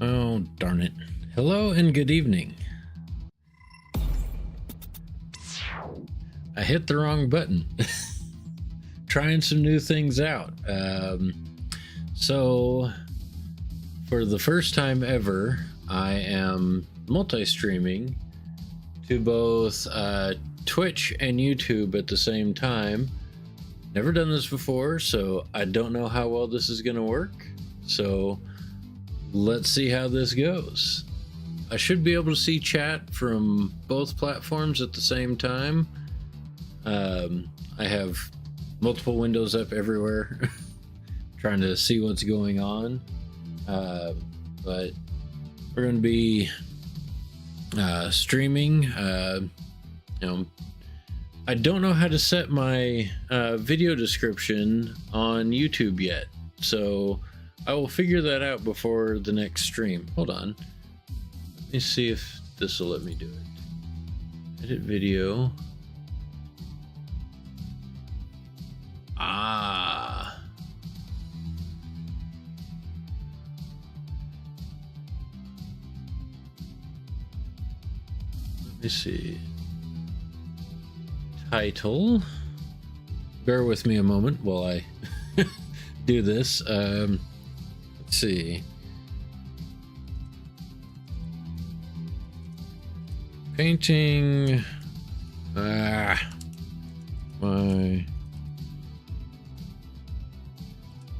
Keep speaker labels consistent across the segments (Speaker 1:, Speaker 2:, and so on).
Speaker 1: Oh, darn it. Hello and good evening. I hit the wrong button. Trying some new things out. So, for the first time ever, I am multi-streaming to both Twitch and YouTube at the same time. Never done this before, so I don't know how well this is going to work. So, let's see how this goes. I should be able to see chat from both platforms at the same time. I have multiple windows up everywhere trying to see what's going on. But we're going to be streaming. I don't know how to set my video description on YouTube yet, so I will figure that out before the next stream. Hold on. Let me see if this will let me do it. Edit video. Ah. Let me see. Title. Bear with me a moment while I do this. Let's see. Painting. My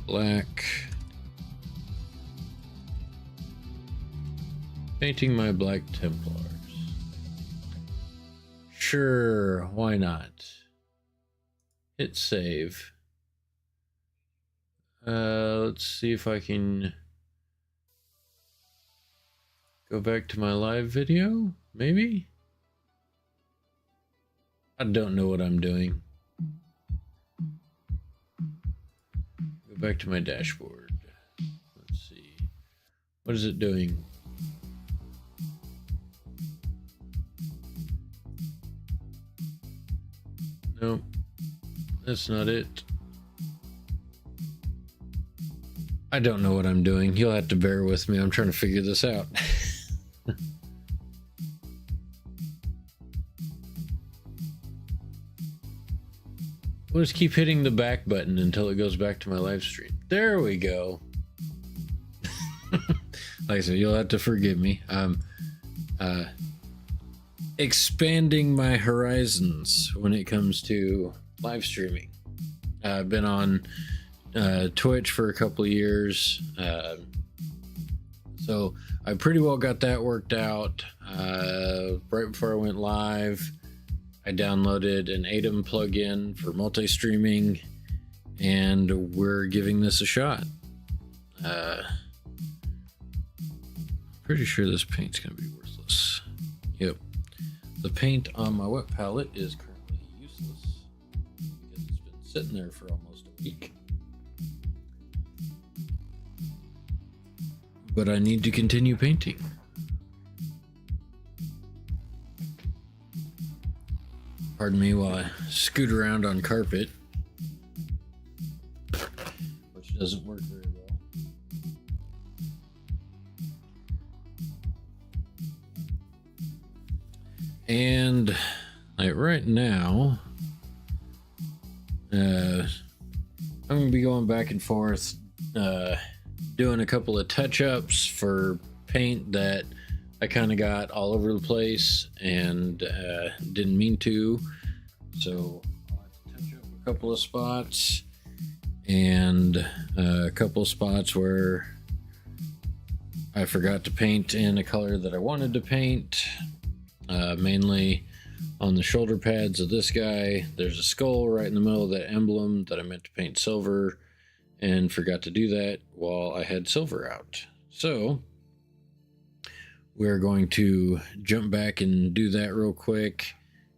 Speaker 1: black. Painting my black Templars. Sure, why not? Hit save. Let's see if I can go back to my live video, maybe? I don't know what I'm doing. Go back to my dashboard. Let's see. What is it doing? Nope. That's not it. I don't know what I'm doing. You'll have to bear with me. I'm trying to figure this out. We'll just keep hitting the back button until it goes back to my live stream. There we go. Like I said, you'll have to forgive me. I'm expanding my horizons when it comes to live streaming. I've been on Twitch for a couple of years, so I pretty well got that worked out. Right before I went live, I downloaded an ATEM plugin for multi-streaming, and we're giving this a shot. Pretty sure this paint's gonna be worthless. Yep. The paint on my wet palette is currently useless because it's been sitting there for almost a week. But I need to continue painting. Pardon me while I scoot around on carpet, which doesn't work very well. And like right now, I'm going to be going back and forth, doing a couple of touch-ups for paint that I kind of got all over the place and didn't mean to. So I'll have to touch up a couple of spots and a couple of spots where I forgot to paint in a color that I wanted to paint. Mainly on the shoulder pads of this guy. There's a skull right in the middle of that emblem that I meant to paint silver and forgot to do that while I had silver out. So we're going to jump back and do that real quick.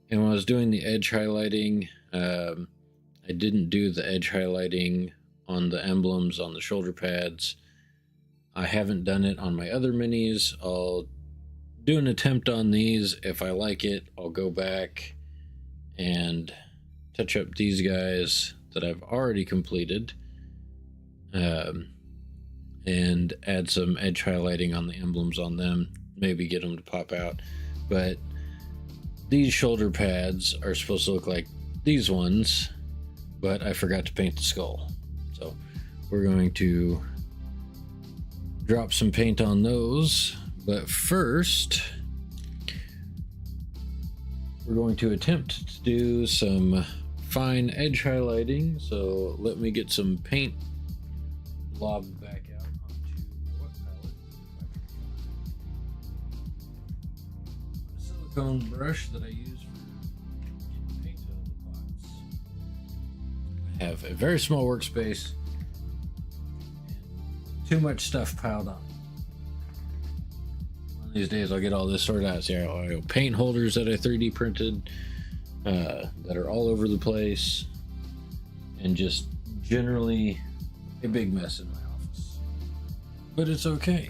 Speaker 1: And when I was doing the edge highlighting, I didn't do the edge highlighting on the emblems on the shoulder pads. I haven't done it on my other minis. I'll do an attempt on these. If I like it, I'll go back and touch up these guys that I've already completed. and add some edge highlighting on the emblems on them, maybe get them to pop out. But these shoulder pads are supposed to look like these ones, but I forgot to paint the skull. So we're going to drop some paint on those, but first we're going to attempt to do some fine edge highlighting. So let me get some paint lobbed back out onto the wet palette. A silicone brush that I use for getting paint out of the pots. I have a very small workspace and too much stuff piled on. One of these days I'll get all this sorted out. See, I have paint holders that I 3D printed that are all over the place, and just generally a big mess in my office. But it's okay.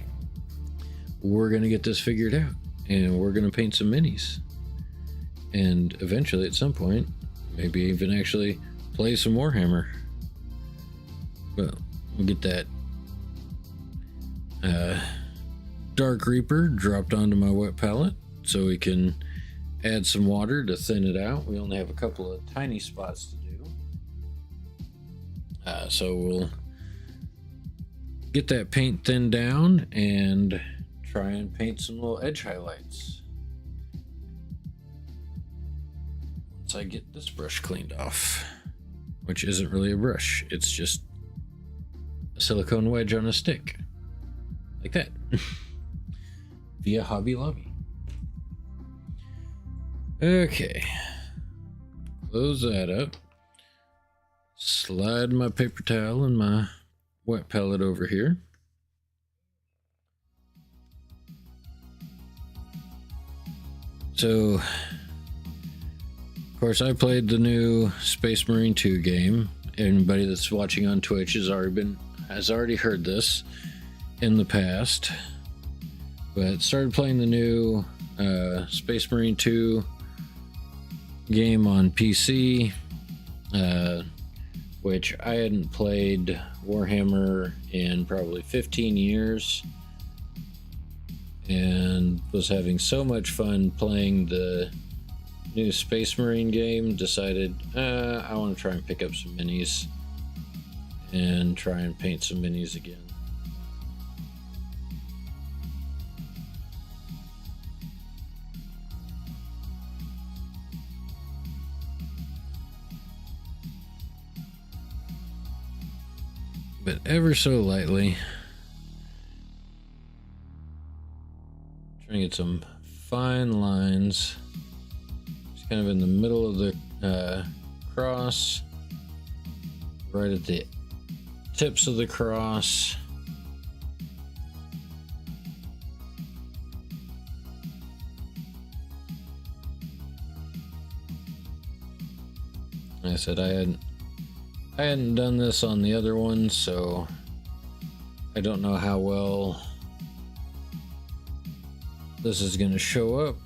Speaker 1: We're gonna get this figured out, and we're gonna paint some minis, and eventually at some point maybe even actually play some Warhammer. Well, we'll get that Dark Reaper dropped onto my wet palette so we can add some water to thin it out. We only have a couple of tiny spots to do. So we'll get that paint thinned down and try and paint some little edge highlights. Once I get this brush cleaned off, which isn't really a brush, it's just a silicone wedge on a stick. Like that. Via Hobby Lobby. Okay, close that up, slide my paper towel and my wet palette over here. So, of course, I played the new Space Marine 2 game. Anybody that's watching on Twitch has already heard this in the past, but started playing the new Space Marine 2 game on PC, which I hadn't played Warhammer in probably 15 years, and was having so much fun playing the new Space Marine game, decided I want to try and pick up some minis and try and paint some minis again. But ever so lightly, trying to get some fine lines, just kind of in the middle of the cross, right at the tips of the cross. Like I said, I hadn't done this on the other one, so I don't know how well this is going to show up,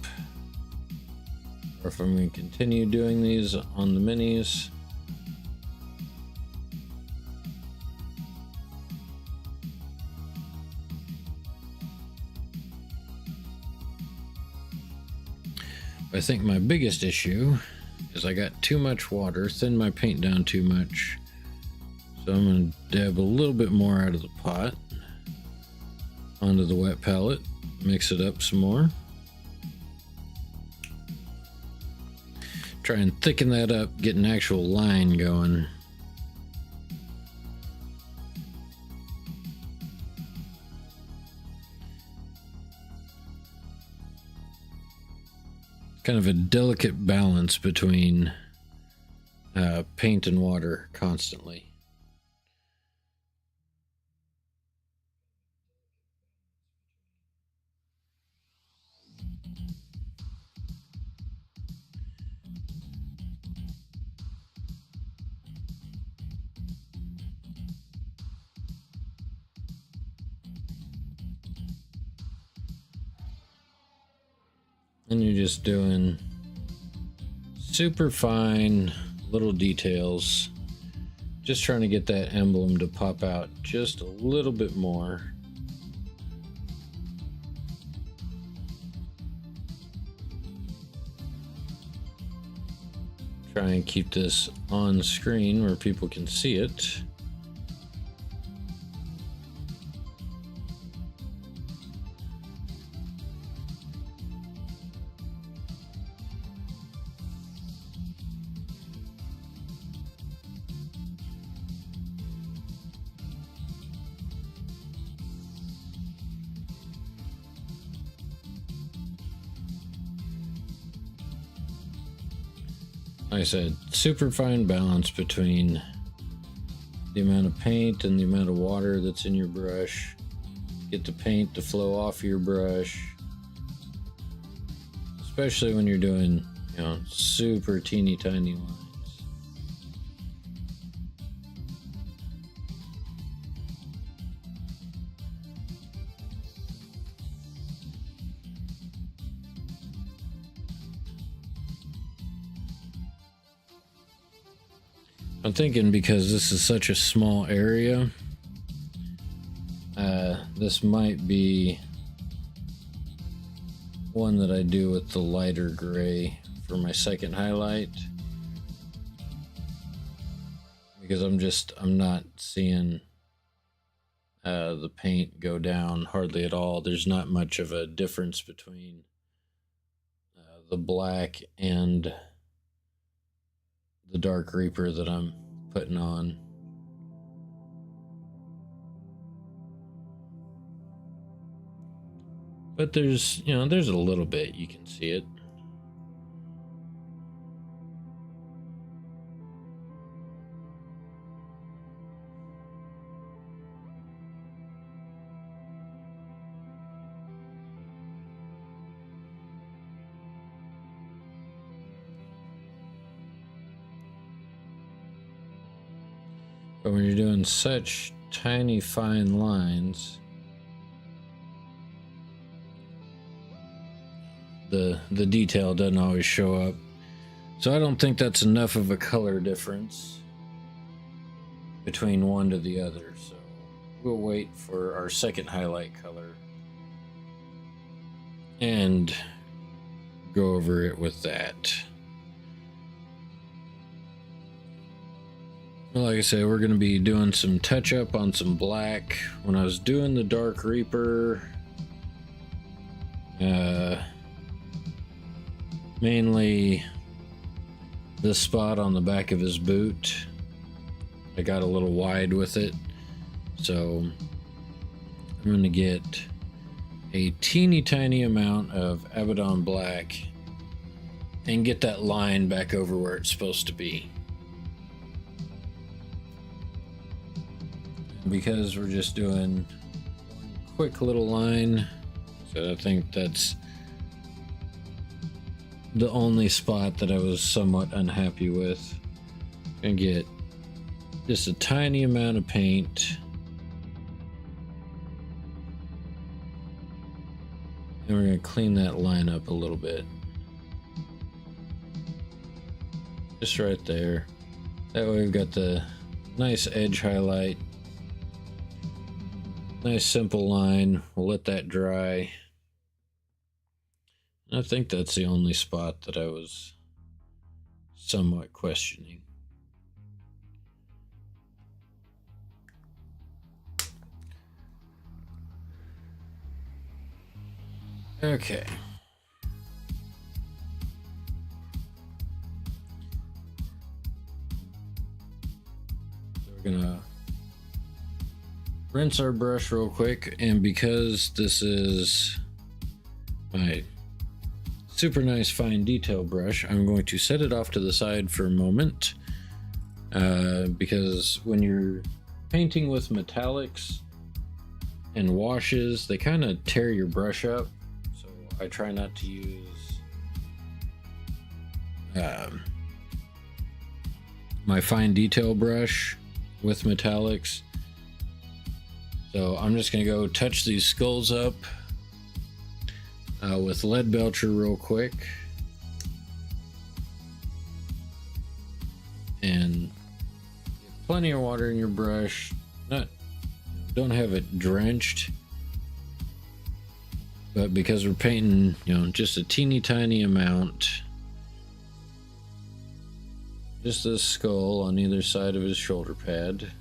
Speaker 1: or if I'm going to continue doing these on the minis. I think my biggest issue is I got too much water, thinned my paint down too much. So I'm going to dab a little bit more out of the pot onto the wet palette, mix it up some more. Try and thicken that up, get an actual line going. Kind of a delicate balance between paint and water constantly. And you're just doing super fine little details Just trying to get that emblem to pop out just a little bit more. Try and keep this on screen where people can see it. Like I said, super fine balance between the amount of paint and the amount of water that's in your brush. Get the paint to flow off your brush, especially when you're doing, you know, super teeny tiny lines. I'm thinking because this is such a small area, this might be one that I do with the lighter gray for my second highlight, because I'm not seeing the paint go down hardly at all. There's not much of a difference between the black and the Dark Reaper that I'm putting on. But there's, you know, there's a little bit, you can see it. But when you're doing such tiny fine lines, the detail doesn't always show up. So I don't think that's enough of a color difference between one to the other. So we'll wait for our second highlight color and go over it with that. Like I said, we're going to be doing some touch up on some black. When I was doing the Dark Reaper, mainly this spot on the back of his boot, I got a little wide with it, so I'm going to get a teeny tiny amount of Abaddon black and get that line back over where it's supposed to be. Because we're just doing a quick little line, so I think that's the only spot that I was somewhat unhappy with. Gonna get just a tiny amount of paint, and we're gonna clean that line up a little bit, just right there. That way we've got the nice edge highlight. Nice simple line. We'll let that dry. I think that's the only spot that I was somewhat questioning. Okay. So we're gonna rinse our brush real quick, and because this is my super nice fine detail brush, I'm going to set it off to the side for a moment, because when you're painting with metallics and washes, they kind of tear your brush up, so I try not to use my fine detail brush with metallics. So I'm just going to go touch these skulls up with Lead Belcher real quick. And plenty of water in your brush. Don't have it drenched, but because we're painting, just a teeny tiny amount, just this skull on either side of his shoulder pad.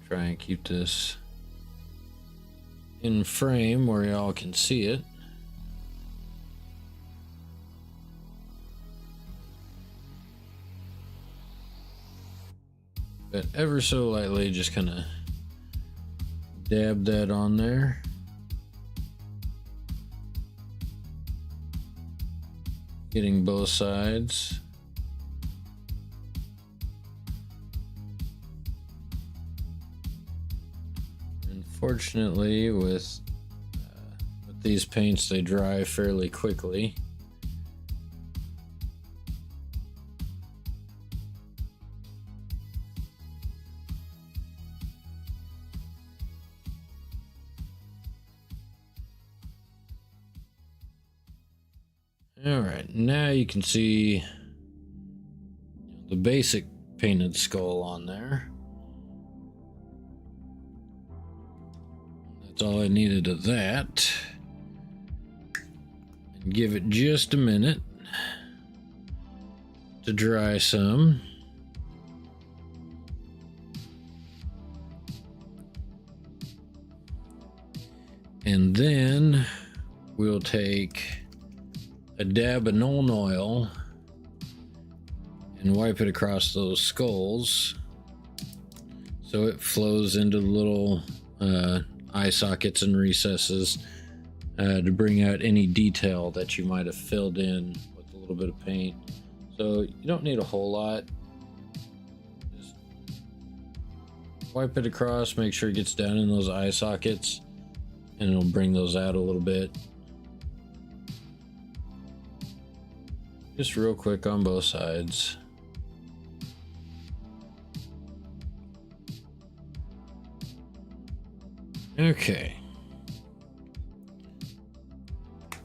Speaker 1: Try and keep this in frame where y'all can see it. But ever so lightly, just kind of dab that on there. Getting both sides. Unfortunately, with these paints, they dry fairly quickly. All right, now you can see the basic painted skull on there. That's all I needed of that. And give it just a minute to dry some. And then we'll take a dab of Nuln Oil and wipe it across those skulls so it flows into the little eye sockets and recesses to bring out any detail that you might have filled in with a little bit of paint. So you don't need a whole lot. Just wipe it across, make sure it gets down in those eye sockets, and it'll bring those out a little bit. Just real quick on both sides. Okay.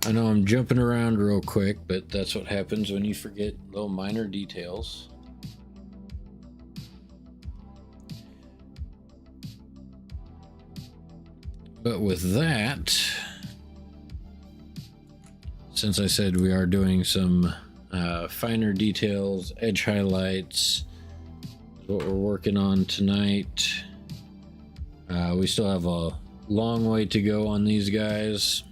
Speaker 1: I know I'm jumping around real quick, but that's what happens when you forget little minor details. But with that, since I said we are doing some finer details, edge highlights, is what we're working on tonight. We still have a long way to go on these guys.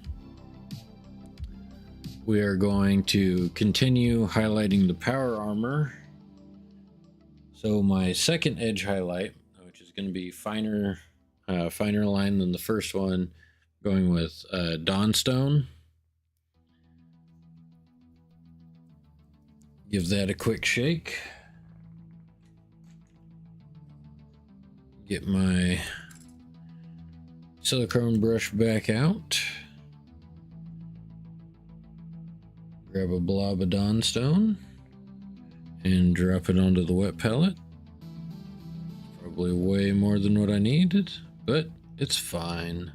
Speaker 1: We are going to continue highlighting the power armor. So my second edge highlight, which is going to be finer line than the first one, going with Dawnstone. Give that a quick shake. Get my silicone brush back out. Grab a blob of Dawnstone and drop it onto the wet palette. Probably way more than what I needed, but it's fine.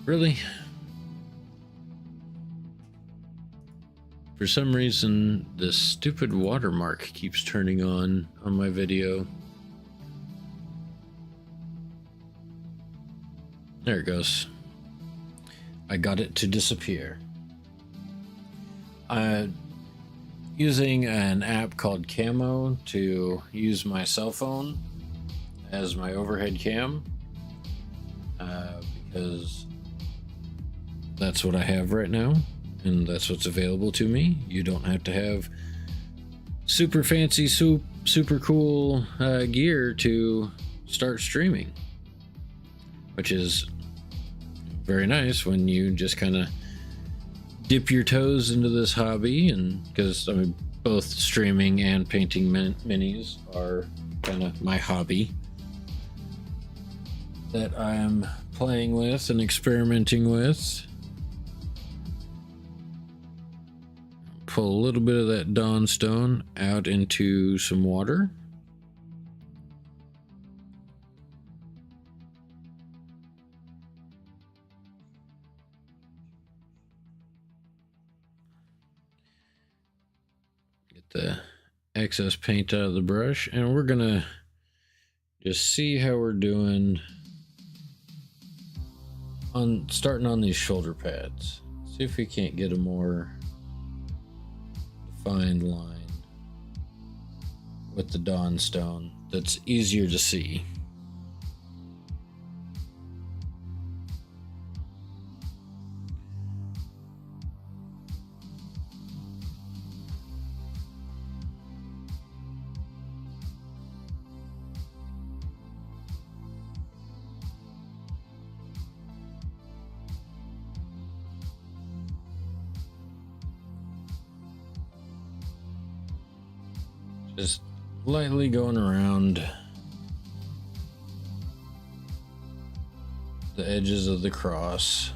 Speaker 1: Really? For some reason, this stupid watermark keeps turning on my video. There it goes. I got it to disappear. Using an app called Camo to use my cell phone as my overhead cam, because that's what I have right now. And that's what's available to me. You don't have to have super fancy, super cool gear to start streaming, which is very nice when you just kind of dip your toes into this hobby. And because I mean, both streaming and painting minis are kind of my hobby that I'm playing with and experimenting with. Pull a little bit of that Dawnstone out into some water. excess paint out of the brush, and we're gonna just see how we're doing on starting on these shoulder pads. See if we can't get a more defined line with the Dawn Stone that's easier to see. Just lightly going around the edges of the cross.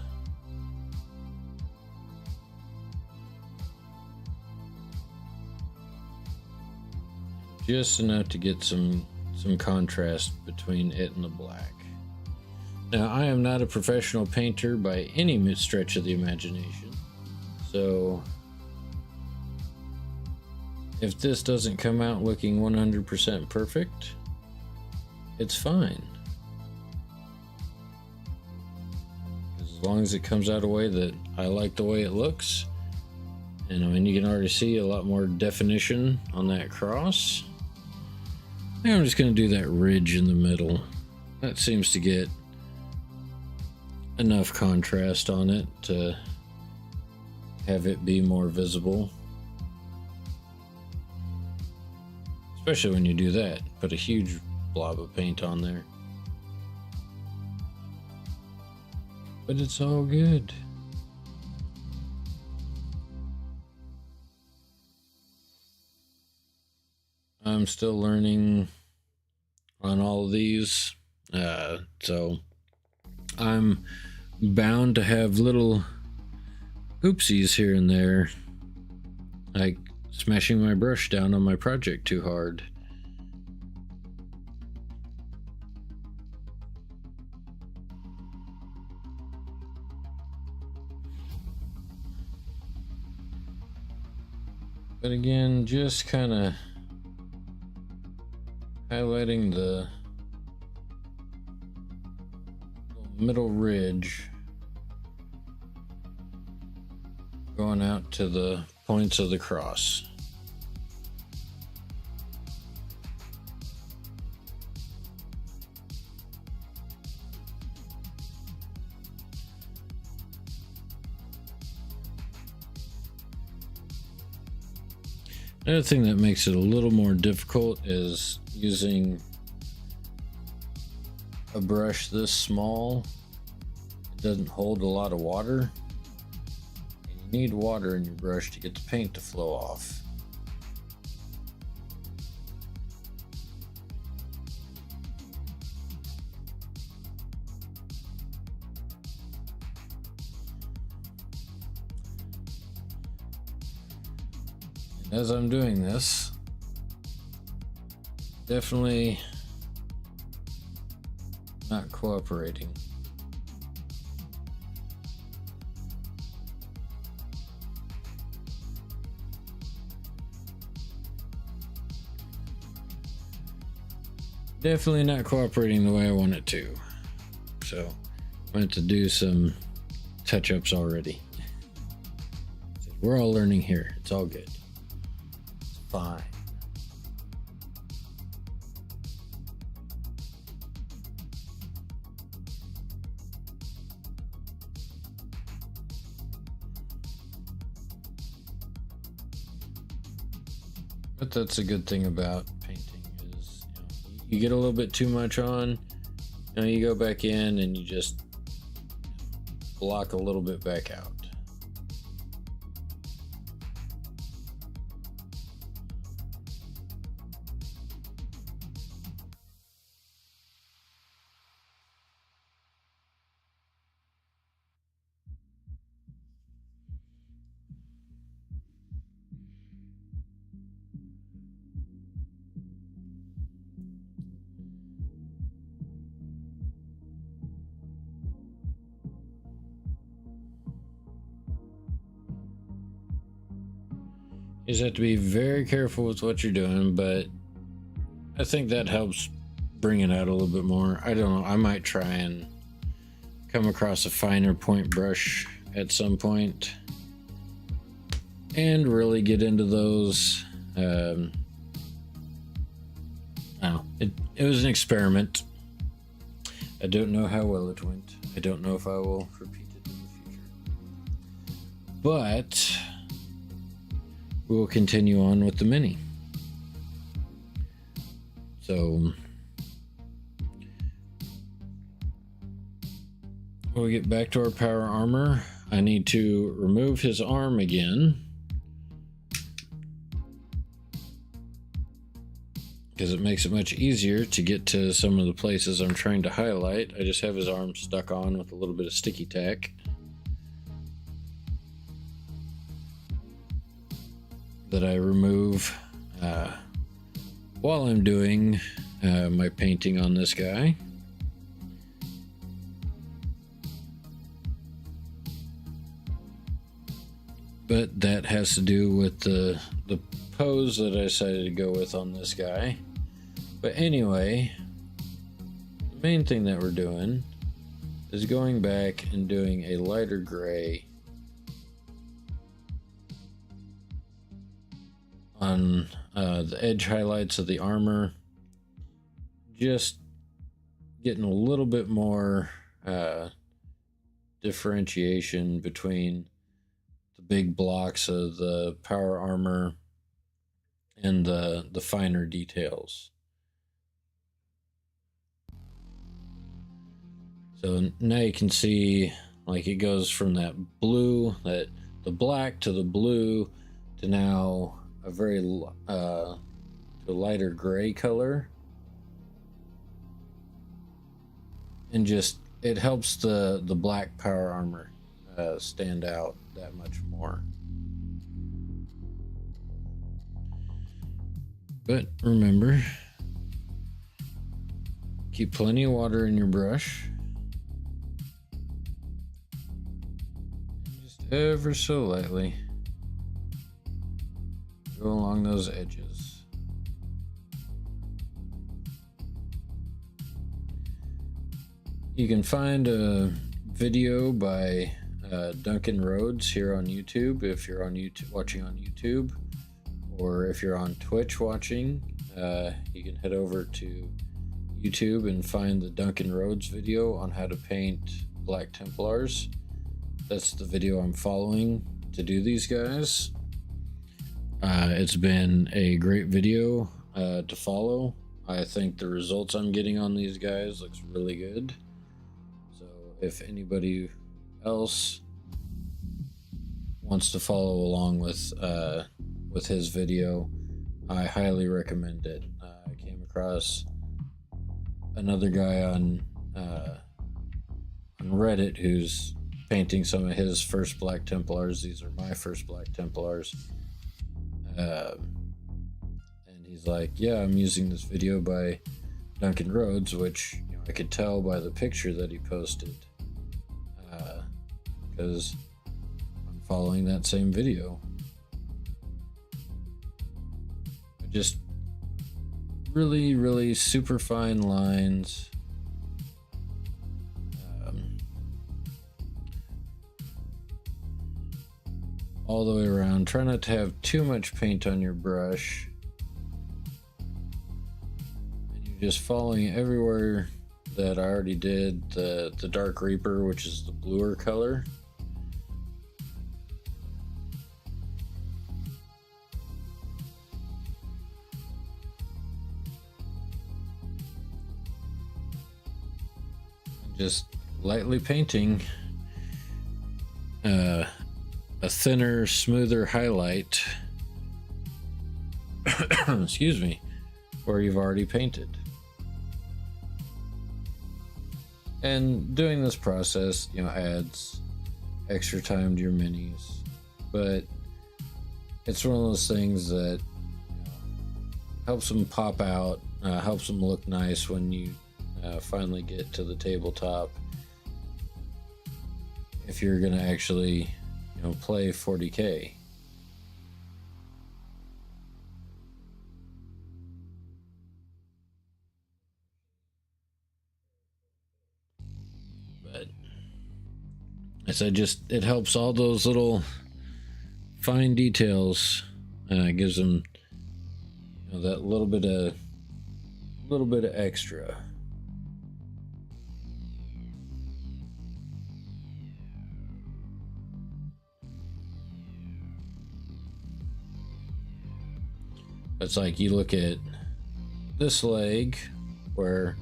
Speaker 1: Just enough to get some contrast between it and the black. Now, I am not a professional painter by any stretch of the imagination, so if this doesn't come out looking 100% perfect, it's fine. As long as it comes out a way that I like the way it looks. And I mean, you can already see a lot more definition on that cross. I think I'm just going to do that ridge in the middle. That seems to get enough contrast on it to have it be more visible. Especially when you do that, put a huge blob of paint on there. But it's all good. I'm still learning on all of these, so I'm bound to have little oopsies here and there, like smashing my brush down on my project too hard. But again, just kind of highlighting the middle ridge, going out to the points of the cross. Another thing that makes it a little more difficult is using a brush this small. It doesn't hold a lot of water. And you need water in your brush to get the paint to flow off. As I'm doing this, definitely not cooperating. Definitely not cooperating the way I want it to. So I have to do some touch-ups already. We're all learning here. It's all good. Fine. But that's a good thing about painting is, you get a little bit too much on, you go back in and you just block a little bit back out. You just have to be very careful with what you're doing, but I think that helps bring it out a little bit more. I don't know. I might try and come across a finer point brush at some point and really get into those. I don't know. It was an experiment. I don't know how well it went. I don't know if I will repeat it in the future. But we will continue on with the mini. So when we get back to our power armor, I need to remove his arm again, because it makes it much easier to get to some of the places I'm trying to highlight. I just have his arm stuck on with a little bit of sticky tack that I remove while I'm doing my painting on this guy. But that has to do with the pose that I decided to go with on this guy. But anyway, the main thing that we're doing is going back and doing a lighter gray on the edge highlights of the armor, just getting a little bit more differentiation between the big blocks of the power armor and the finer details. So now you can see, like, it goes from that blue, the black to the blue, to now a very to a lighter gray color, and just it helps the black power armor stand out that much more. But remember, keep plenty of water in your brush. Just ever so lightly go along those edges. You can find a video by Duncan Rhodes here on YouTube if you're on YouTube, watching on YouTube, or if you're on Twitch watching, you can head over to YouTube and find the Duncan Rhodes video on how to paint Black Templars. That's the video I'm following to do these guys. It's been a great video to follow. I think the results I'm getting on these guys looks really good. So if anybody else wants to follow along with his video, I highly recommend it. I came across another guy on Reddit who's painting some of his first Black Templars. These are my first Black Templars. And he's like, yeah, I'm using this video by Duncan Rhodes, which, you know, I could tell by the picture that he posted, because I'm following that same video. Just really, really super fine lines. All the way around. Try not to have too much paint on your brush. And you're just following everywhere that I already did. The Dark Reaper, which is the bluer color. Just lightly painting a thinner, smoother highlight excuse me, where you've already painted. And doing this process, you know, adds extra time to your minis, but it's one of those things that, you know, helps them pop out, helps them look nice when you finally get to the tabletop. If you're gonna actually, you know, play 40K. As I just, it helps all those little fine details. Gives them, you know, that little bit of extra. It's like you look at this leg where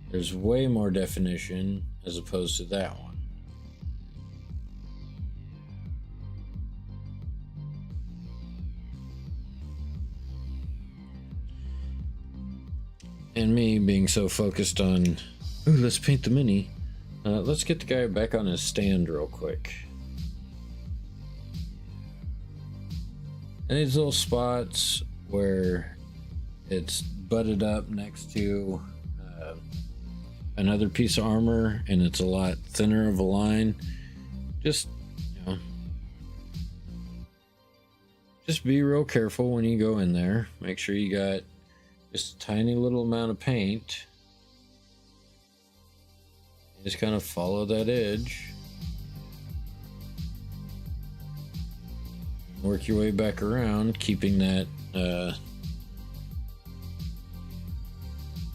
Speaker 1: there's way more definition as opposed to that one. And me being so focused on, ooh, let's paint the mini. Let's get the guy back on his stand real quick. And these little spots where it's butted up next to another piece of armor and it's a lot thinner of a line, just, you know, just be real careful when you go in there. Make sure you got just a tiny little amount of paint. Just kind of follow that edge. Work your way back around, keeping that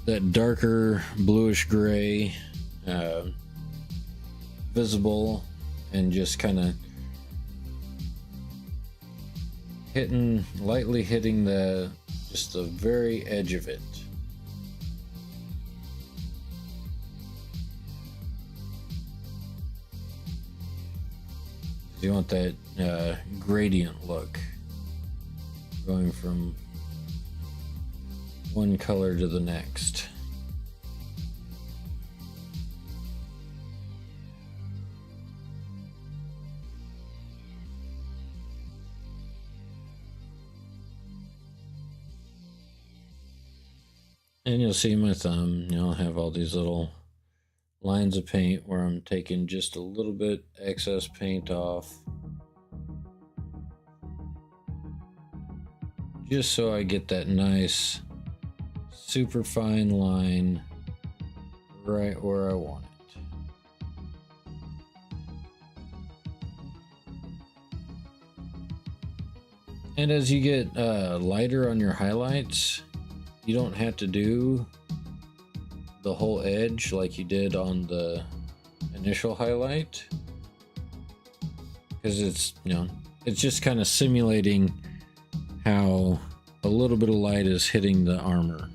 Speaker 1: that darker bluish gray visible, and just kind of lightly hitting just the very edge of it. You want that gradient look, going from one color to the next. And you'll see my thumb, you know, I'll have all these little lines of paint where I'm taking just a little bit excess paint off, just so I get that nice super fine line right where I want it. And as you get lighter on your highlights, you don't have to do the whole edge like you did on the initial highlight, because it's, you know, it's just kind of simulating how a little bit of light is hitting the armor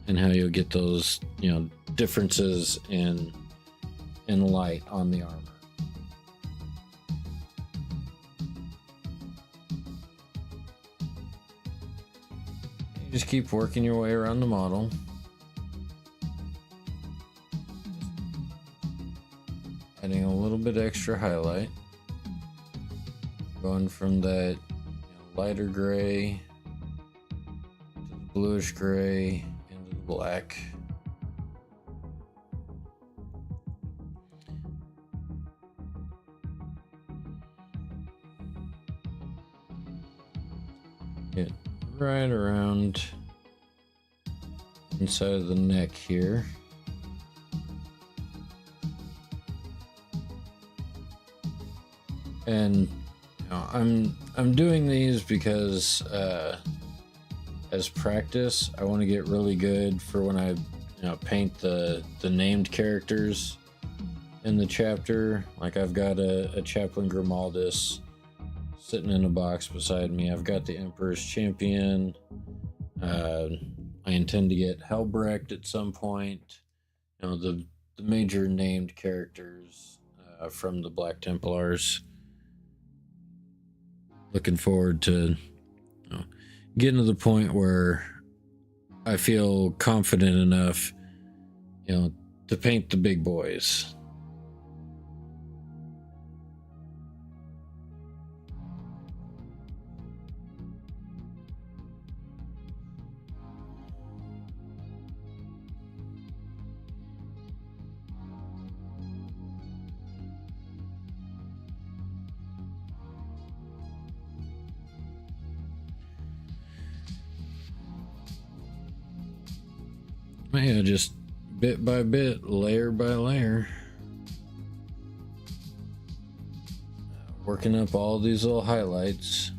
Speaker 1: and how you'll get those, you know, differences in light on the armor. You just keep working your way around the model. Adding a little bit extra highlight, going from that, you know, lighter gray to the bluish gray into the black. Get right around inside of the neck here. And, you know, I'm doing these because as practice, I want to get really good for when I, you know, paint the named characters in the chapter. Like I've got a Chaplain Grimaldus sitting in a box beside me. I've got the Emperor's Champion. I intend to get Helbrecht at some point. You know, the major named characters from the Black Templars. Looking forward to, you know, getting to the point where I feel confident enough, you know, to paint the big boys. Yeah, just bit by bit, layer by layer. working up all these little highlights.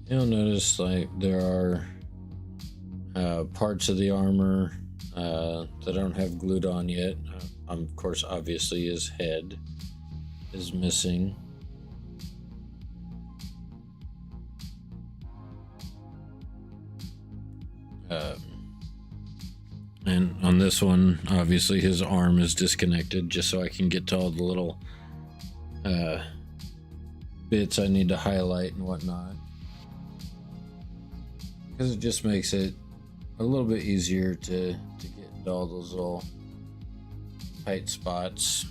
Speaker 1: You'll notice like there are parts of the armor that I don't have glued on yet. Of course, obviously his head is missing. And on this one, obviously his arm is disconnected just so I can get to all the little bits I need to highlight and whatnot. Because it just makes it a little bit easier to get into all those little tight spots.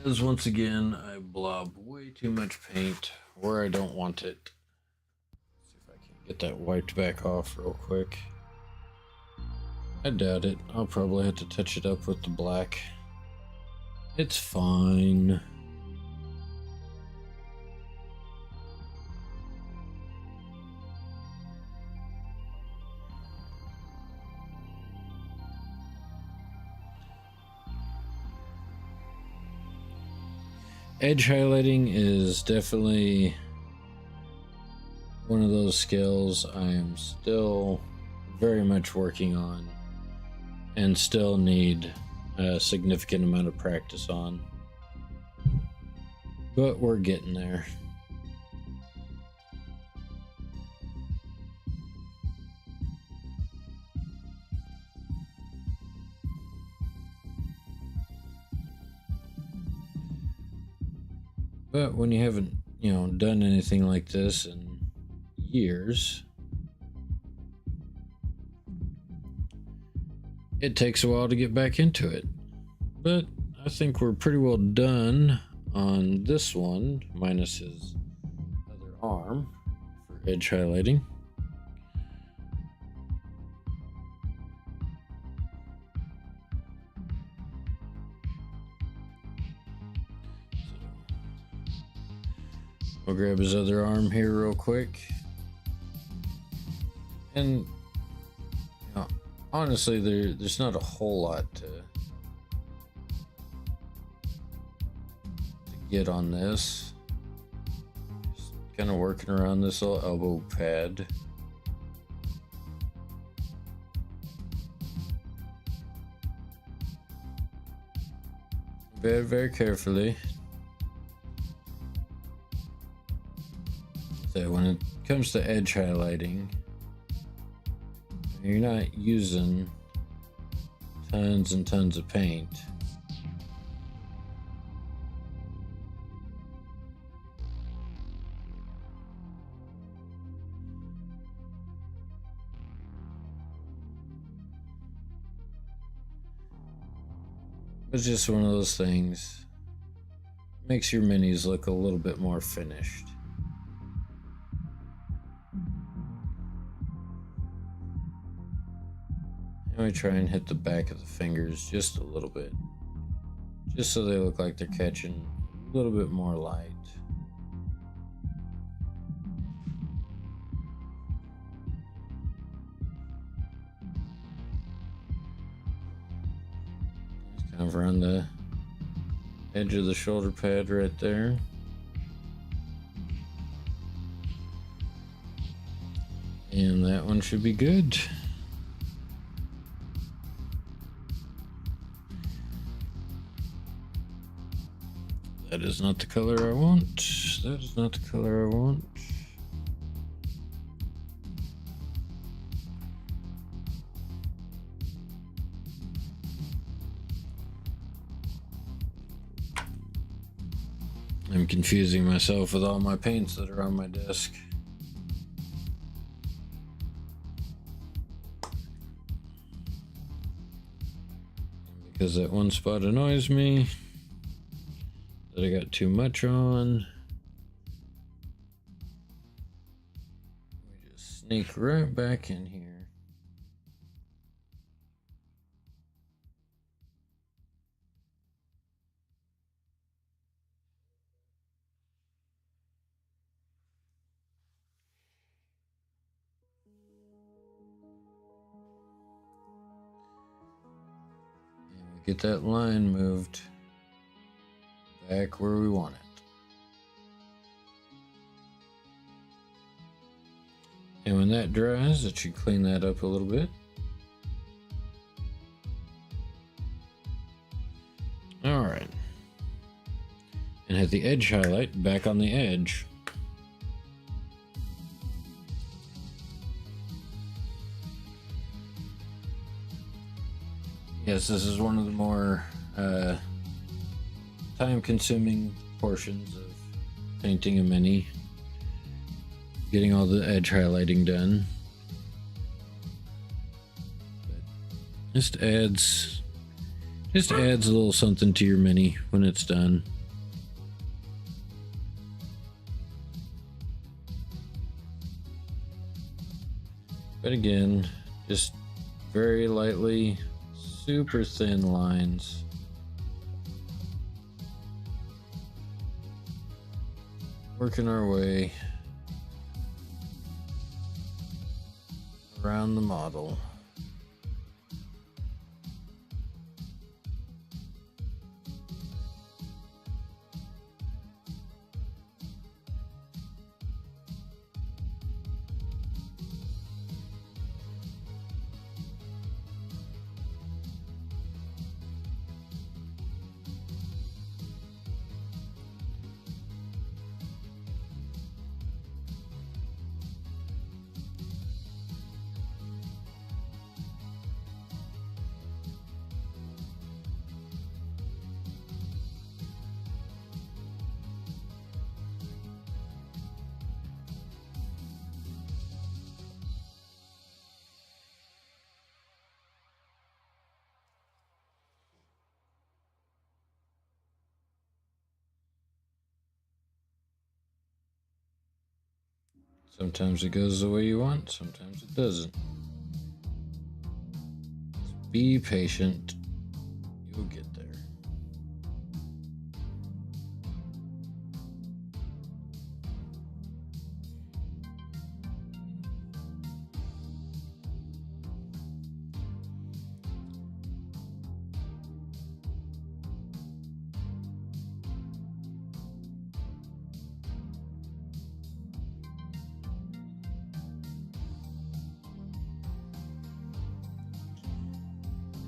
Speaker 1: As once again, I blob way too much paint where I don't want it. Let's see if I can get that wiped back off real quick. I doubt it. I'll probably have to touch it up with the black. It's fine. Edge highlighting is definitely one of those skills I am still very much working on and still need a significant amount of practice on. But we're getting there. But when you haven't, done anything like this in years, it takes a while to get back into it. But I think we're pretty well done on this one, minus his other arm for edge highlighting. We'll grab his other arm here real quick. And honestly, there's not a whole lot to get on this. Just kind of working around this little elbow pad. Very, very carefully. So when it comes to edge highlighting, you're not using tons and tons of paint. It's just one of those things. Makes your minis look a little bit more finished. Let me try and hit the back of the fingers just a little bit. Just so they look like they're catching a little bit more light. Just kind of around the edge of the shoulder pad right there. And that one should be good. That is not the color I want. That is not the color I want. I'm confusing myself with all my paints that are on my desk. Because that one spot annoys me. That I got too much on. We just sneak right back in here. Get that line moved back where we want it. And when that dries, it should clean that up a little bit. All right. And hit the edge highlight back on the edge. Yes, this is one of the more time-consuming portions of painting a mini. Getting all the edge highlighting done. But just adds a little something to your mini when it's done. But again, just very lightly, super thin lines. Working our way around the model. Sometimes it goes the way you want, sometimes it doesn't. Just be patient. You'll get there.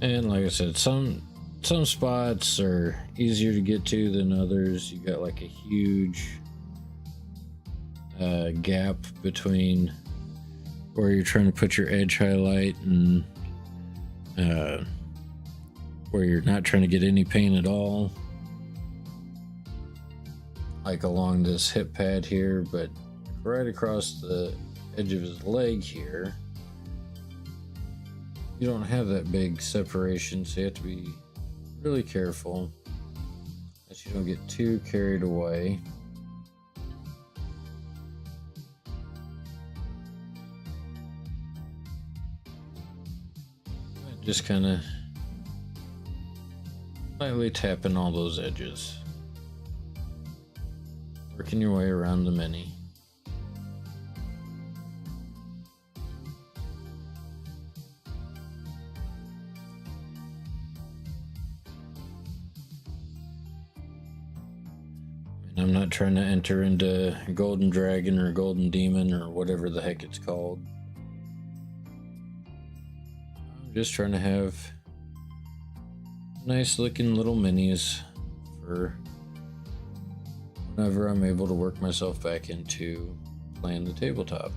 Speaker 1: And like I said, some spots are easier to get to than others. You got like a huge gap between where you're trying to put your edge highlight and where you're not trying to get any paint at all. Like along this hip pad here, but right across the edge of his leg here, you don't have that big separation, so you have to be really careful that you don't get too carried away. Just kind of lightly tapping all those edges, working your way around the mini. I'm not trying to enter into Golden Dragon or Golden Demon or whatever the heck it's called. I'm just trying to have nice looking little minis for whenever I'm able to work myself back into playing the tabletop.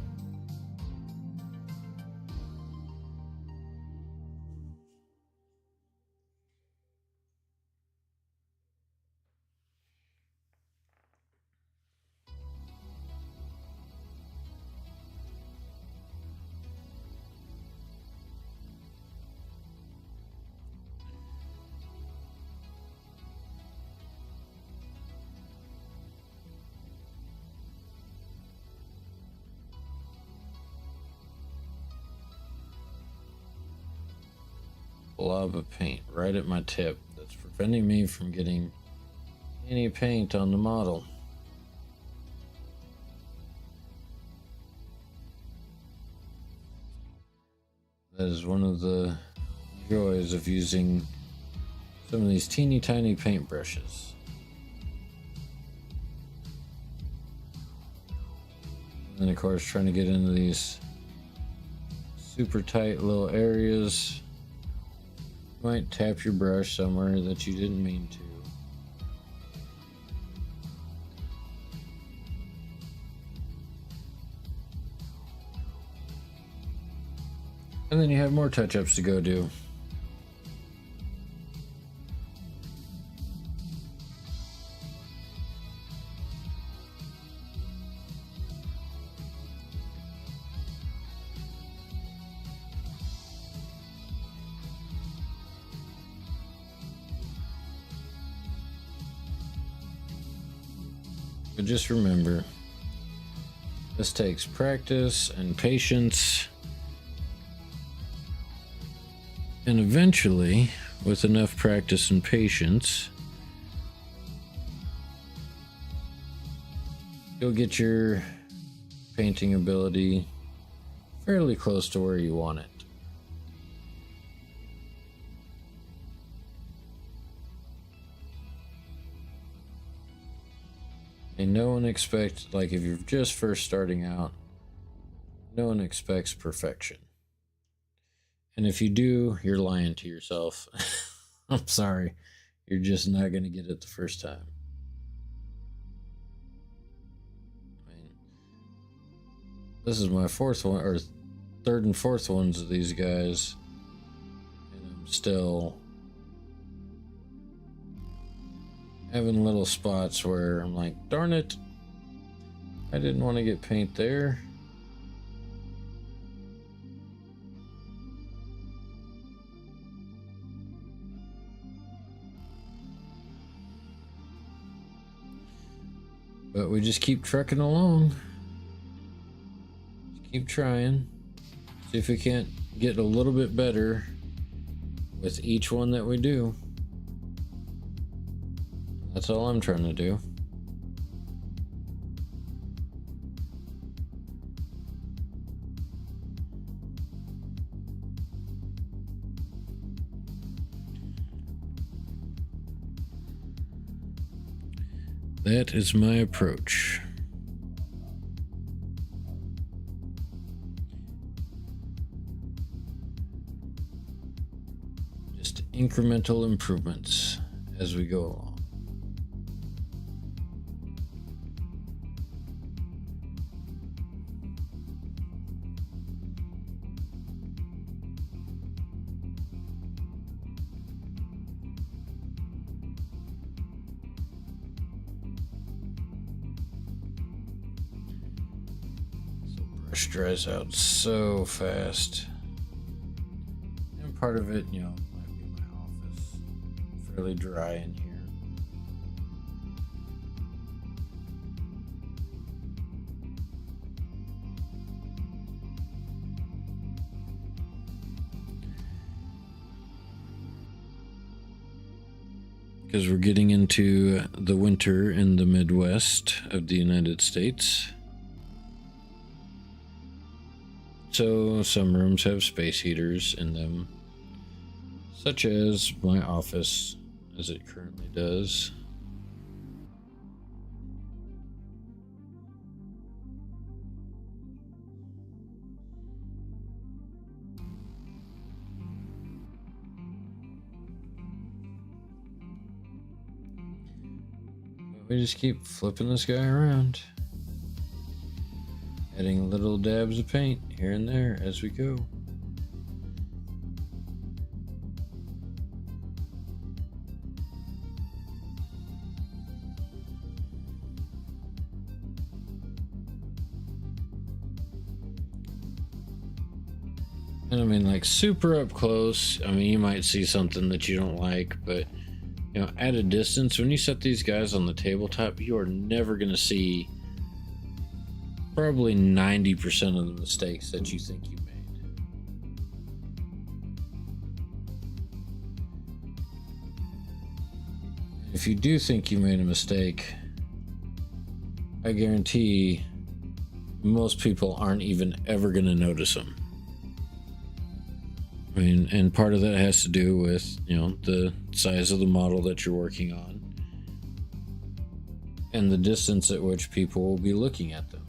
Speaker 1: Blob of paint right at my tip that's preventing me from getting any paint on the model. That is one of the joys of using some of these teeny tiny paintbrushes. And then of course trying to get into these super tight little areas. You might tap your brush somewhere that you didn't mean to. And then you have more touch-ups to go do. But just remember, this takes practice and patience. And eventually, with enough practice and patience, you'll get your painting ability fairly close to where you want it. And no one expects, like if you're just first starting out, no one expects perfection. And if you do, you're lying to yourself. I'm sorry. You're just not going to get it the first time. I mean, this is my fourth one, or third and fourth ones of these guys. And I'm still having little spots where I'm like, darn it, I didn't want to get paint there. But we just keep trucking along. Just keep trying. See if we can't get a little bit better with each one that we do. That's all I'm trying to do. That is my approach. Just incremental improvements as we go along. Brush dries out so fast. And part of it, you know, might be my office. Fairly dry in here. Because we're getting into the winter in the Midwest of the United States. So some rooms have space heaters in them, such as my office, as it currently does. We just keep flipping this guy around, adding little dabs of paint here and there as we go. And I mean, like super up close, I mean, you might see something that you don't like, but you know, at a distance, when you set these guys on the tabletop, you are never going to see probably 90% of the mistakes that you think you made. If you do think you made a mistake, I guarantee most people aren't even ever going to notice them. I mean, and part of that has to do with, you know, the size of the model that you're working on and the distance at which people will be looking at them.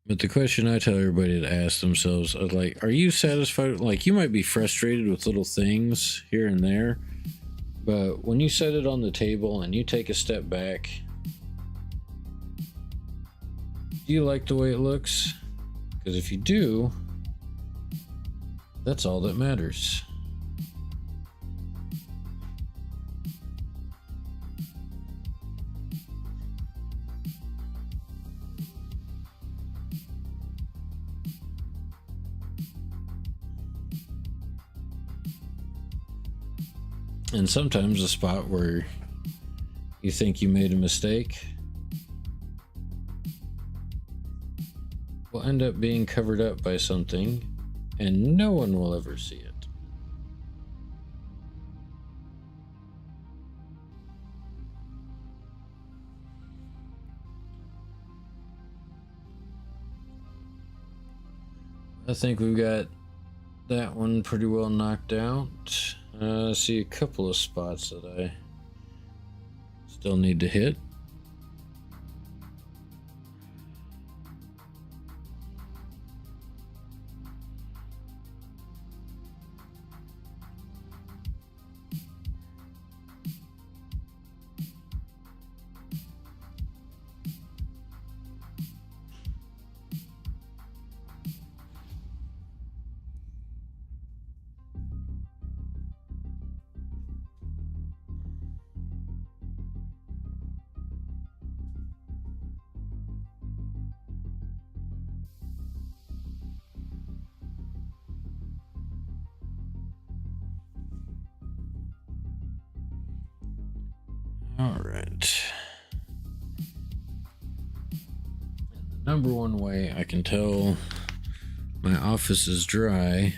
Speaker 1: But the question I tell everybody to ask themselves is like, are you satisfied? Like, you might be frustrated with little things here and there, but when you set it on the table and you take a step back, do you like the way it looks? Because if you do, that's all that matters. And sometimes a spot where you think you made a mistake will end up being covered up by something, and no one will ever see it. I think we've got that one pretty well knocked out. I see a couple of spots that I still need to hit. All right. And the number one way I can tell my office is dry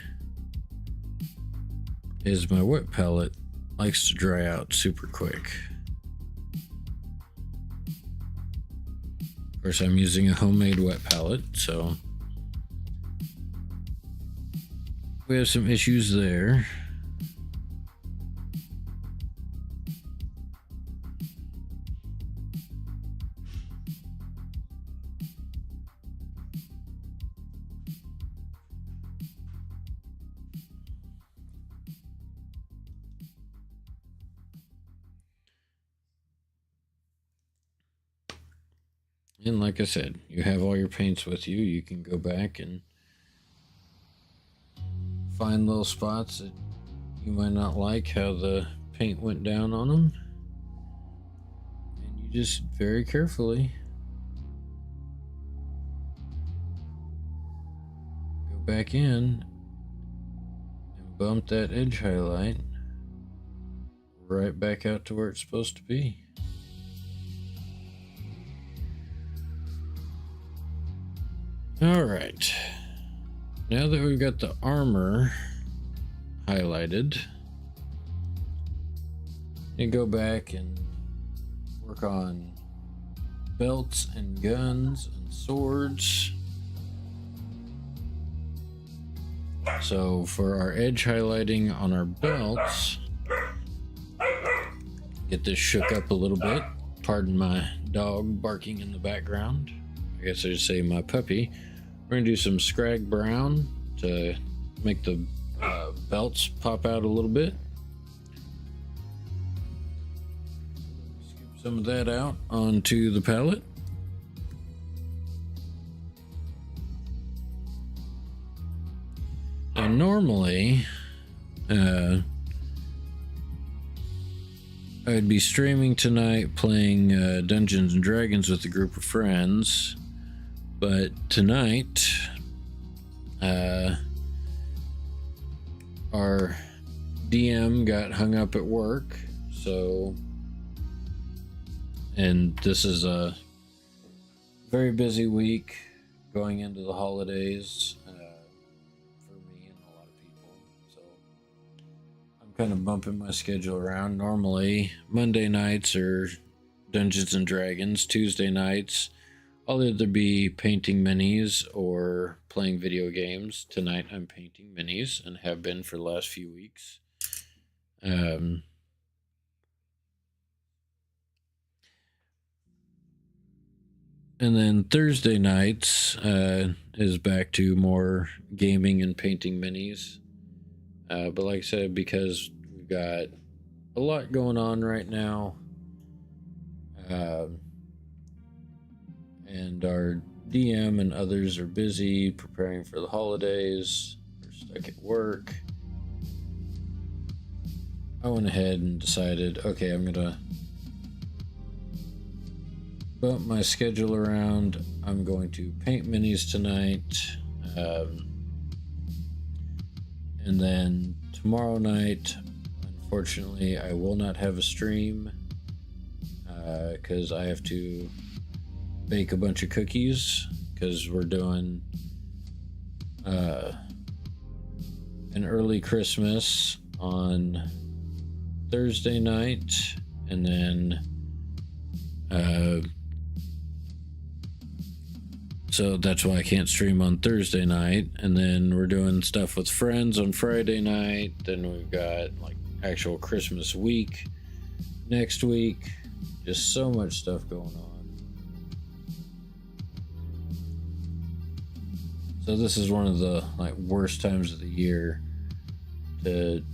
Speaker 1: is my wet palette likes to dry out super quick. Of course, I'm using a homemade wet palette, so we have some issues there. And like I said, you have all your paints with you. You can go back and find little spots that you might not like how the paint went down on them. And you just very carefully go back in and bump that edge highlight right back out to where it's supposed to be. All right, now that we've got the armor highlighted, you go back and work on belts and guns and swords. So for our edge highlighting on our belts, get this shook up a little bit. Pardon my dog barking in the background. I guess I should say my puppy. We're going to do some scrag brown to make the belts pop out a little bit. Scoop some of that out onto the palette. Now normally, I'd be streaming tonight playing Dungeons and Dragons with a group of friends. But tonight, our DM got hung up at work, so, and this is a very busy week going into the holidays for me and a lot of kind of bumping my schedule around. Normally, Monday nights are Dungeons and Dragons. Tuesday nights, I'll either be painting minis or playing video games. Tonight, I'm painting minis and have been for the last few weeks. And then Thursday nights is back to more gaming and painting minis. But like I said, because we've got a lot going on right now, and our DM and others are busy preparing for the holidays, we're stuck at work, I went ahead and decided, okay, I'm gonna bump my schedule around. I'm going to paint minis tonight, and then tomorrow night, unfortunately, I will not have a stream because I have to bake a bunch of cookies because we're doing an early Christmas on Thursday night, and then so that's why I can't stream on Thursday night. And then we're doing stuff with friends on Friday night. Then we've got like actual Christmas week next week. Just so much stuff going on. So this is one of the like worst times of the year to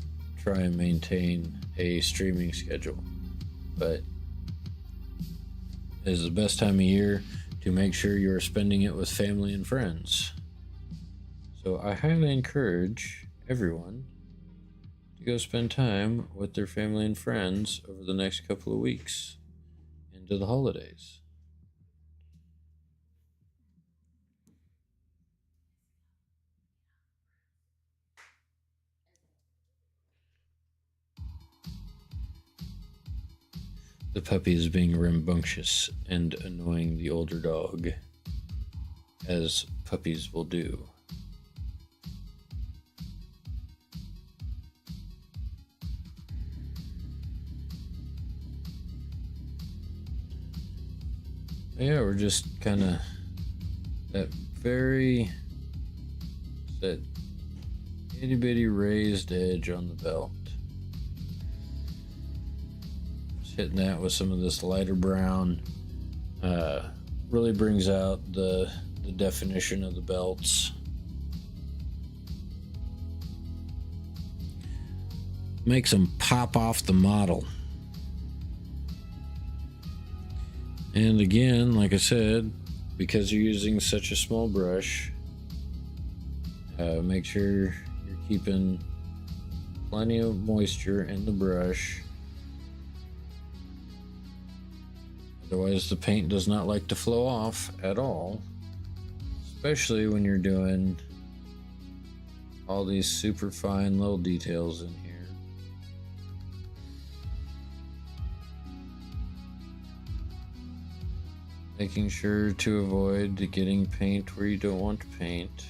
Speaker 1: try and maintain a streaming schedule, but it is the best time of year to make sure you're spending it with family and friends. So I highly encourage everyone to go spend time with their family and friends over the next couple of weeks into the holidays. The puppy is being rambunctious and annoying the older dog, as puppies will do. Yeah, we're just kind of that itty bitty raised edge on the belt. Hitting that with some of this lighter brown really brings out the definition of the belts. Makes them pop off the model. And again, like I said, because you're using such a small brush, make sure you're keeping plenty of moisture in the brush. Otherwise, the paint does not like to flow off at all, especially when you're doing all these super fine little details in here. Making sure to avoid getting paint where you don't want to paint.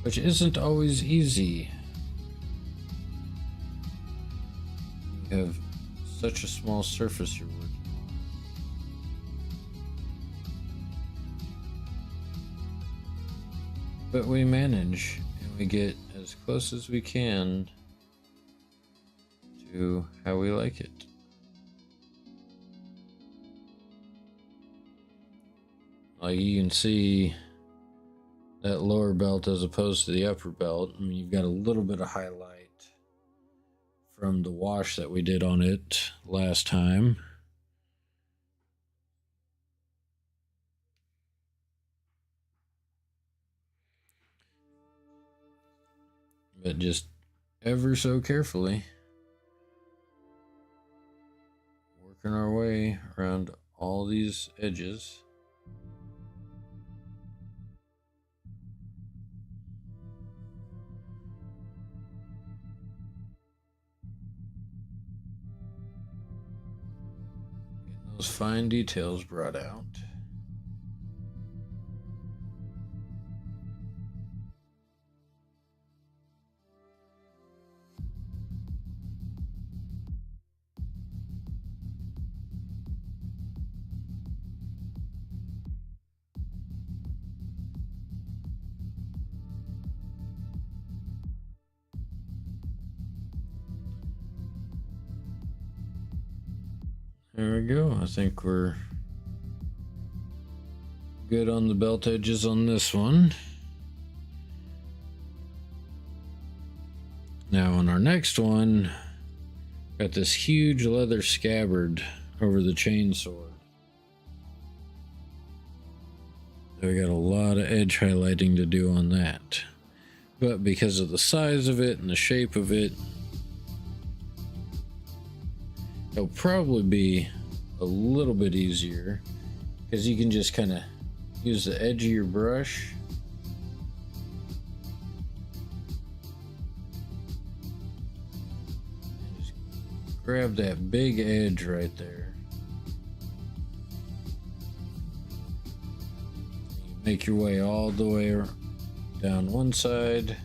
Speaker 1: Which isn't always easy. You have such a small surface you're working on. But we manage, and we get as close as we can to how we like it. Like you can see that lower belt as opposed to the upper belt. I mean, you've got a little bit of highlight from the wash that we did on it last time. But just ever so carefully working our way around all these edges. Those fine details brought out. There we go. I think we're good on the belt edges on this one. Now on our next one, got this huge leather scabbard over the chainsword. So we got a lot of edge highlighting to do on that. But because of the size of it and the shape of it, it'll probably be a little bit easier because you can just kind of use the edge of your brush and just grab that big edge right there. You make your way all the way down one side.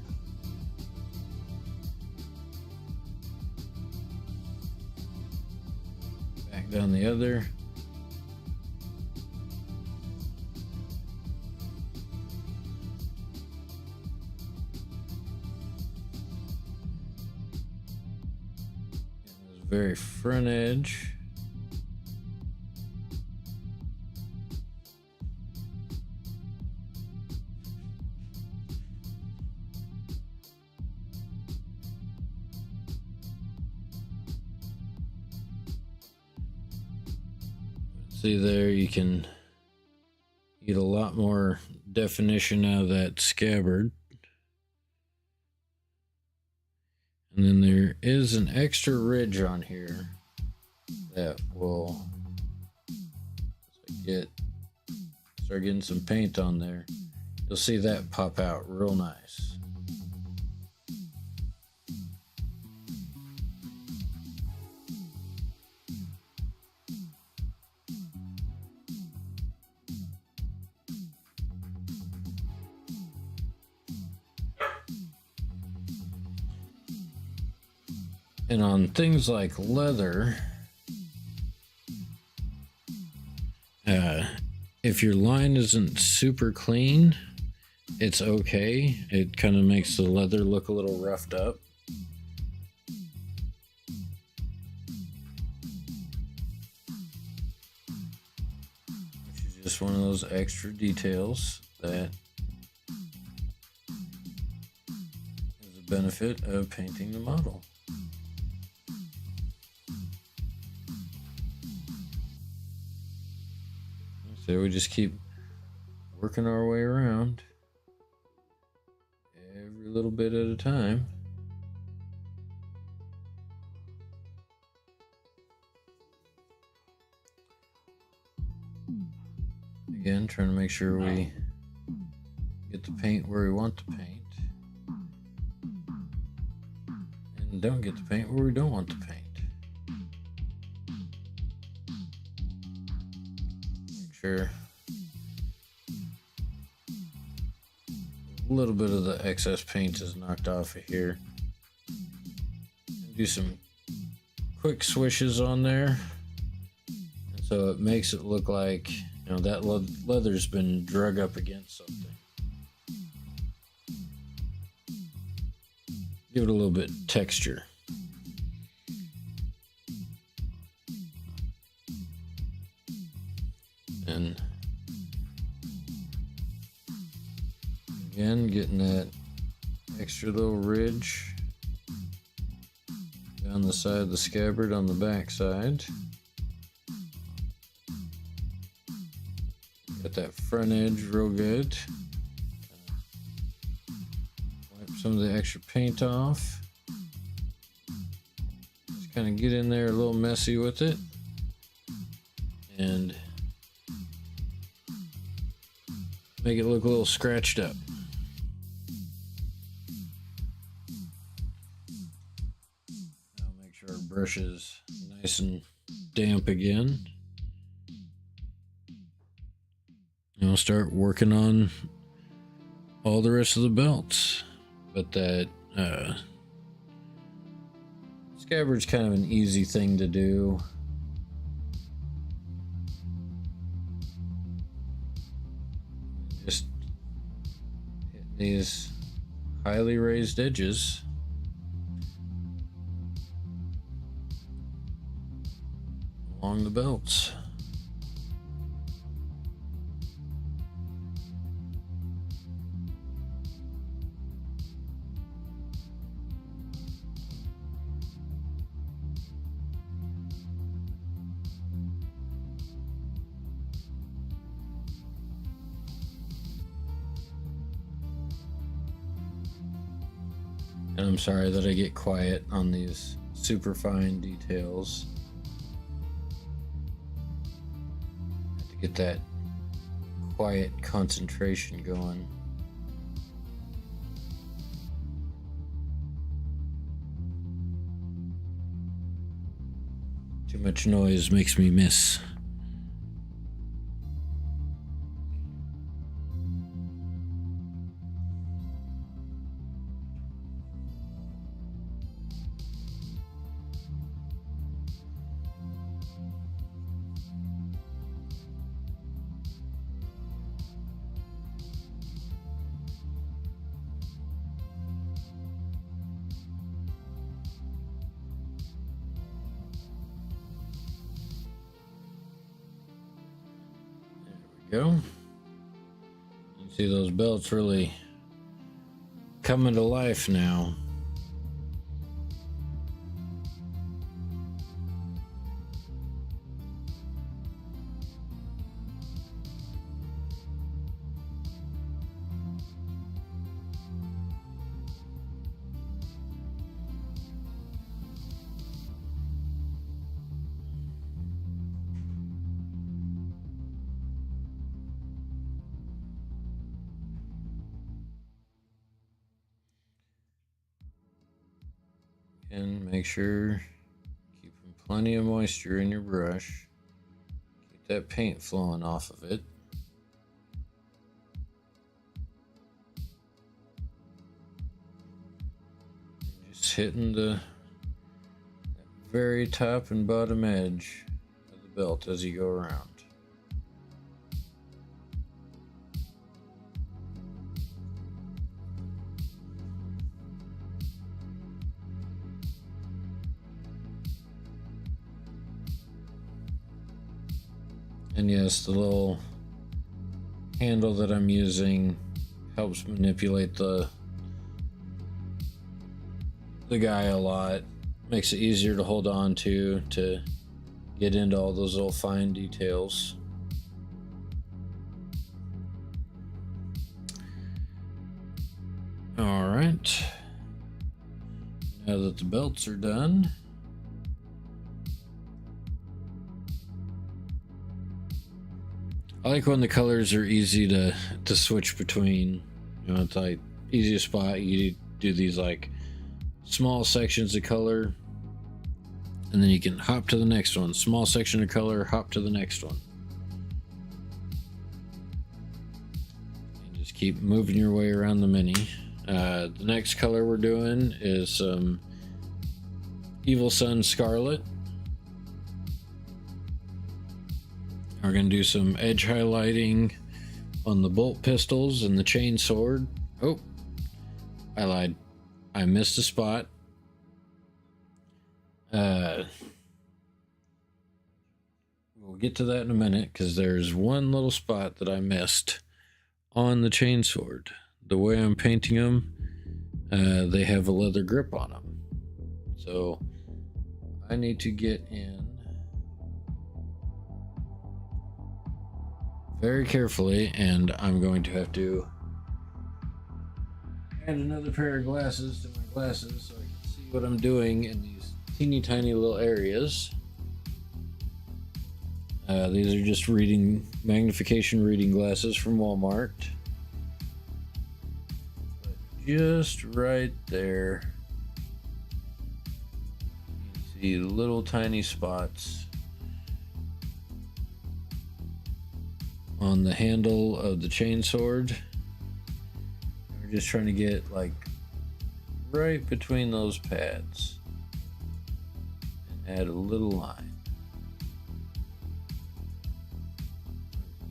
Speaker 1: Back down the other. Very front edge. See there, you can get a lot more definition out of that scabbard. And then there is an extra ridge on here that will start getting some paint on there. You'll see that pop out real nice. And on things like leather, if your line isn't super clean, it's okay. It kind of makes the leather look a little roughed up. Which is just one of those extra details that is a benefit of painting the model. So we just keep working our way around every little bit at a time. Again, trying to make sure we get the paint where we want the paint. And don't get the paint where we don't want the paint. Sure. A little bit of the excess paint is knocked off of here. Do some quick swishes on there, and so it makes it look like, you know, that leather's been drug up against something. Give it a little bit of texture. And again, getting that extra little ridge down the side of the scabbard on the back side. Got that front edge real good. Wipe some of the extra paint off. Just kind of get in there a little messy with it. And make it look a little scratched up. Now make sure our brush is nice and damp again. And I'll start working on all the rest of the belts. But that scabbard's kind of an easy thing to do. Just hit these highly raised edges. along the belts. And I'm sorry that I get quiet on these super fine details. Have to get that quiet concentration going. Too much noise makes me miss. Go. You see those belts really coming to life now. And make sure keeping plenty of moisture in your brush. Keep that paint flowing off of it. Just hitting the very top and bottom edge of the belt as you go around. And yes, the little handle that I'm using helps manipulate the guy a lot. Makes it easier to hold on to get into all those little fine details. All right. Now that the belts are done, I like when the colors are easy to switch between. You know, it's like easiest spot. You do these like small sections of color, and then you can hop to the next one. Small section of color, hop to the next one. And just keep moving your way around the mini. The next color we're doing is Evil Sun Scarlet. We're going to do some edge highlighting on the bolt pistols and the chain sword. Oh, I lied. I missed a spot. We'll get to that in a minute because there's one little spot that I missed on the chain sword. The way I'm painting them, they have a leather grip on them. So I need to get in very carefully, and I'm going to have to add another pair of glasses to my glasses so I can see what I'm doing in these teeny tiny little areas. These are just magnification reading glasses from Walmart. But just right there, you see little tiny spots on the handle of the chainsword. We're just trying to get like right between those pads and add a little line.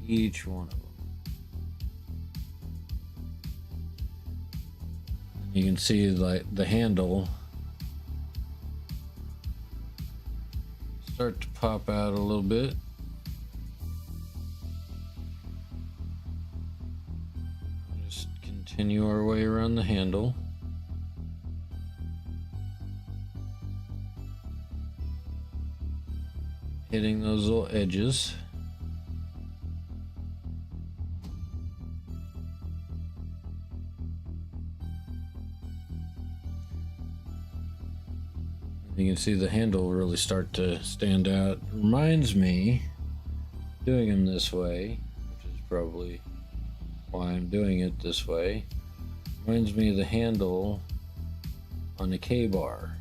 Speaker 1: Each one of them. And you can see like the handle is start to pop out a little bit. Just continue our way around the handle. Hitting those little edges. You can see the handle really start to stand out. Reminds me, doing them this way, which is probably why I'm doing it this way, reminds me of the handle on a K-bar.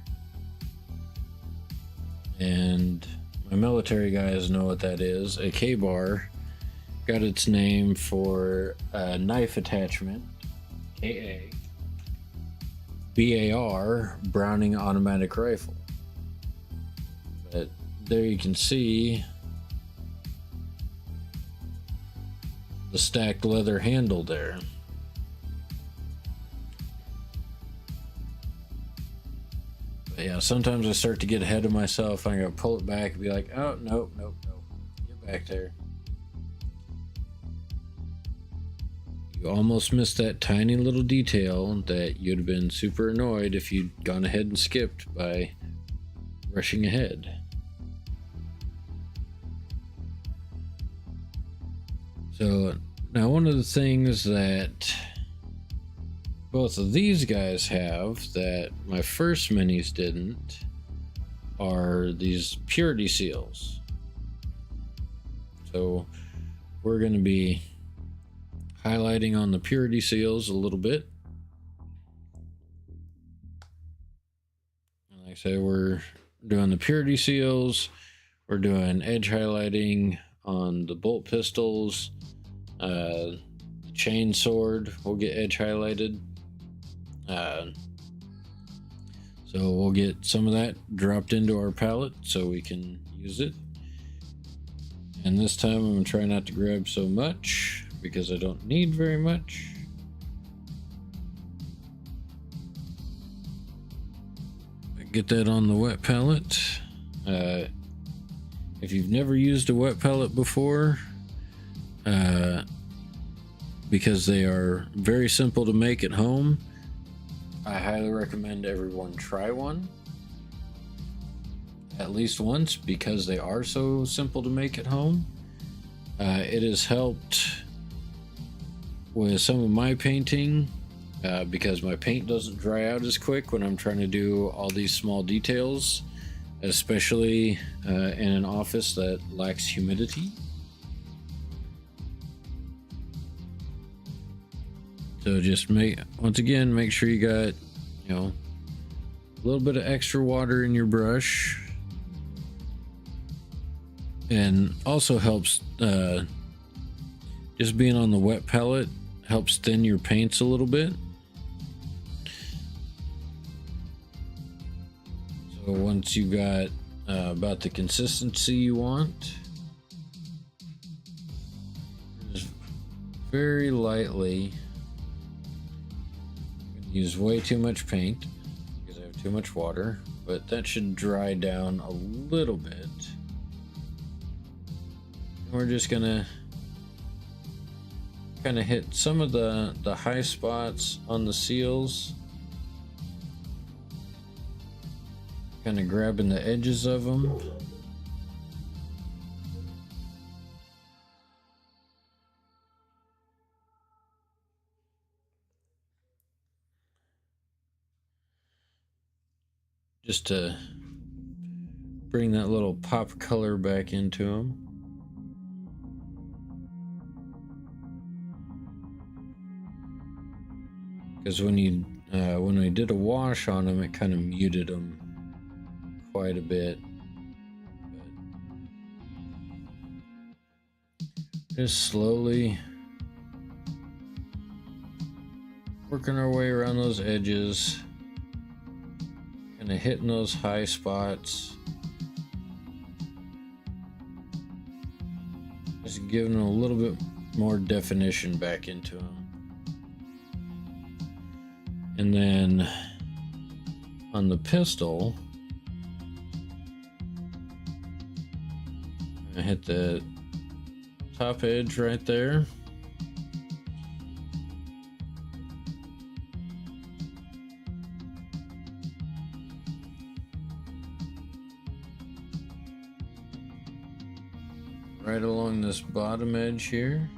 Speaker 1: And my military guys know what that is. A K-bar got its name for a knife attachment, KA, BAR, Browning automatic rifle. But there you can see the stacked leather handle there. But yeah, sometimes I start to get ahead of myself. I gotta pull it back and be like, oh, nope. Get back there. You almost missed that tiny little detail that you'd have been super annoyed if you'd gone ahead and skipped by rushing ahead. So now one of the things that both of these guys have that my first minis didn't are these purity seals. So we're going to be highlighting on the purity seals a little bit. Like I said, we're doing the purity seals. We're doing edge highlighting on the bolt pistols. The chain sword will get edge highlighted. So we'll get some of that dropped into our palette so we can use it. And this time I'm going to try not to grab so much because I don't need very much. Get that on the wet palette. If you've never used a wet palette before, because they are very simple to make at home, I highly recommend everyone try one at least once because they are so simple to make at home. It has helped with some of my painting because my paint doesn't dry out as quick when I'm trying to do all these small details, especially in an office that lacks humidity. So just once again, make sure you got, a little bit of extra water in your brush. And also helps, just being on the wet palette helps thin your paints a little bit. So once you got about the consistency you want, just very lightly. Use way too much paint because I have too much water, but that should dry down a little bit. And we're just gonna kind of hit some of the high spots on the seals, kind of grabbing the edges of them. Just to bring that little pop color back into them. Because when we did a wash on them, it kind of muted them quite a bit. But just slowly working our way around those edges. Kind of hitting those high spots, just giving them a little bit more definition back into them. And then on the pistol, I hit the top edge right there. Right along this bottom edge here.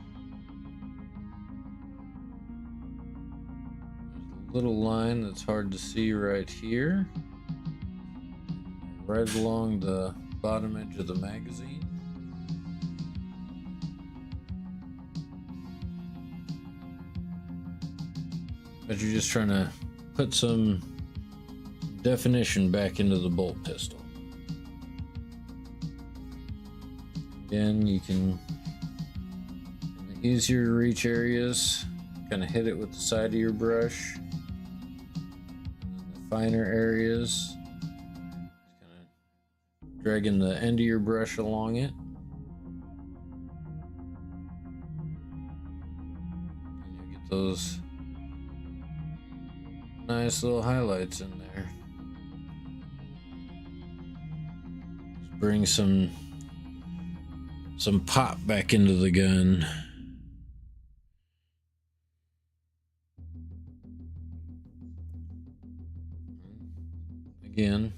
Speaker 1: There's a little line that's hard to see right here. Right along the bottom edge of the magazine. But you're just trying to put some definition back into the bolt pistol. Again, you can, in the easier to reach areas, kind of hit it with the side of your brush. And then the finer areas, kind of dragging the end of your brush along it. And you get those nice little highlights in there. Just bring some pop back into the gun. Again,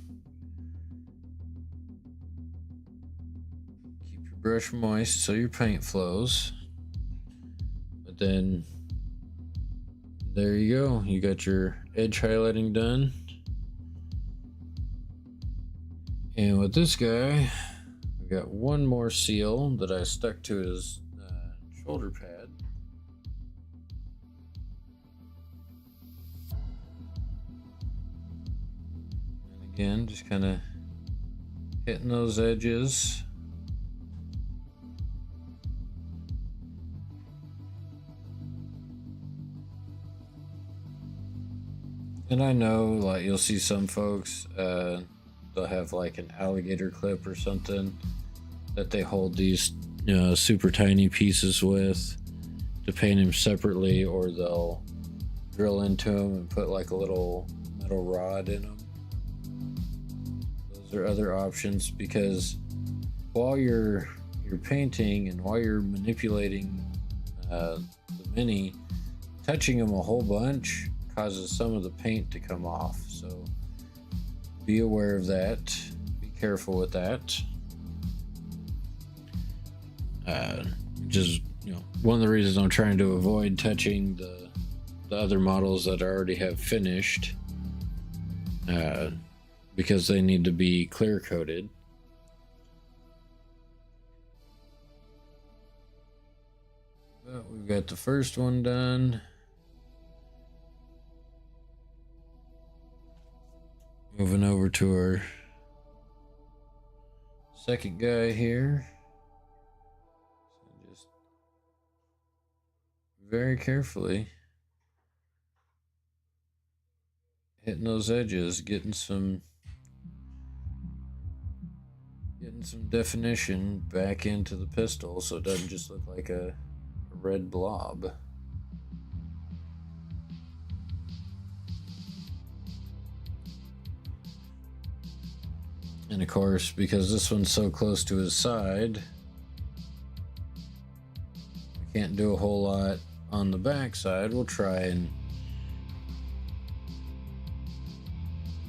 Speaker 1: keep your brush moist so your paint flows. But then there you go. You got your edge highlighting done. And with this guy, we got one more seal that I stuck to his shoulder pad. And again, just kind of hitting those edges. And I know, like, you'll see some folks, they'll have like an alligator clip or something that they hold these super tiny pieces with to paint them separately, or they'll drill into them and put like a little metal rod in them. Those are other options, because while you're painting and while you're manipulating the mini, touching them a whole bunch causes some of the paint to come off. So be aware of that. Be careful with that. Just one of the reasons I'm trying to avoid touching the other models that I already have finished, because they need to be clear coated. But we've got the first one done. Moving over to our second guy here. So just very carefully hitting those edges, getting some definition back into the pistol so it doesn't just look like a red blob. And of course, because this one's so close to his side, I can't do a whole lot on the back side. We'll try and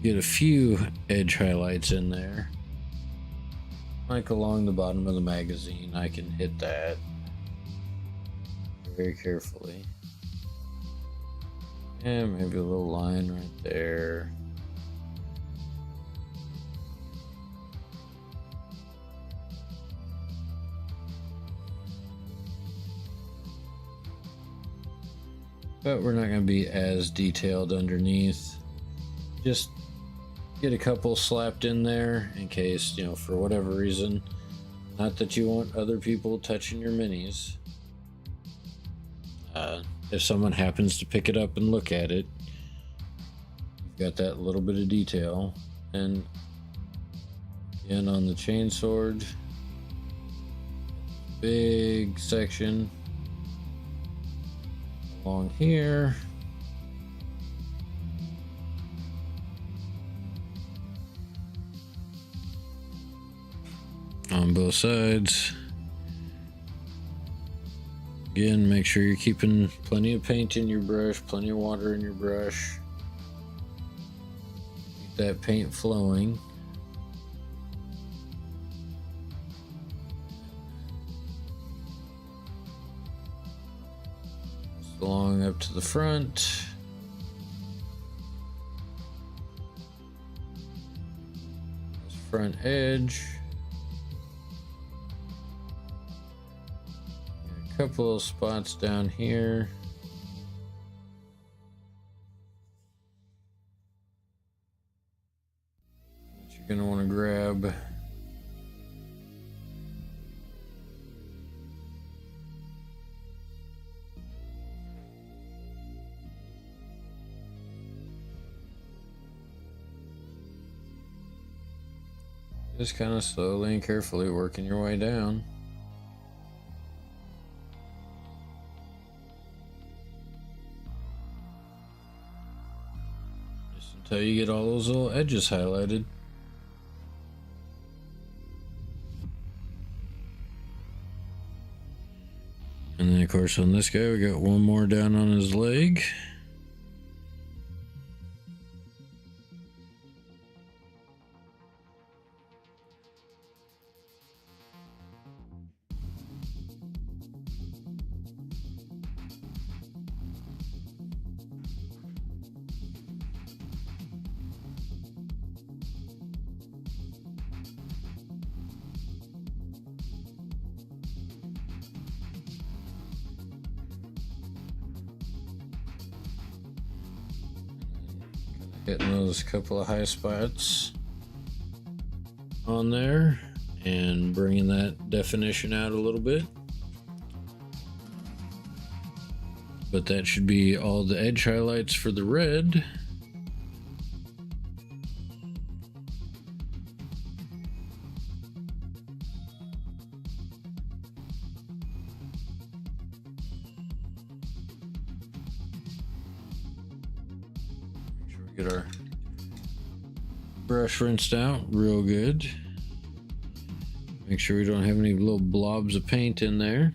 Speaker 1: get a few edge highlights in there. Like along the bottom of the magazine, I can hit that very carefully. And maybe a little line right there. But we're not going to be as detailed underneath. Just get a couple slapped in there in case, for whatever reason, not that you want other people touching your minis. If someone happens to pick it up and look at it, you've got that little bit of detail. And again, on the chainsword, big section along here. on both sides. Again, make sure you're keeping plenty of paint in your brush, plenty of water in your brush. Keep that paint flowing. Just along up to the front. This front edge. Couple of spots down here. That you're going to want to grab. Just kind of slowly and carefully working your way down. Until you get all those little edges highlighted. And then of course on this guy we got one more down on his leg. Hitting those couple of high spots on there and bringing that definition out a little bit. But that should be all the edge highlights for the red. Get our brush rinsed out real good. Make sure we don't have any little blobs of paint in there.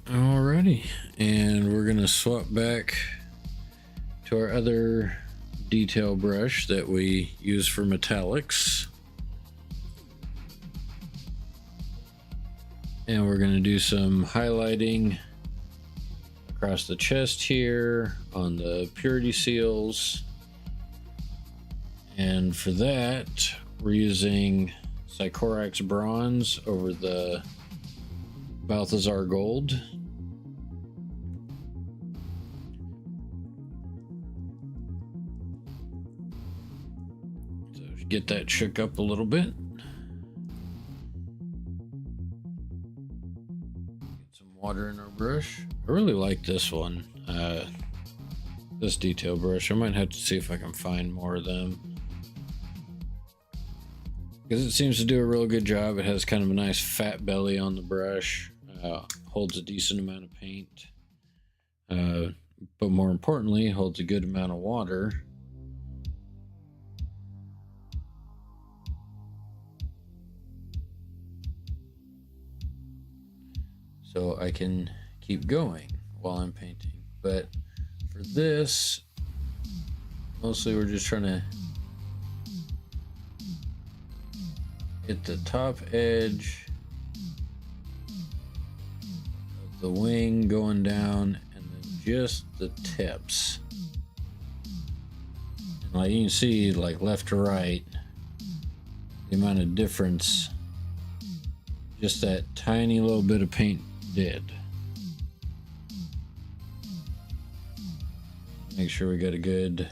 Speaker 1: Alrighty, and we're gonna swap back to our other detail brush that we use for metallics. And we're going to do some highlighting across the chest here on the purity seals. And for that, we're using Sycorax Bronze over the Balthazar Gold. So get that shook up a little bit. Water in our brush. I really like this one, this detail brush. I might have to see if I can find more of them, because it seems to do a real good job. It has kind of a nice fat belly on the brush, holds a decent amount of paint, but more importantly holds a good amount of water. So I can keep going while I'm painting. But for this, mostly we're just trying to hit the top edge of the wing going down, and then just the tips. And like you can see, like left to right, the amount of difference just that tiny little bit of paint did. Make sure we got a good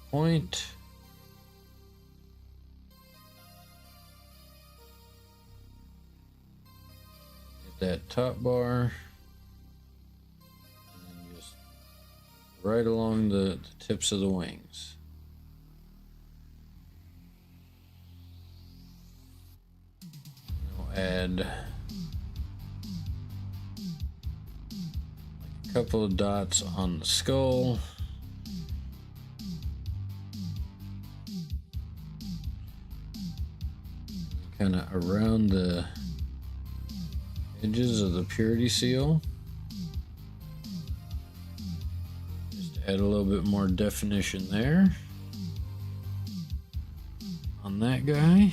Speaker 1: point. Hit that top bar. And then just right along the tips of the wings. We'll add Couple of dots on the skull. Kind of around the edges of the purity seal. Just add a little bit more definition there on that guy.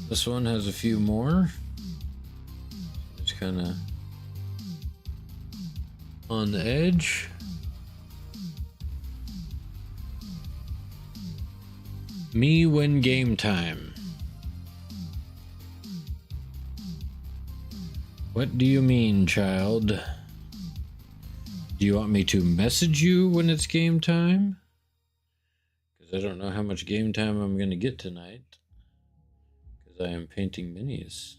Speaker 1: This one has a few more. Just kind of on the edge. Me when game time. What do you mean, child? Do you want me to message you when it's game time? Because I don't know how much game time I'm going to get tonight. Because I am painting minis.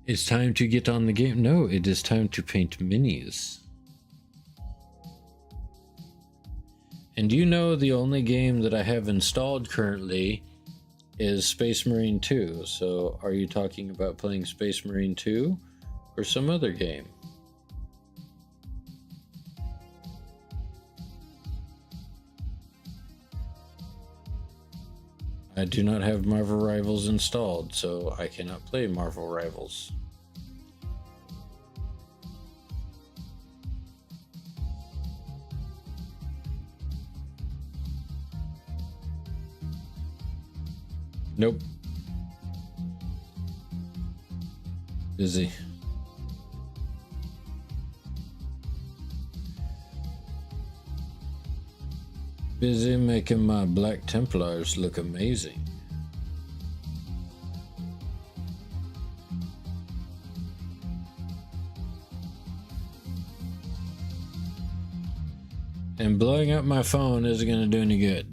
Speaker 1: It's time to get on the game. No, it is time to paint minis. And you know the only game that I have installed currently is Space Marine 2. So are you talking about playing Space Marine 2 or some other game? I do not have Marvel Rivals installed, so I cannot play Marvel Rivals. Nope. Busy. Busy making my Black Templars look amazing. And blowing up my phone isn't going to do any good.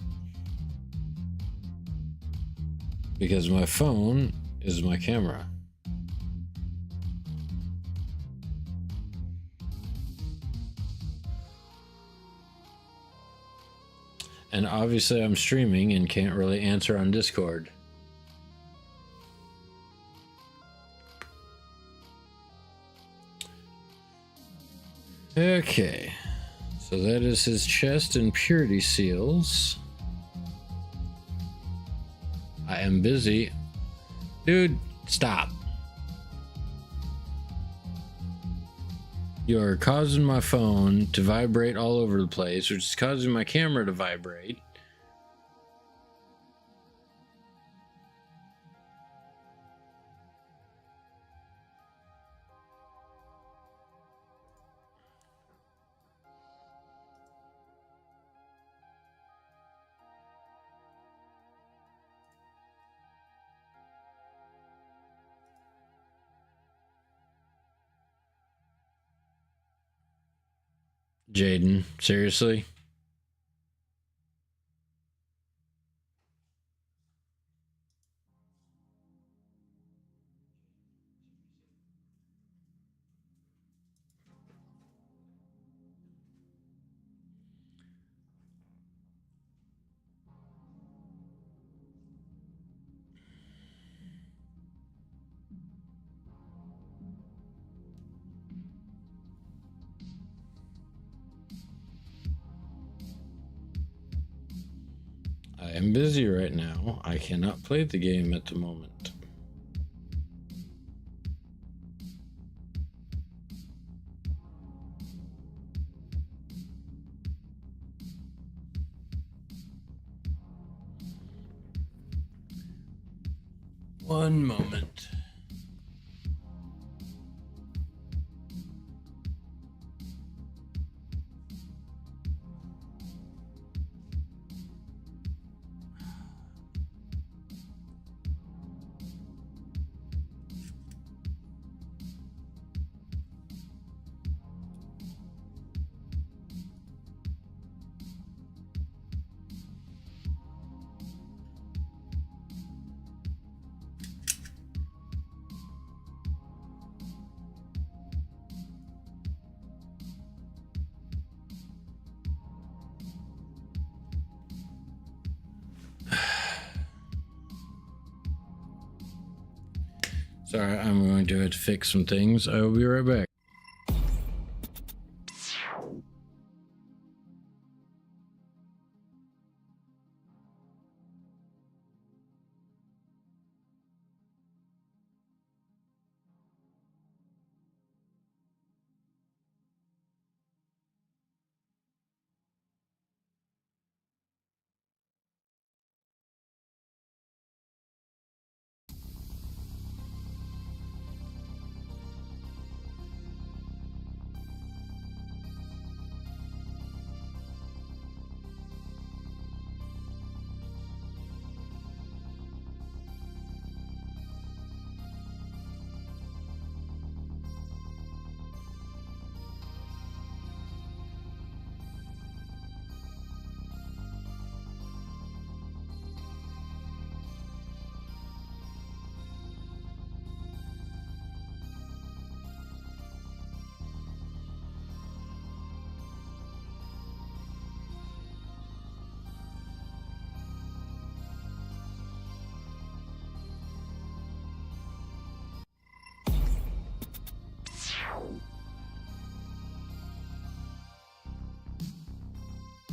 Speaker 1: Because my phone is my camera. And obviously I'm streaming and can't really answer on Discord. Okay. So that is his chest and purity seals. I am busy. Dude, stop. You're causing my phone to vibrate all over the place, which is causing my camera to vibrate. Jaden, seriously? I am busy right now. I cannot play the game at the moment. One moment. Sorry, I'm going to have to fix some things. I will be right back.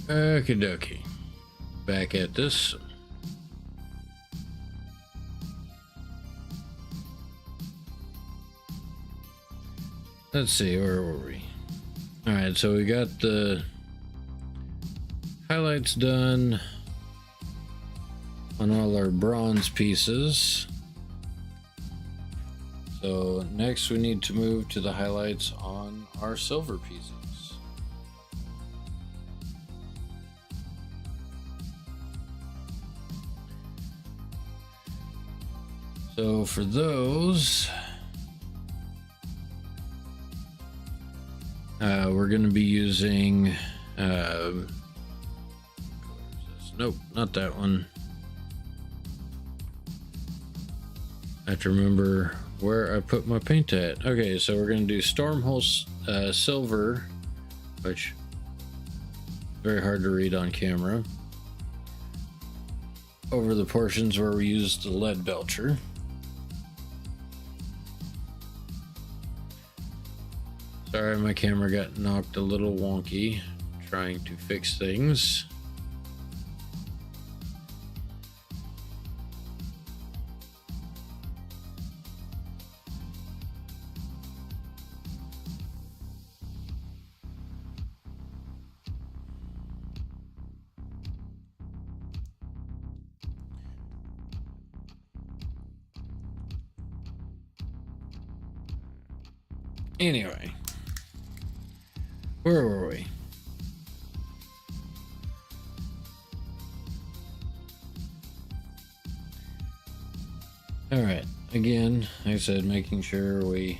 Speaker 1: Okie dokie. Back at this. Let's see, where were we? Alright, so we got the highlights done on all our bronze pieces. So next we need to move to the highlights on our silver pieces. So for those, we're going to be using, nope, not that one. I have to remember where I put my paint at. Okay, so we're going to do Stormhole Silver, which is very hard to read on camera, over the portions where we used the lead belcher. Sorry, my camera got knocked a little wonky trying to fix things. Anyway, where were we? All right, again, like I said, making sure we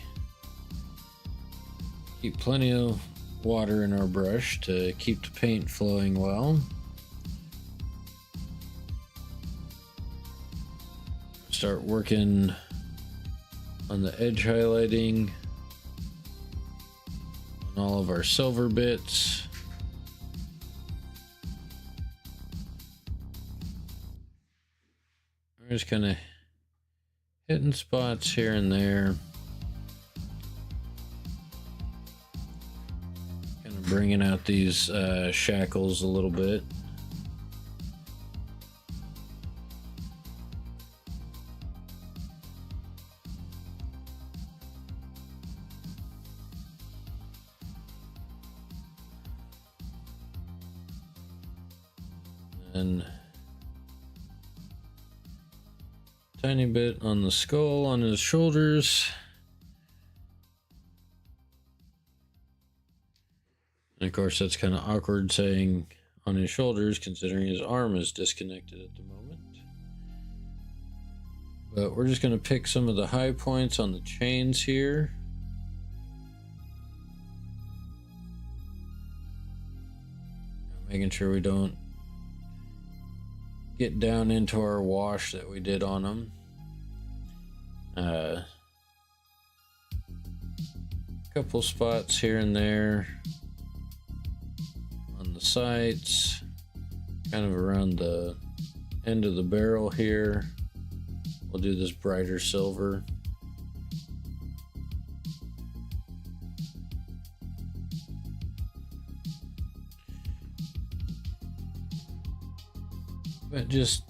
Speaker 1: keep plenty of water in our brush to keep the paint flowing well. Start working on the edge highlighting on all of our silver bits. We're just kind of hitting spots here and there, kind of bringing out these shackles a little bit. And tiny bit on the skull, on his shoulders. And of course, that's kind of awkward saying on his shoulders, considering his arm is disconnected at the moment. But we're just going to pick some of the high points on the chains here. Making sure we don't get down into our wash that we did on them. Couple spots here and there on the sides, kind of around the end of the barrel here. We'll do this brighter silver. But just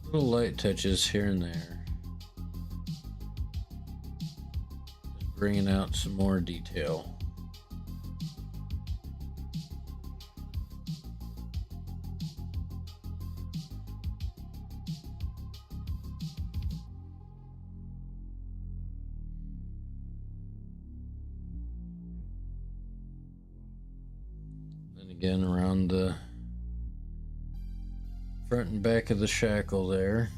Speaker 1: little light touches here and there. Just bringing out some more detail. Then again around the front and back of the shackle there.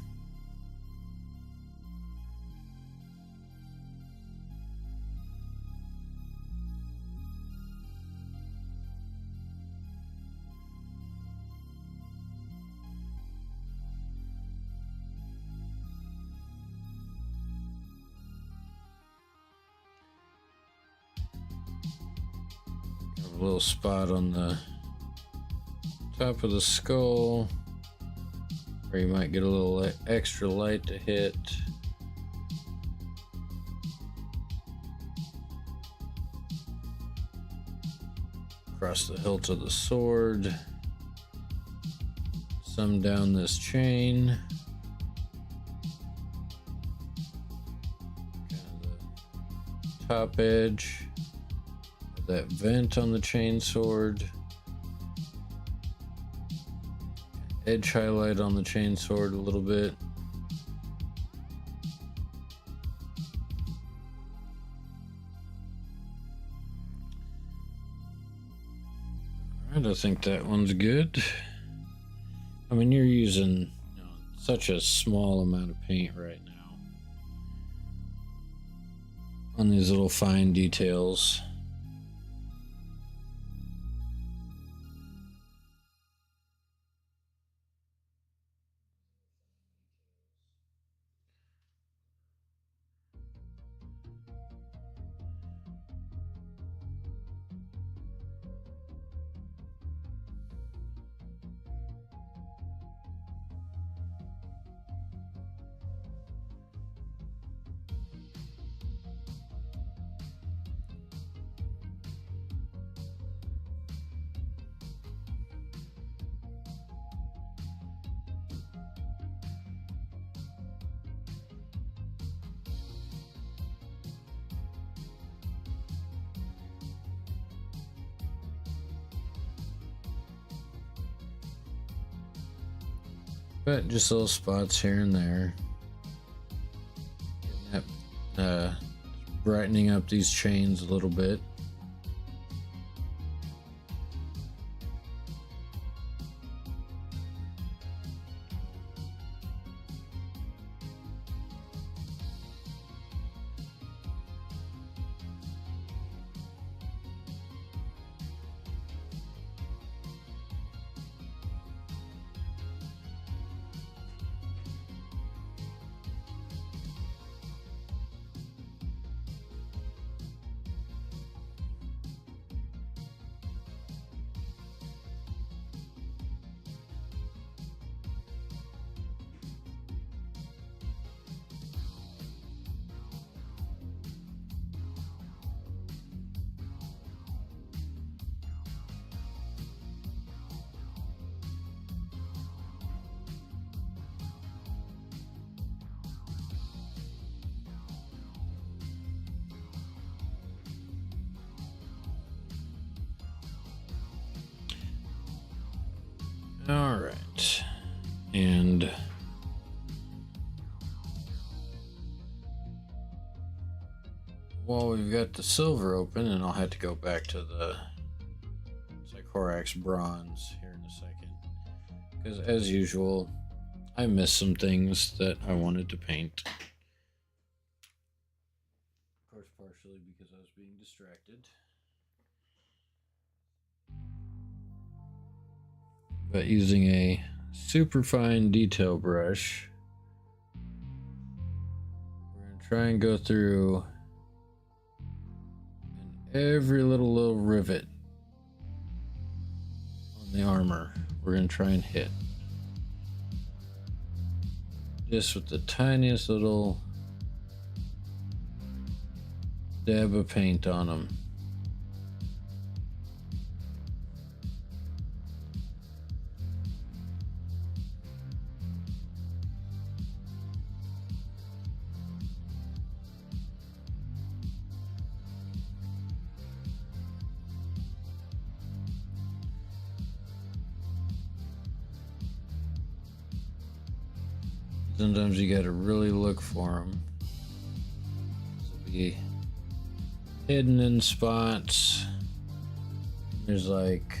Speaker 1: A little spot on the top of the skull where you might get a little extra light to hit. Across the hilt of the sword. Some down this chain. Kind of the top edge. That vent on the chain sword. Edge highlight on the chain sword a little bit. Alright, I think that one's good. I mean, you're using such a small amount of paint right now on these little fine details. But just little spots here and there. Brightening up these chains a little bit. All right, and while we've got the silver open, and I'll have to go back to the Sycorax bronze here in a second, because as usual, I missed some things that I wanted to paint. Of course, partially because I was being distracted. But using a super fine detail brush, we're going to try and go through every little rivet on the armor. We're going to try and hit just with the tiniest little dab of paint on them. Sometimes you gotta really look for them. They'll be hidden in spots. There's like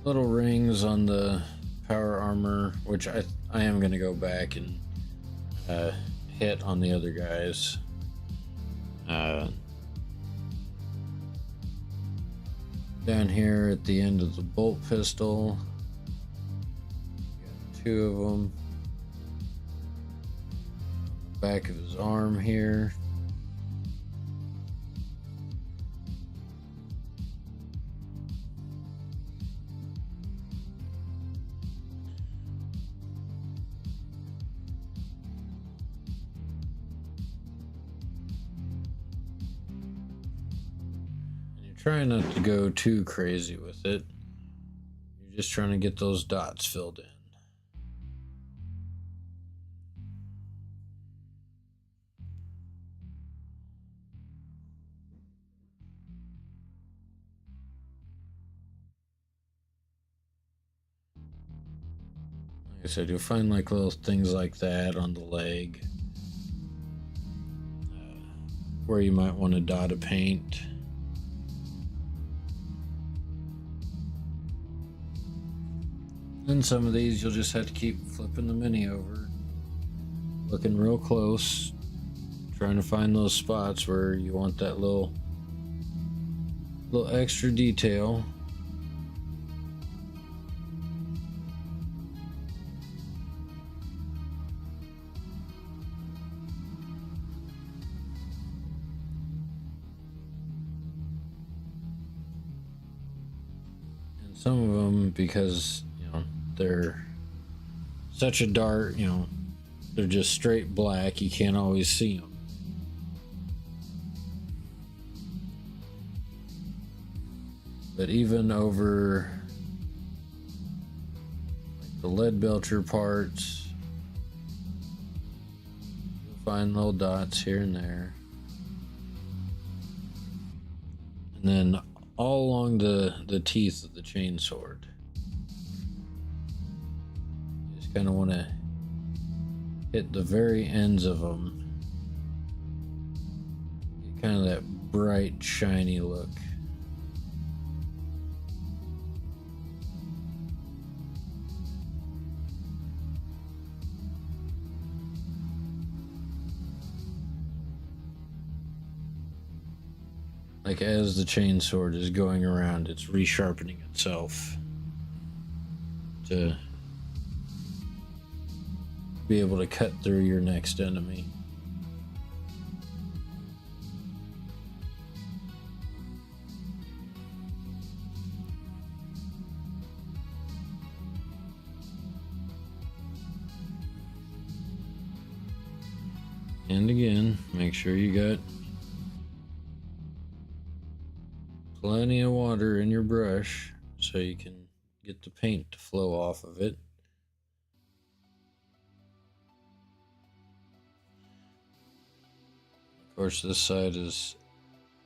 Speaker 1: little rings on the power armor, which I am gonna go back and hit on the other guys. Down here at the end of the bolt pistol, got 2 of them. Back of his arm here. Trying not to go too crazy with it. You're just trying to get those dots filled in. Like I said, you'll find like little things like that on the leg, where you might want to dot a paint. And some of these you'll just have to keep flipping the mini over, looking real close, trying to find those spots where you want that little extra detail. And some of them, because they're such a dark, they're just straight black, you can't always see them. But even over like the lead belcher parts, you'll find little dots here and there. And then all along the teeth of the chainsword. Kind of want to hit the very ends of them, get kind of that bright shiny look. Like as the chainsword is going around, it's resharpening itself to be able to cut through your next enemy. And again, make sure you got plenty of water in your brush so you can get the paint to flow off of it. Of course, this side is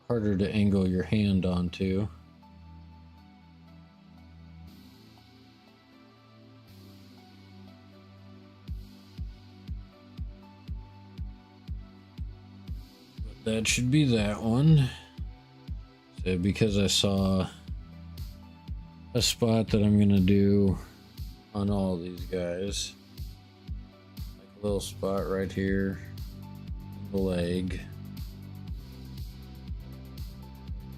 Speaker 1: harder to angle your hand onto. But that should be that one. So because I saw a spot that I'm gonna do on all these guys, like a little spot right here in the leg.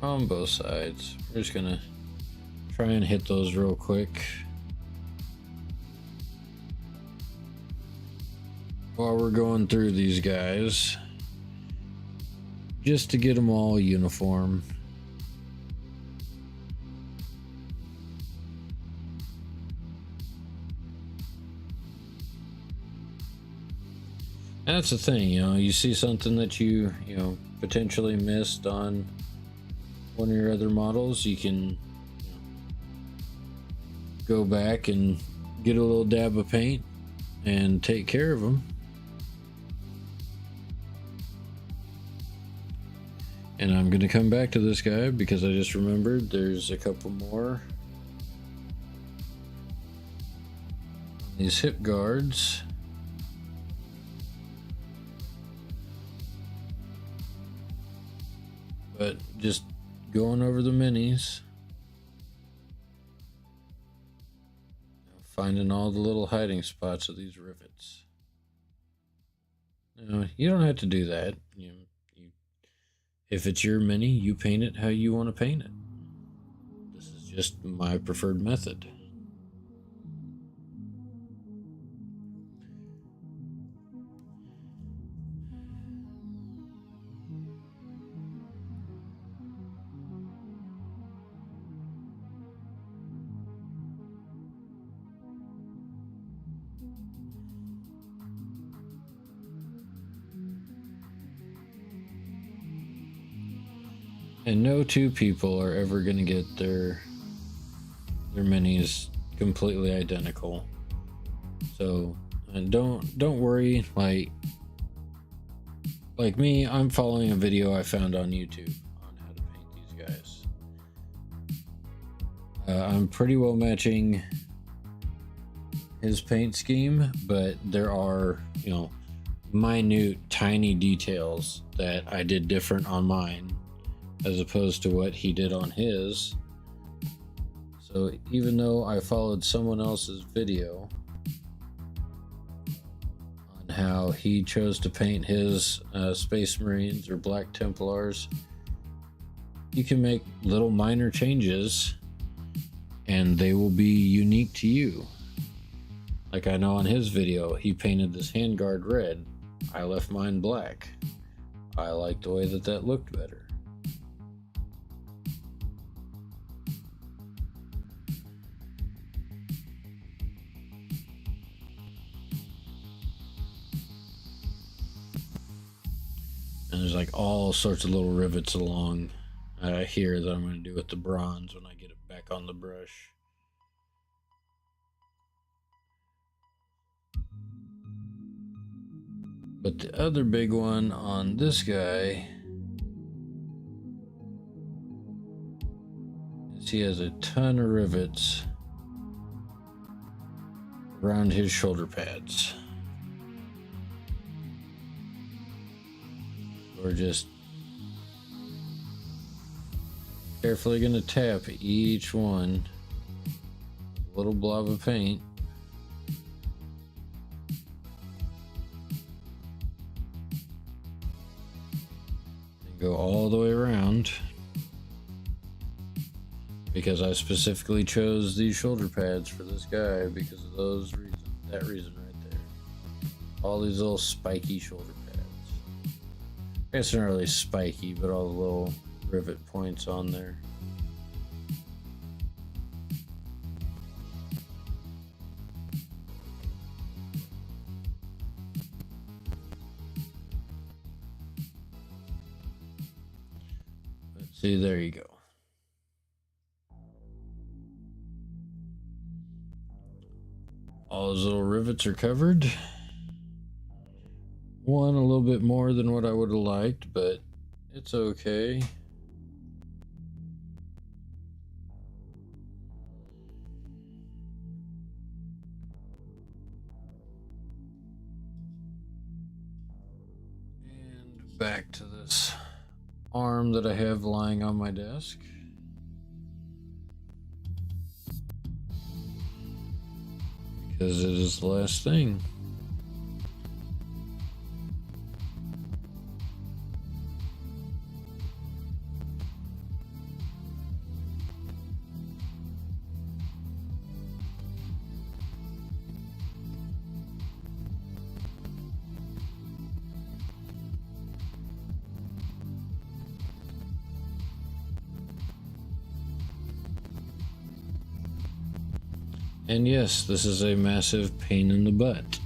Speaker 1: On both sides. We're just gonna try and hit those real quick while we're going through these guys, just to get them all uniform. And that's the thing, you see something that you potentially missed on one of your other models, you can go back and get a little dab of paint and take care of them. And I'm going to come back to this guy because I just remembered there's a couple more these hip guards. But just going over the minis, finding all the little hiding spots of these rivets. Now, you don't have to do that. If it's your mini, you paint it how you want to paint it. This is just my preferred method. And no two people are ever going to get their minis completely identical. So, and don't worry, like me, I'm following a video I found on YouTube on how to paint these guys. I'm pretty well matching his paint scheme, but there are, minute, tiny details that I did different on mine as opposed to what he did on his. So even though I followed someone else's video on how he chose to paint his Space Marines or Black Templars, you can make little minor changes and they will be unique to you. Like I know on his video, he painted this handguard red. I left mine black. I liked the way that looked better. And there's like all sorts of little rivets along here that I'm going to do with the bronze when I get it back on the brush. But the other big one on this guy is he has a ton of rivets around his shoulder pads. We're just carefully going to tap each one with a little blob of paint. And go all the way around because I specifically chose these shoulder pads for this guy because of those reasons. That reason right there. All these little spiky shoulder pads. I guess they're not really spiky, but all the little rivet points on there. Let's see, there you go. All those little rivets are covered. One a little bit more than what I would have liked, but it's okay. And back to this arm that I have lying on my desk. Because it is the last thing. And yes, this is a massive pain in the butt.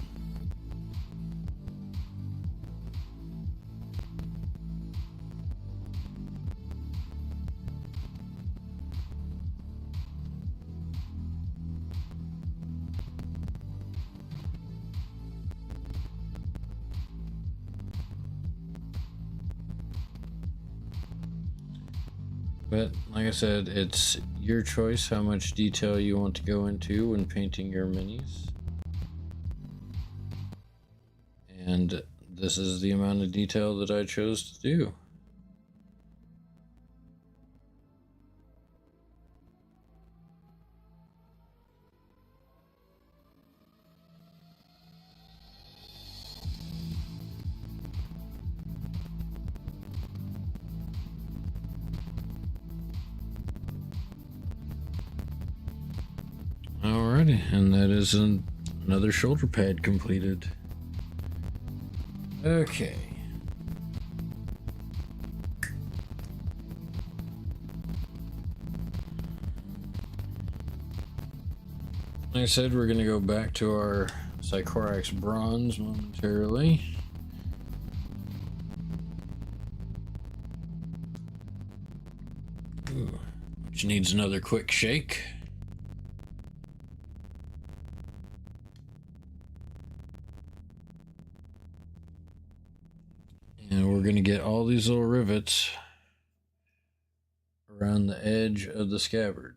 Speaker 1: But like I said, it's your choice how much detail you want to go into when painting your minis. And this is the amount of detail that I chose to do. Alrighty, and that is another shoulder pad completed. Okay. Like I said, we're going to go back to our Sycorax bronze momentarily. Ooh, which needs another quick shake. And we're going to get all these little rivets around the edge of the scabbard.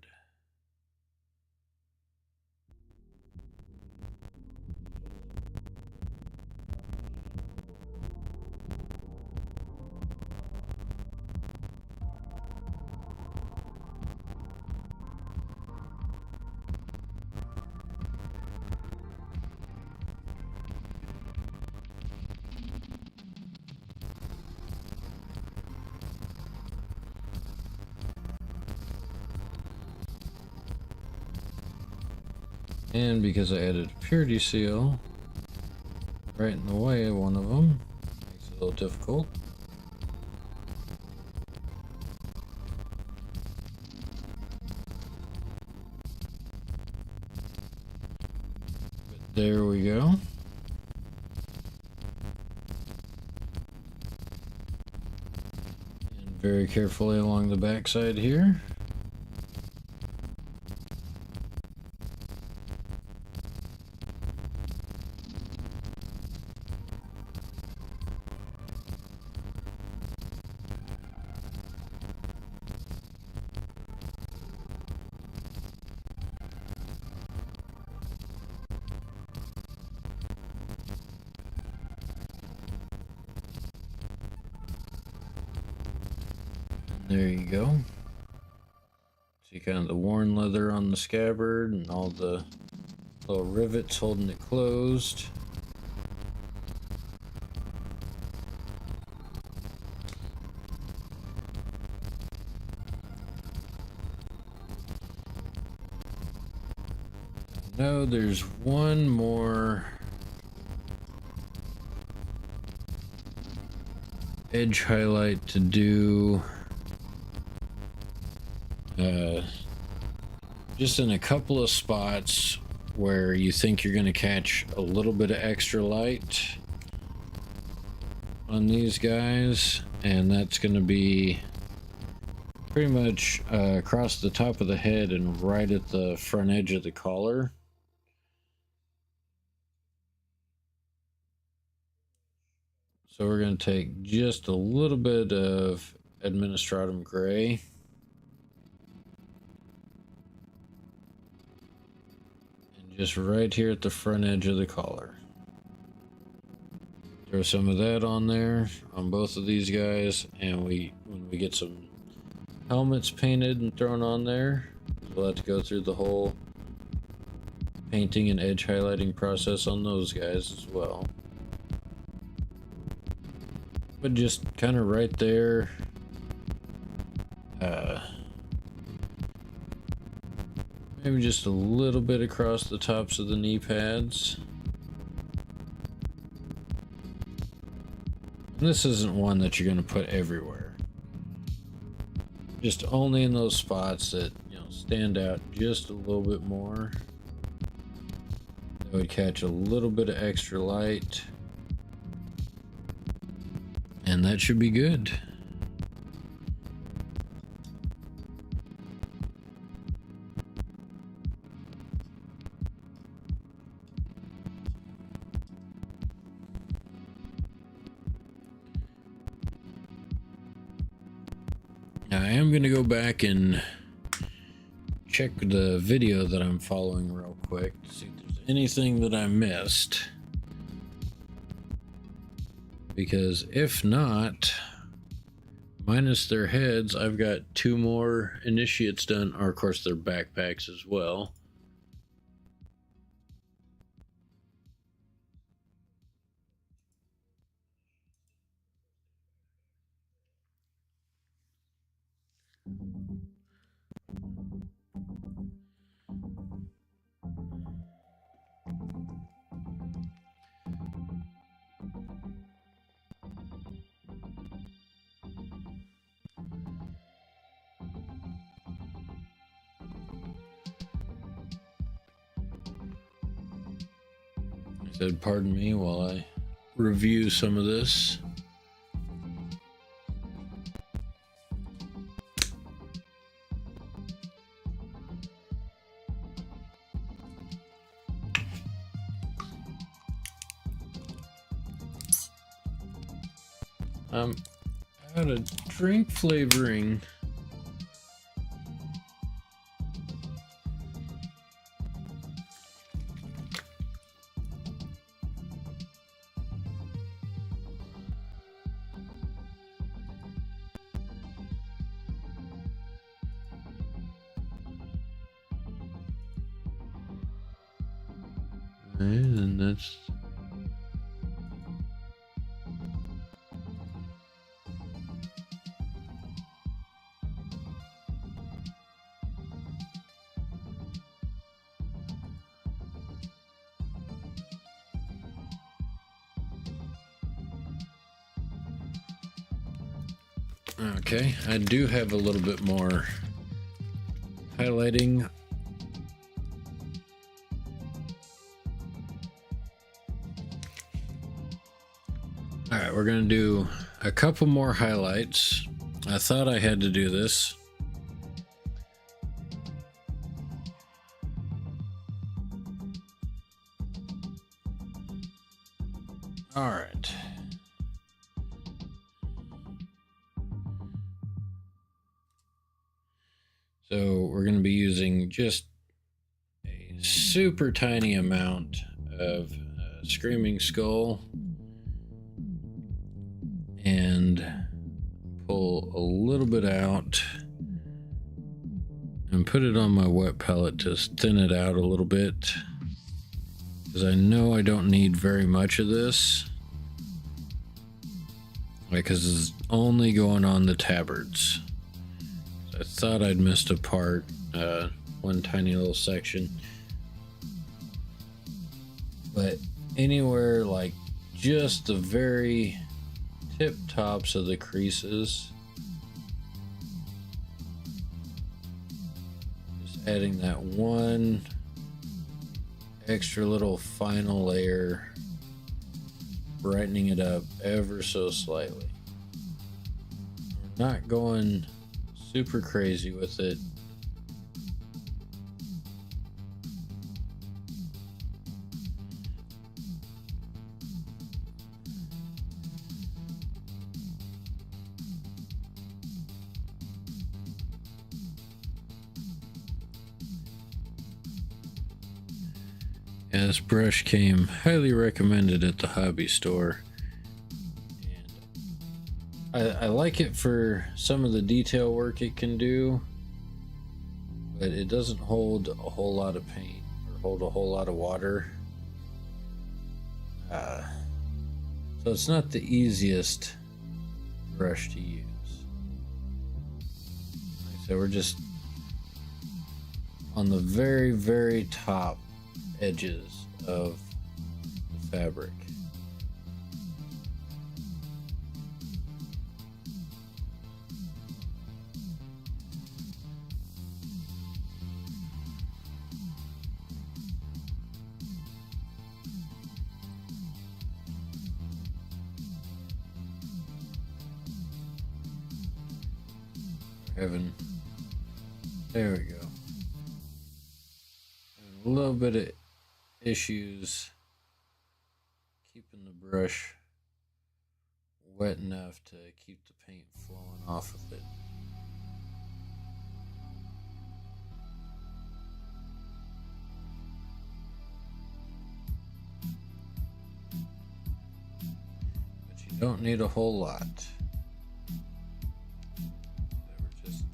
Speaker 1: And because I added a purity seal right in the way of one of them, makes it a little difficult. But there we go. And very carefully along the backside here. There you go. See kind of the worn leather on the scabbard and all the little rivets holding it closed. No, there's one more edge highlight to do. Just in a couple of spots where you think you're going to catch a little bit of extra light on these guys, and that's going to be pretty much across the top of the head and right at the front edge of the collar. So we're going to take just a little bit of Administratum Gray. Just right here at the front edge of the collar. Throw some of that on there on both of these guys, and when we get some helmets painted and thrown on there, we'll have to go through the whole painting and edge highlighting process on those guys as well. But just kind of right there, maybe just a little bit across the tops of the knee pads. And this isn't one that you're going to put everywhere. Just only in those spots that, stand out just a little bit more. That would catch a little bit of extra light. And that should be good. Now, I am going to go back and check the video that I'm following real quick to see if there's anything that I missed. because if not, minus their heads, I've got 2 more initiates done, or of course their backpacks as well. I said, pardon me while I review some of this. I'm out of drink flavoring. And that's okay. I do have a little bit more highlighting. All right, we're gonna do a couple more highlights. I thought I had to do this. All right. So we're going to be using just a super tiny amount of Screaming Skull and pull a little bit out and put it on my wet palette to thin it out a little bit, because I know I don't need very much of this, because it's only going on the tabards. I thought I'd missed a part, one tiny little section, but anywhere like just the very tip tops of the creases, just adding that one extra little final layer, brightening it up ever so slightly. We're not going super crazy with it. Yeah, this brush came highly recommended at the hobby store. I like it for some of the detail work it can do, but it doesn't hold a whole lot of paint or hold a whole lot of water. So it's not the easiest brush to use. Like I said, we're just on the very, very top edges of the fabric. There we go. A little bit of issues keeping the brush wet enough to keep the paint flowing off of it. But you Don't need a whole lot. We're just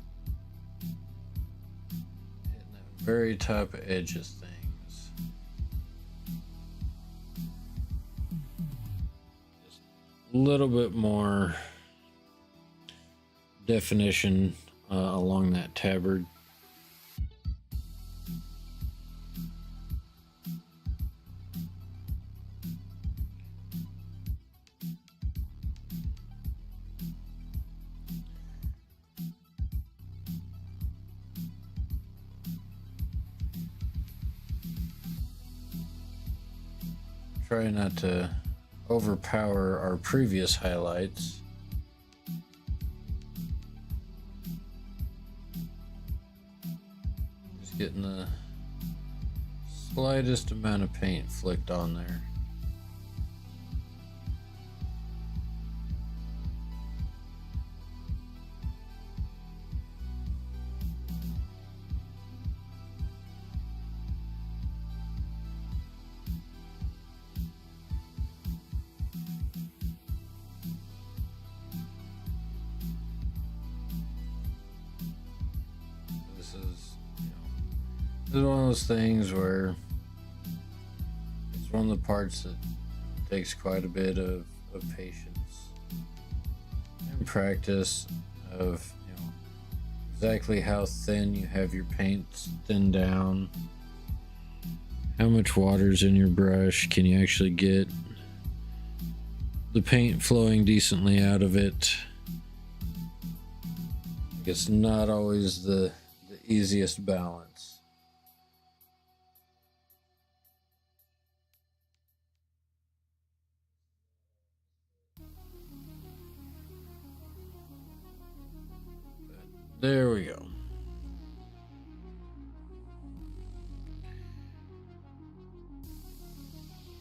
Speaker 1: hitting that very top edge of things. Just a little bit more definition along that tabard. Try not to overpower our previous highlights. Just getting the slightest amount of paint flicked on there. This is one of those things where it's one of the parts that takes quite a bit of patience and practice of, exactly how thin you have your paint thinned down, how much water's in your brush, can you actually get the paint flowing decently out of it. It's not always the easiest balance. There we go.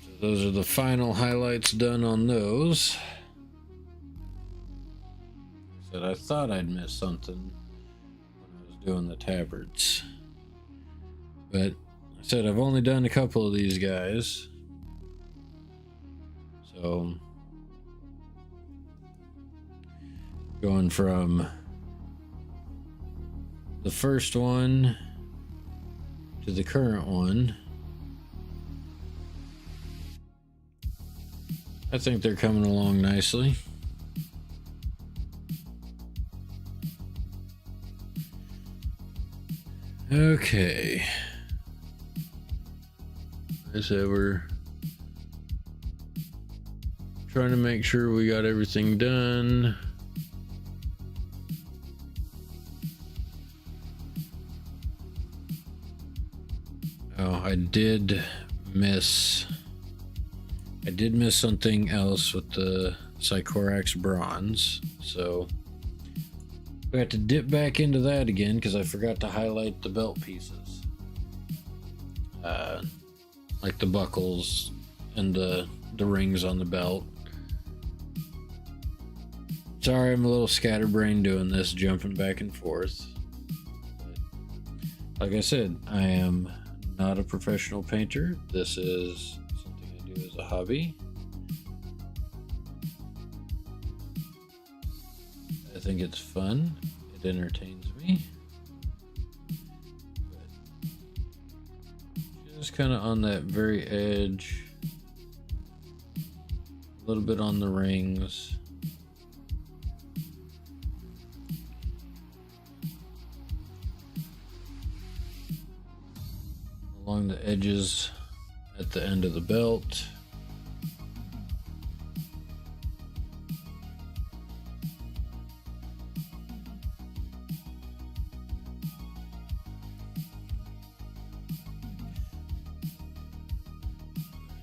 Speaker 1: So those are the final highlights done on those. I thought I'd missed something when I was doing the tabards. But I said I've only done a couple of these guys. So going from the first one to the current one, I think they're coming along nicely. Okay. I said we're trying to make sure we got everything done. Oh, I did miss something else with the Sycorax bronze, so we have to dip back into that again because I forgot to highlight the belt pieces, like the buckles and the rings on the belt. Sorry, I'm a little scatterbrained doing this, jumping back and forth. But like I said, I am not a professional painter. This is something I do as a hobby. I think it's fun. It entertains me. But just kind of on that very edge, a little bit on the rings. Along the edges at the end of the belt.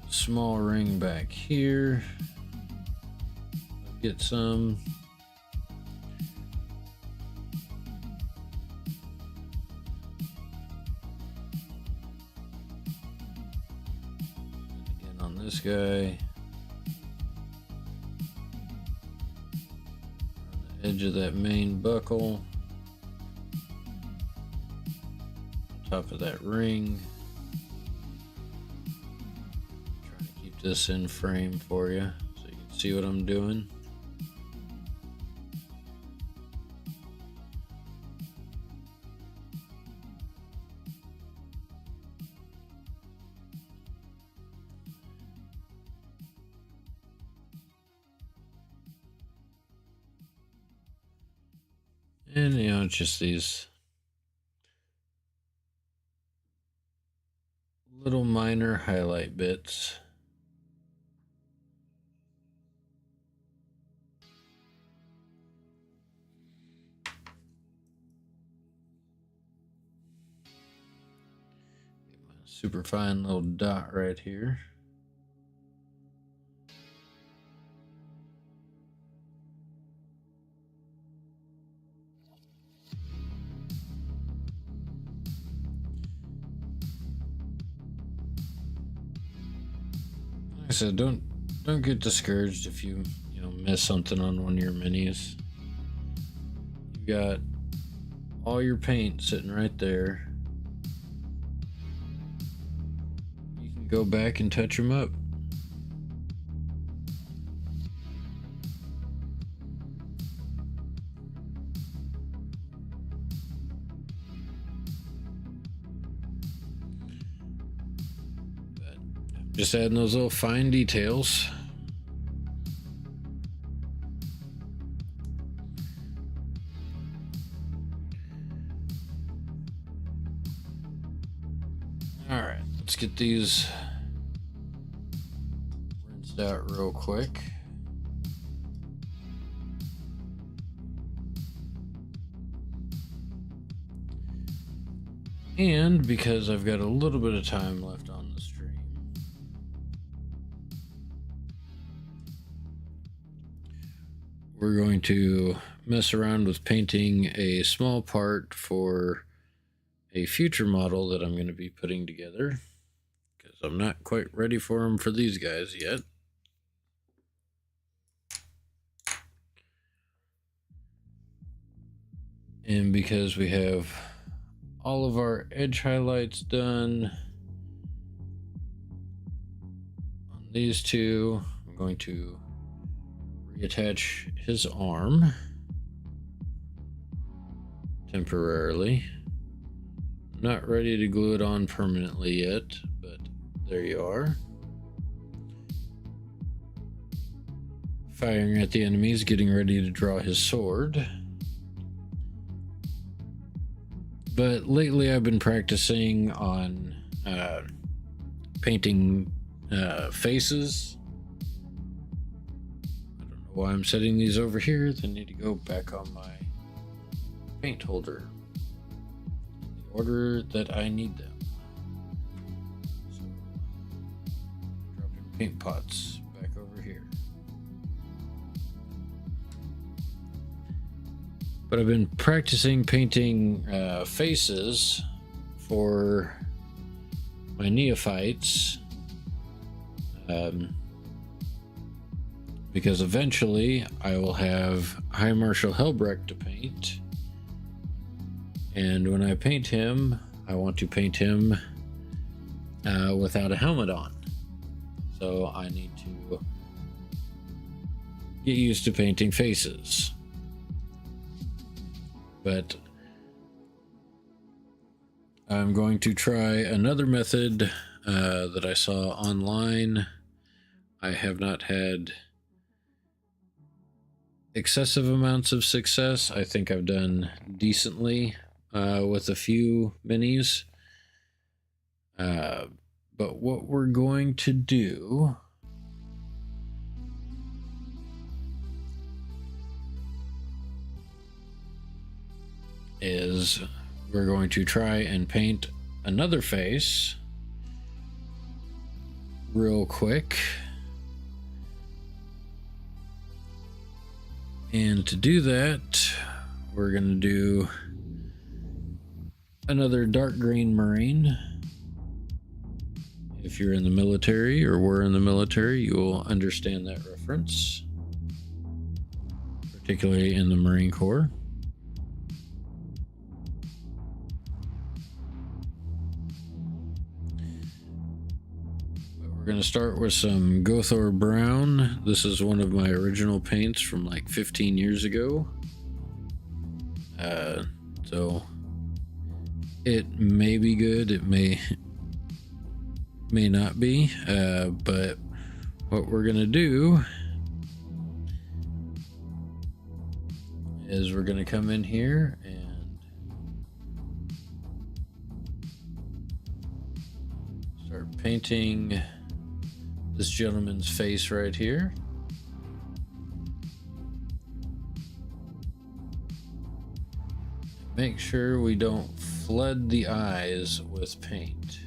Speaker 1: Small ring back here. Get some. This guy on the edge of that main buckle, top of that ring. Trying to keep this in frame for you so you can see what I'm doing. And, you know, just these little minor highlight bits. Get my super fine little dot right here. Like I said, don't get discouraged if you miss something on one of your minis. You got all your paint sitting right there. You can go back and touch them up. Just adding those little fine details. All right, let's get these rinsed out real quick. And because I've got a little bit of time left on the stream, we're going to mess around with painting a small part for a future model that I'm going to be putting together, because I'm not quite ready for them for these guys yet. And because we have all of our edge highlights done on these two, I'm going to reattach his arm temporarily. Not ready to glue it on permanently yet, but there you are. Firing at the enemies, getting ready to draw his sword. But lately I've been practicing on painting faces. I don't know why I'm setting these over here. They need to go back on my paint holder in the order that I need them. So, dropping paint pots back over here. But I've been practicing painting faces for my neophytes, because eventually I will have High Marshal Helbrecht to paint, and when I paint him, I want to paint him without a helmet on. So I need to get used to painting faces. But I'm going to try another method that I saw online. I have not had excessive amounts of success. I think I've done decently with a few minis. But what we're going to do is we're going to try and paint another face real quick. And to do that, we're going to do another dark green Marine. If you're in the military or were in the military, you will understand that reference, particularly in the Marine Corps. We're going to start with some Gothor Brown. This is one of my original paints from like 15 years ago. So it may be good, it may not be, but what we're going to do is we're going to come in here and start painting this gentleman's face right here. Make sure we don't flood the eyes with paint.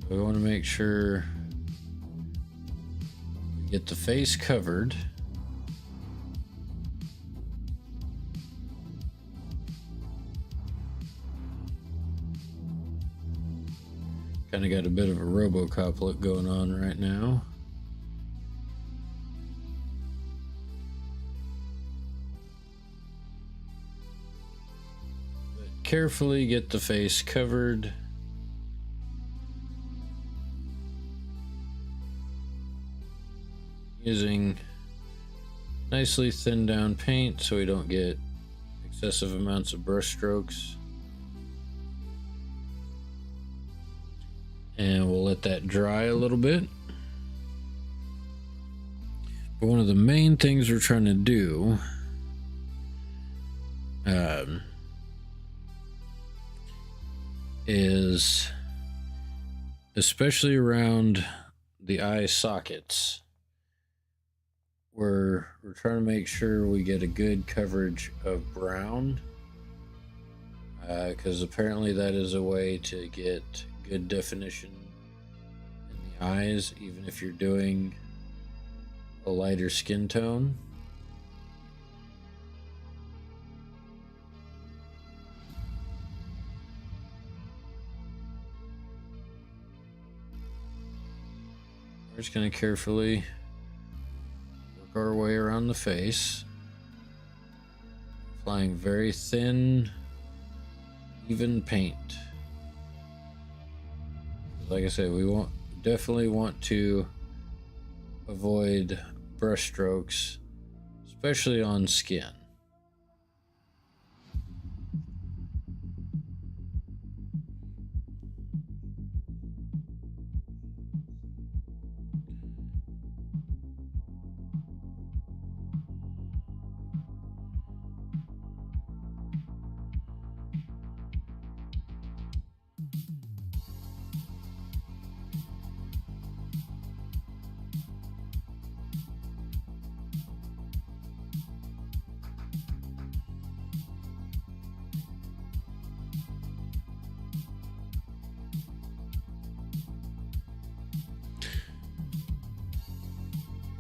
Speaker 1: So we want to make sure we get the face covered. Kind of got a bit of a RoboCop look going on right now. But carefully get the face covered. Using nicely thinned down paint so we don't get excessive amounts of brush strokes. And we'll let that dry a little bit. But one of the main things we're trying to do is, especially around the eye sockets, we're trying to make sure we get a good coverage of brown, because apparently that is a way to get good definition in the eyes, even if you're doing a lighter skin tone. We're just going to carefully work our way around the face, applying very thin, even paint. Like I said, we definitely want to avoid brush strokes, especially on skin.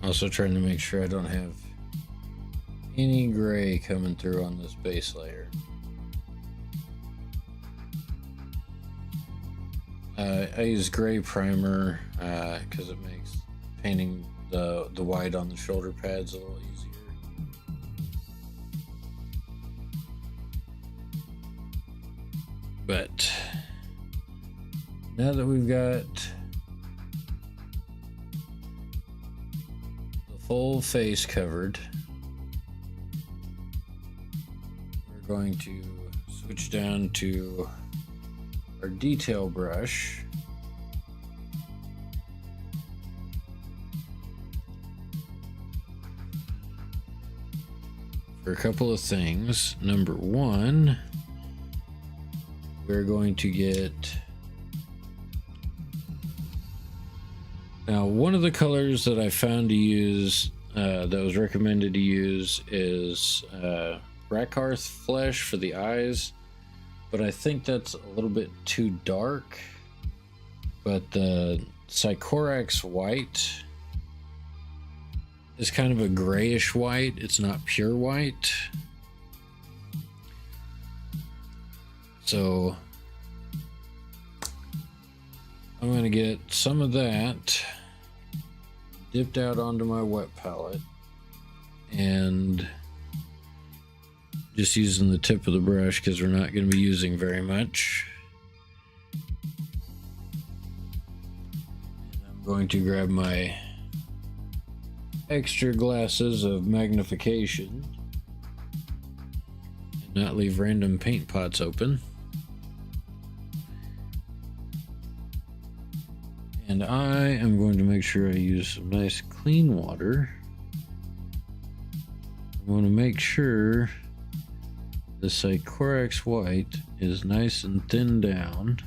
Speaker 1: Also trying to make sure I don't have any gray coming through on this base layer. I use gray primer because it makes painting the white on the shoulder pads a little easier. But now that we've got full face covered, we're going to switch down to our detail brush. For a couple of things. Number one, we're going to get, now one of the colors that I found to use, that was recommended to use, is Rakarth Flesh for the eyes, but I think that's a little bit too dark. But the Sycorax White is kind of a grayish white. It's not pure white. So I'm going to get some of that dipped out onto my wet palette and just using the tip of the brush because we're not going to be using very much. And I'm going to grab my extra glasses of magnification and not leave random paint pots open. And I am going to make sure I use some nice clean water. I want to make sure the Sycorax white is nice and thinned down.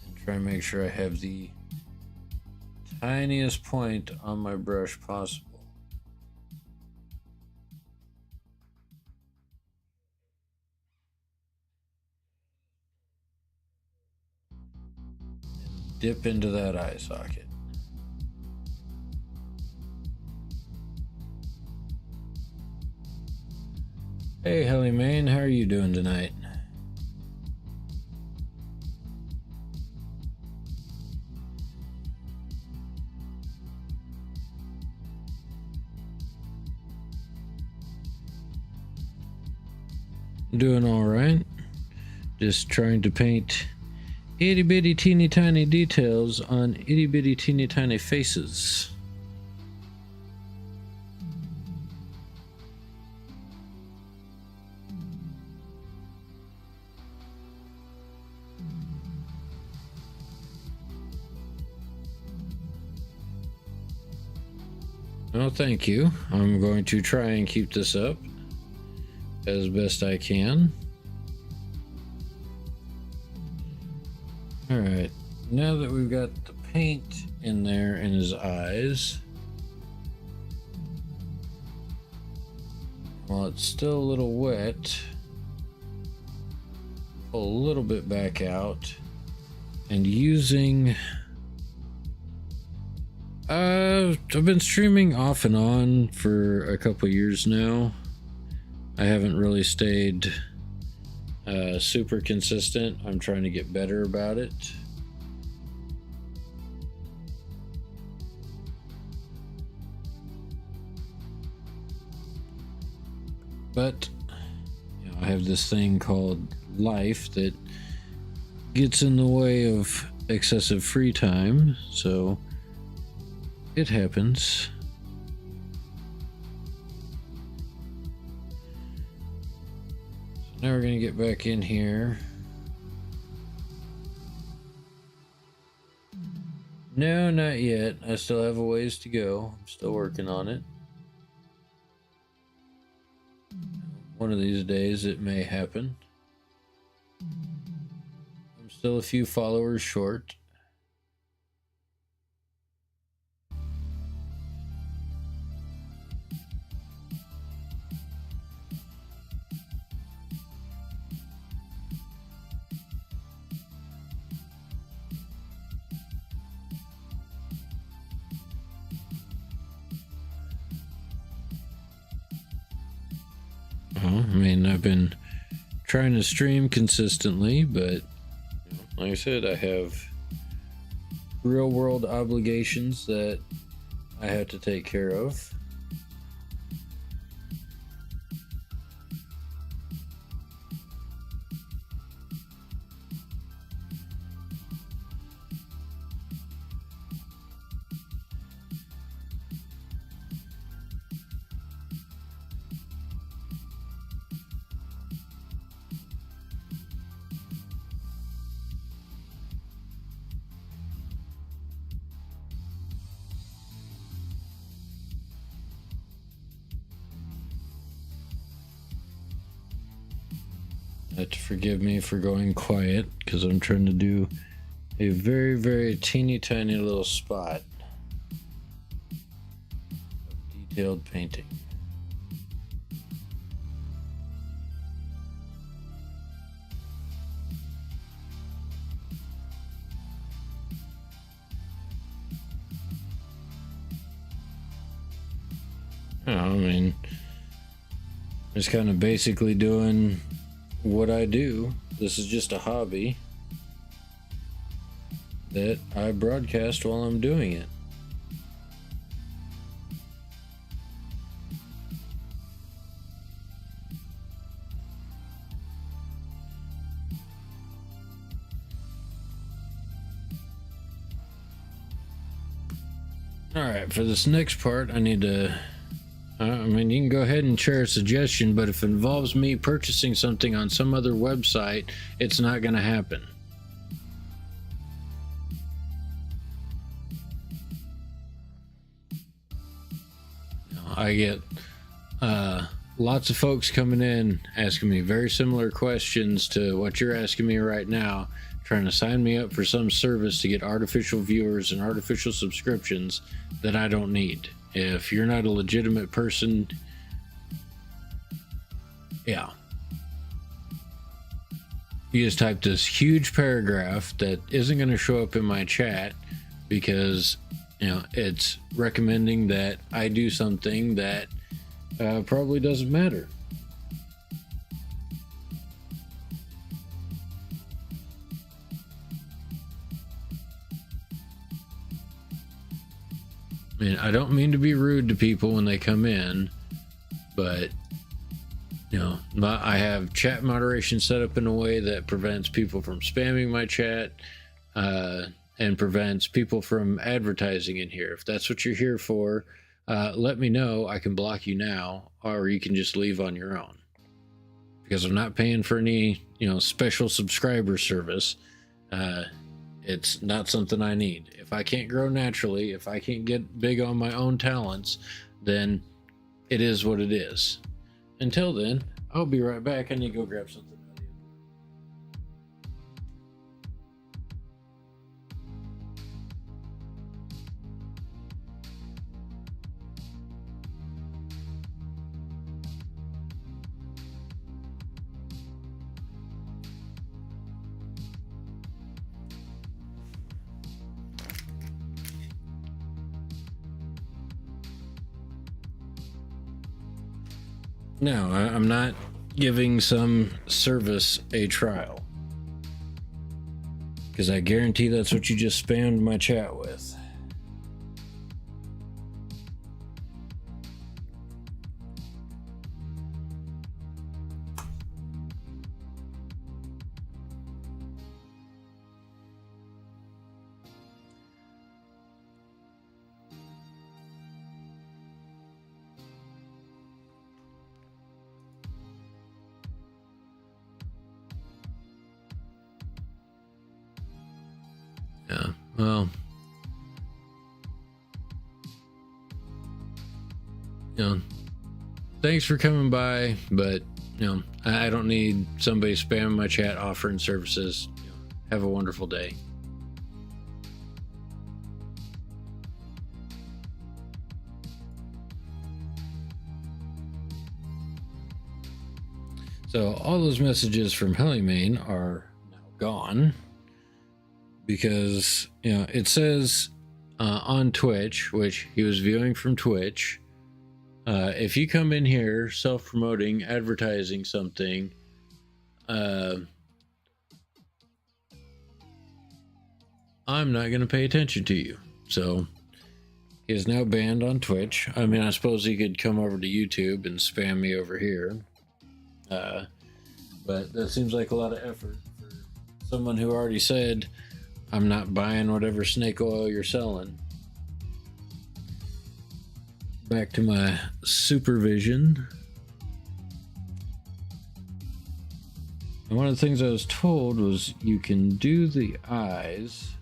Speaker 1: And try and make sure I have the tiniest point on my brush possible. Dip into that eye socket. Hey, Helly Main, how are you doing tonight? Doing all right. Just trying to paint itty bitty teeny tiny details on itty bitty teeny tiny faces. Well, thank you. I'm going to try and keep this up as best I can. Alright, now that we've got the paint in there in his eyes, while it's still a little wet, pull a little bit back out, and using... I've been streaming off and on for a couple years now. I haven't really stayed super consistent. I'm trying to get better about it. But you know, I have this thing called life that gets in the way of excessive free time, so it happens. Now we're going to get back in here. No, not yet. I still have a ways to go. I'm still working on it. One of these days it may happen. I'm still a few followers short. I mean, I've been trying to stream consistently, but like I said, I have real world obligations that I have to take care of. You have to forgive me for going quiet because I'm trying to do a very, very teeny tiny little spot of detailed painting. I mean, just kind of basically doing what I do. This is just a hobby. that I broadcast while I'm doing it. Alright, for this next part, I need to... I mean, you can go ahead and share a suggestion, but if it involves me purchasing something on some other website, it's not going to happen. I get lots of folks coming in asking me very similar questions to what you're asking me right now, trying to sign me up for some service to get artificial viewers and artificial subscriptions that I don't need. If you're not a legitimate person, yeah. You just type this huge paragraph that isn't going to show up in my chat because, you know, it's recommending that I do something that probably doesn't matter. I mean, I don't mean to be rude to people when they come in, but, you know, I have chat moderation set up in a way that prevents people from spamming my chat and prevents people from advertising in here. If that's what you're here for, let me know. I can block you now, or you can just leave on your own. Because I'm not paying for any, you know, special subscriber service. It's not something I need. If I can't grow naturally, if I can't get big on my own talents, then it is what it is. Until then, I'll be right back. I need to go grab something. No, I'm not giving some service a trial. Because I guarantee that's what you just spammed my chat with. Yeah, well, you know, thanks for coming by, but, you know, I don't need somebody spamming my chat offering services. You know, have a wonderful day. So all those messages from Hellymane are now gone. Because, you know, it says on Twitch, which he was viewing from Twitch, if you come in here self-promoting, advertising something, I'm not going to pay attention to you. So he is now banned on Twitch. I mean, I suppose he could come over to YouTube and spam me over here. But that seems like a lot of effort for someone who already said, I'm not buying whatever snake oil you're selling. Back to my supervision. And one of the things I was told was you can do the eyes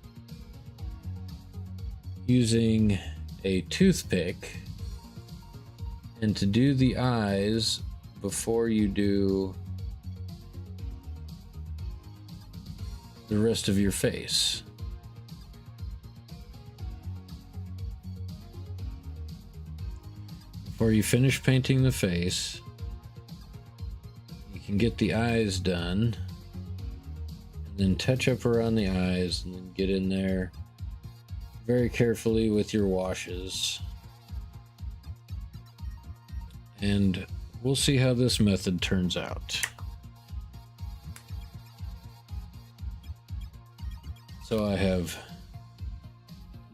Speaker 1: using a toothpick, and to do the eyes before you do the rest of your face. Before you finish painting the face, you can get the eyes done, and then touch up around the eyes, and then get in there very carefully with your washes. And we'll see how this method turns out. So I have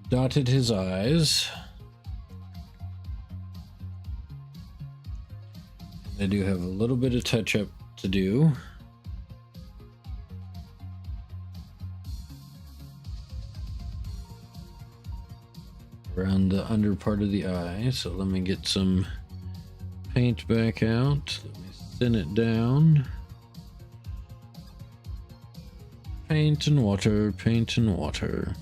Speaker 1: dotted his I's. I do have a little bit of touch up to do. Around the under part of the eye. So let me get some paint back out. Let me thin it down. Paint and water, paint and water.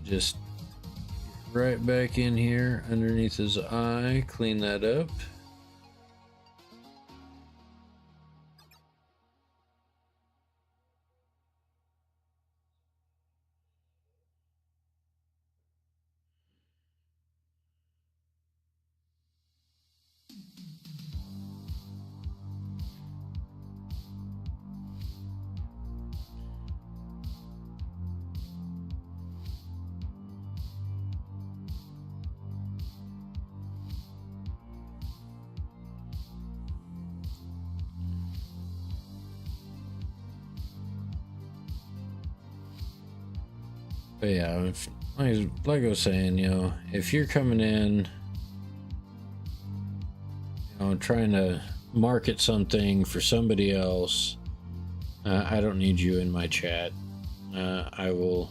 Speaker 1: Just right back in here underneath his eye, clean that up. But yeah, like I was saying, you know, if you're coming in, you know, trying to market something for somebody else, I don't need you in my chat. I will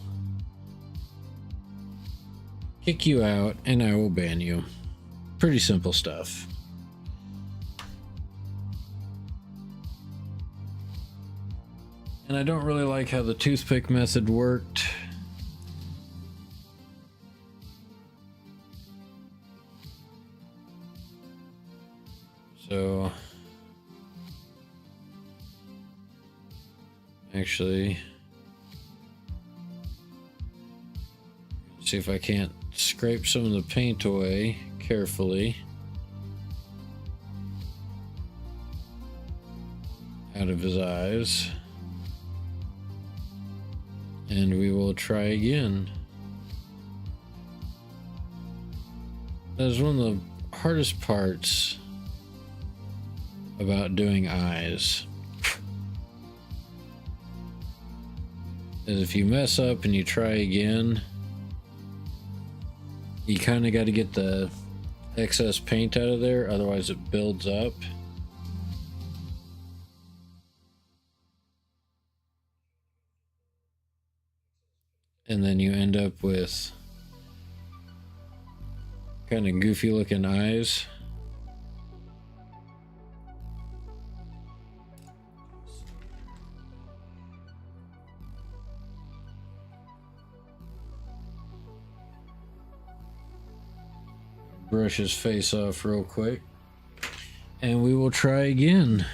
Speaker 1: kick you out and I will ban you. Pretty simple stuff. And I don't really like how the toothpick method worked. So, actually, see if I can't scrape some of the paint away carefully out of his eyes. And we will try again. That is one of the hardest parts about doing eyes. Is if you mess up and you try again, you kind of got to get the excess paint out of there, otherwise it builds up. And then you end up with kind of goofy looking eyes. Brush his face off real quick, and we will try again.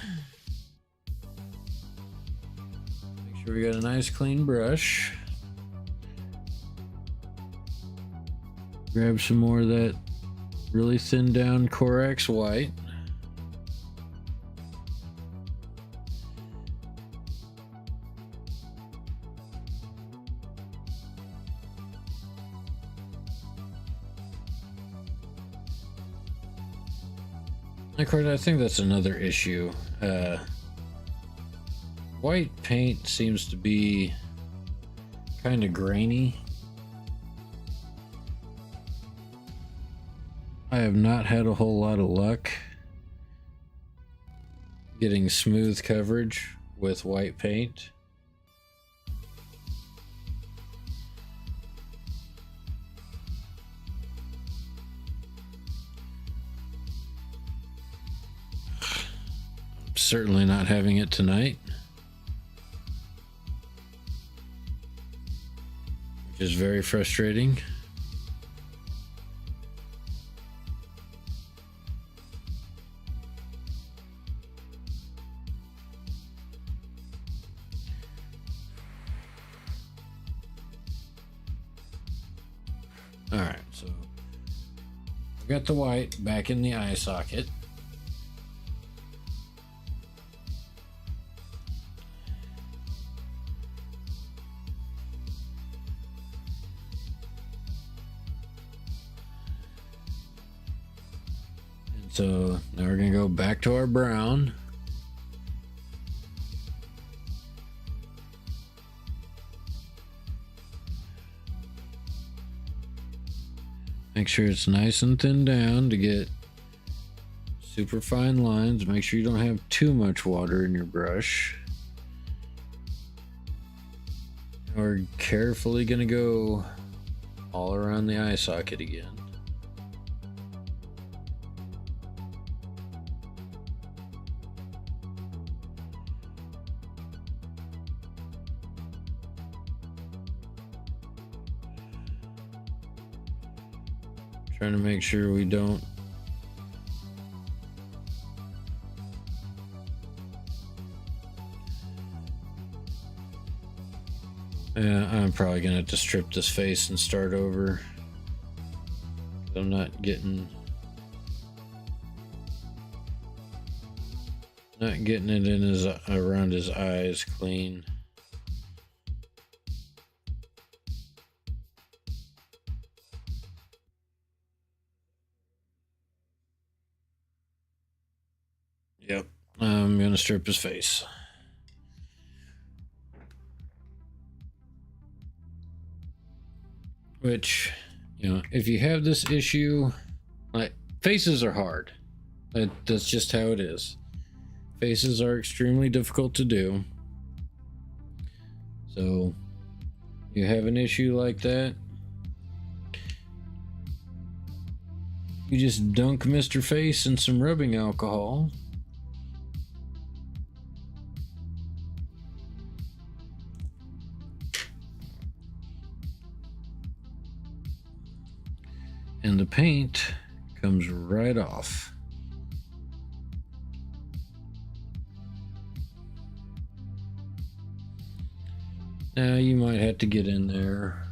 Speaker 1: Make sure we got a nice clean brush. Grab some more of that really thin down Corax white. Of course, I think that's another issue. White paint seems to be kind of grainy. I have not had a whole lot of luck getting smooth coverage with white paint. Certainly not having it tonight, which is very frustrating. All right, so I've got the white back in the eye socket. So now we're gonna go back to our brown. Make sure it's nice and thinned down to get super fine lines. Make sure you don't have too much water in your brush. We're carefully gonna go all around the eye socket again. Trying to make sure we don't I'm probably gonna have to strip this face and start over. I'm not getting it in his around his eyes clean. Yep, I'm gonna strip his face. Which, you know, if you have this issue, like, faces are hard. That's just how it is. Faces are extremely difficult to do. So, you have an issue like that, you just dunk Mr. Face in some rubbing alcohol. And the paint comes right off. Now you might have to get in there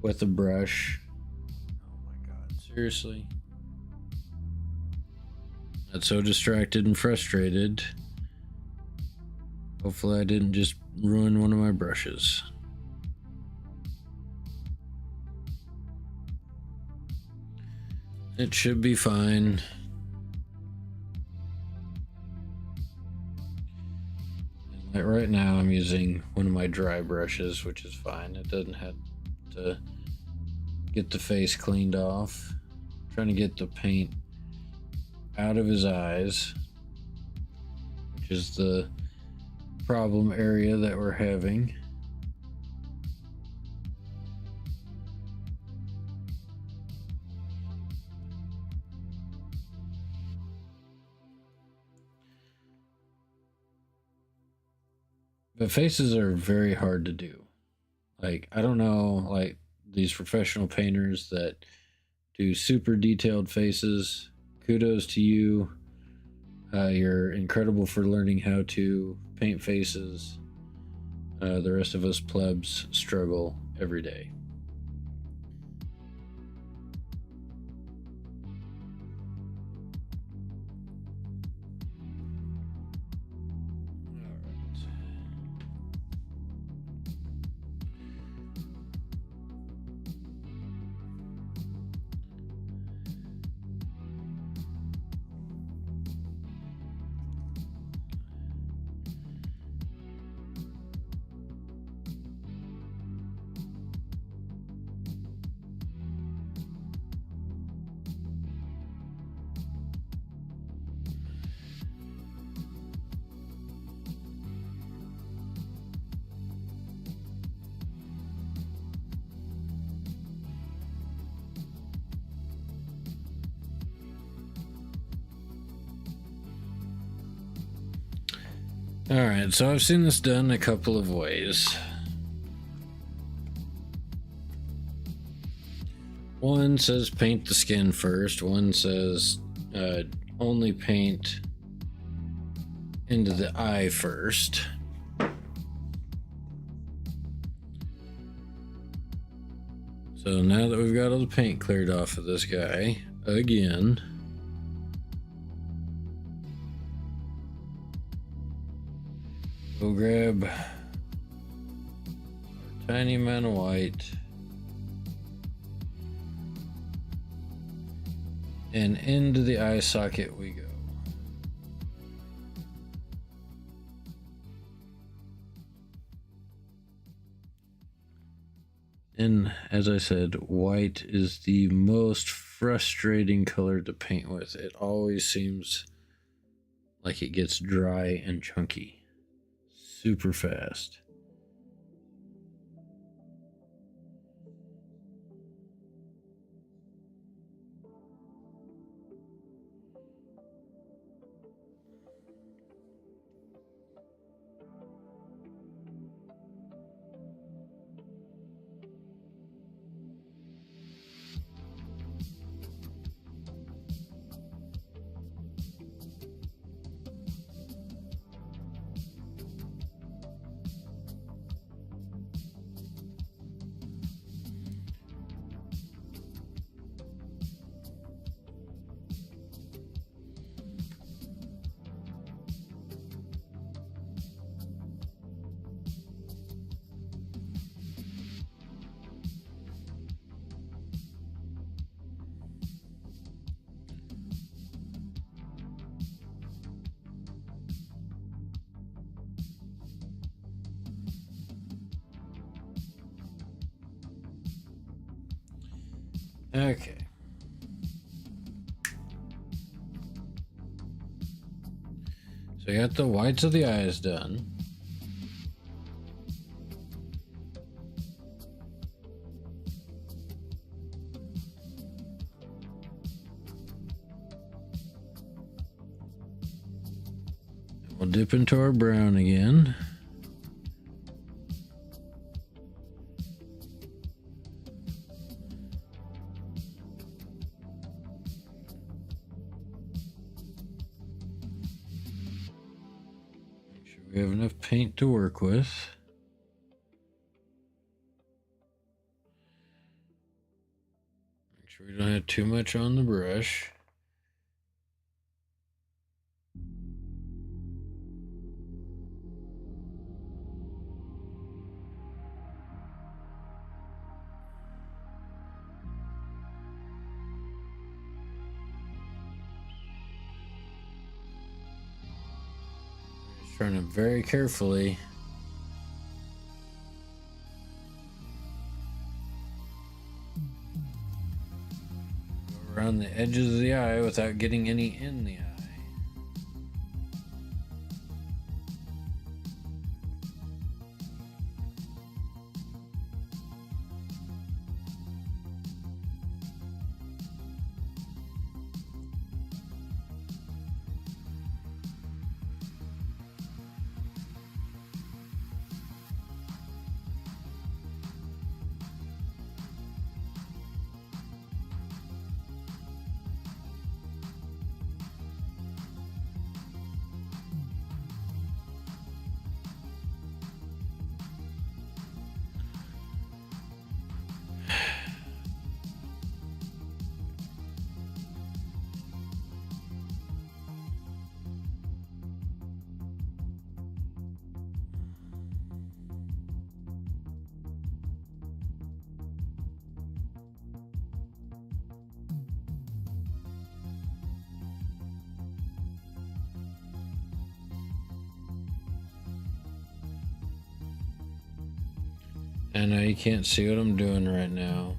Speaker 1: with a brush. Oh my god, seriously. Got so distracted and frustrated. Hopefully I didn't just ruin one of my brushes. It should be fine. Like right now I'm using one of my dry brushes, which is fine. It doesn't have to get the face cleaned off. I'm trying to get the paint out of his eyes, which is the problem area that we're having. But faces are very hard to do. Like, I don't know, like these professional painters that do super detailed faces. Kudos to you. You're incredible for learning how to paint faces. The rest of us plebs struggle every day. Alright, so I've seen this done a couple of ways. One says paint the skin first, one says only paint into the eye first. So now that we've got all the paint cleared off of this guy, again, we'll grab a tiny amount of white and into the eye socket we go. And as I said, white is the most frustrating color to paint with. It always seems like it gets dry and chunky super fast. Okay. So I got the whites of the eyes done. We'll dip into our brown again. Make sure we have enough paint to work with. Make sure we don't have too much on the brush. Turn it very carefully. Go around the edges of the eye without getting any in the eye. I know you can't see what I'm doing right now.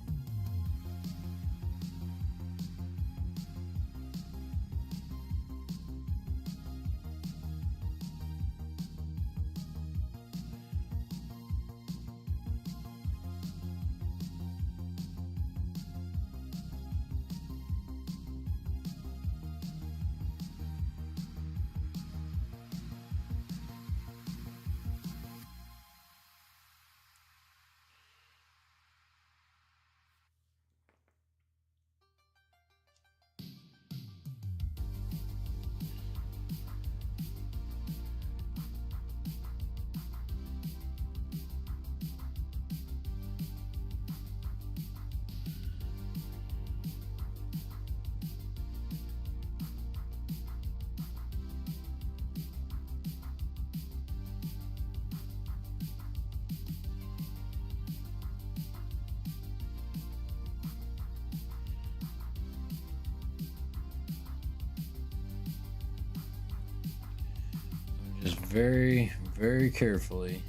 Speaker 1: Just very, very carefully.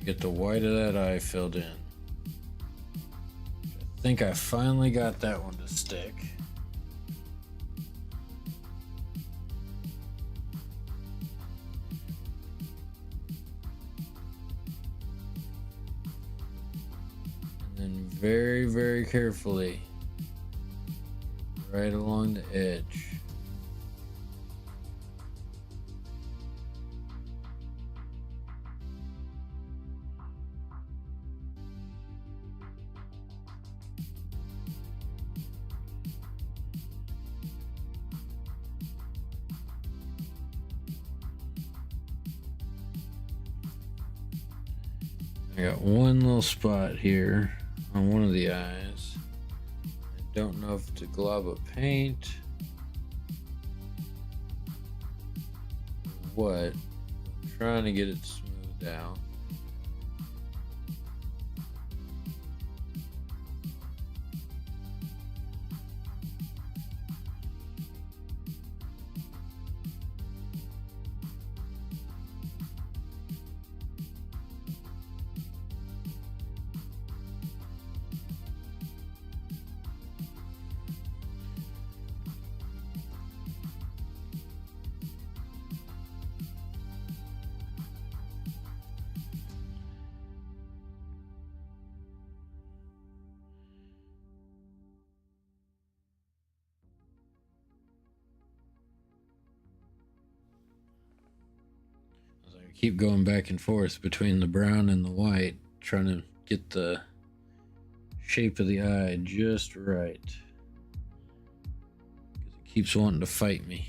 Speaker 1: Get the white of that eye filled in. I think I finally got that one to stick. And then very, very carefully, right along the edge. I got one little spot here on one of the eyes. I don't know if it's a glob of paint or what. I'm trying to get it smoothed out. Keep going back and forth between the brown and the white, trying to get the shape of the eye just right. Because it keeps wanting to fight me.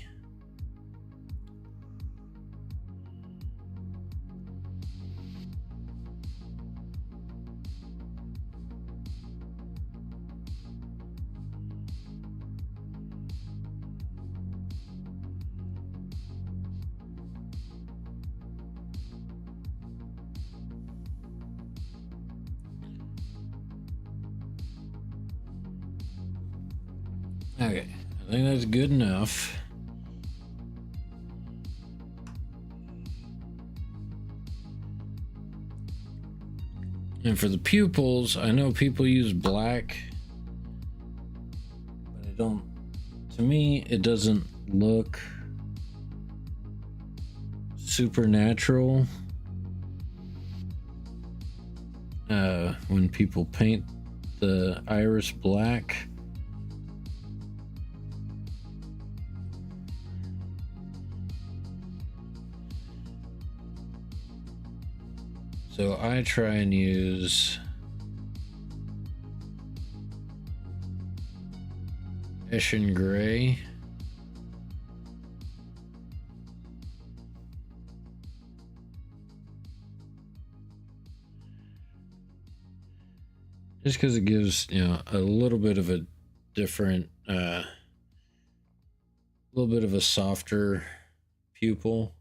Speaker 1: Okay, I think that's good enough. And for the pupils, I know people use black, but it don't, to me, it doesn't look supernatural when people paint the iris black. So I try and use Hessian gray. Just because it gives, you know, a little bit of a different, little bit of a softer pupil.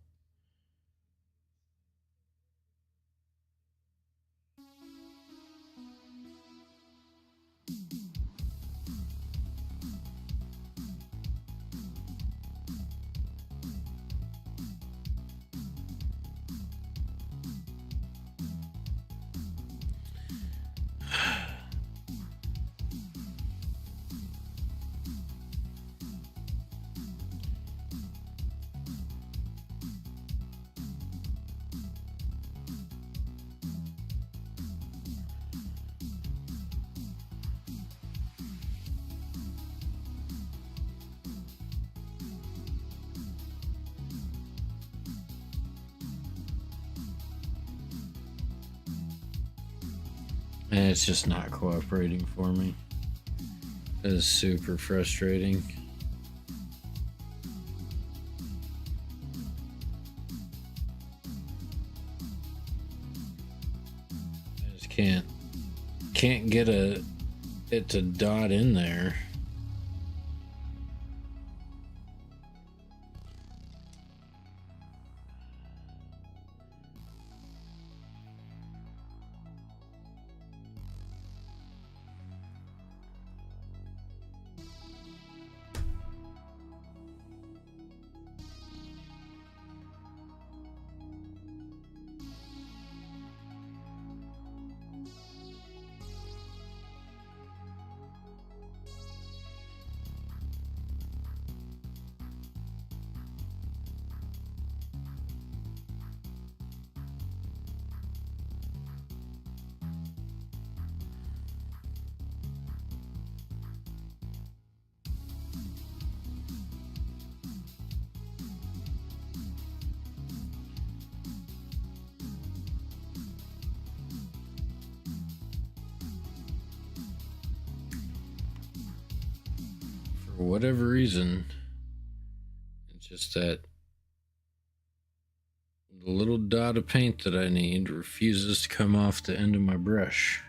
Speaker 1: And it's just not cooperating for me. It is super frustrating. I just can't get it to dot in there. for whatever reason, it's just that the little dot of paint that I need refuses to come off the end of my brush.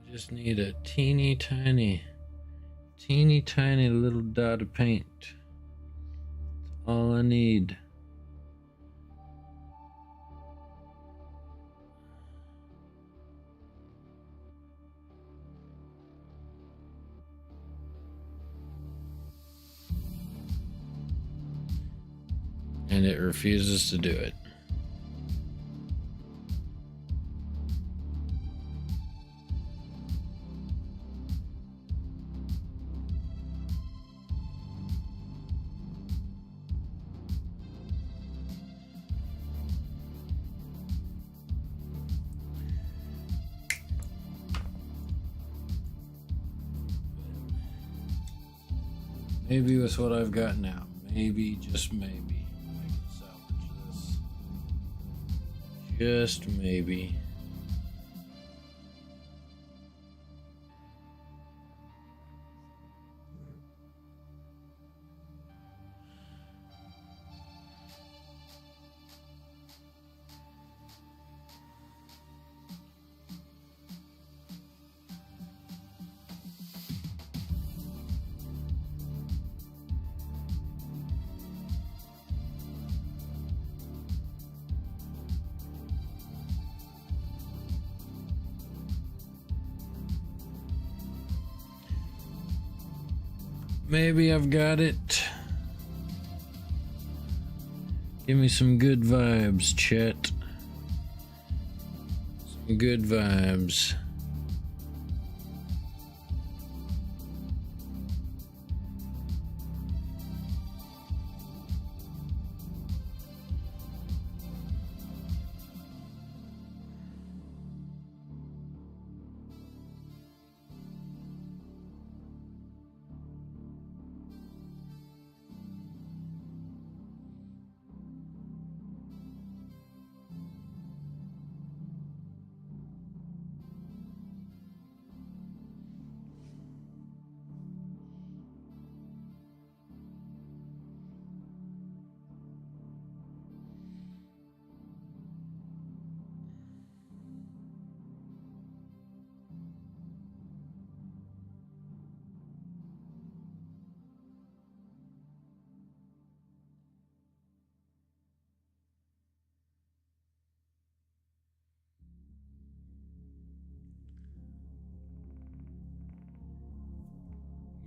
Speaker 1: I just need a teeny tiny little dot of paint. That's all I need. And it refuses to do it. Maybe with what I've got now, maybe, just maybe, I can salvage this. Just maybe. Maybe I've got it. Give me some good vibes, Chet. Some good vibes.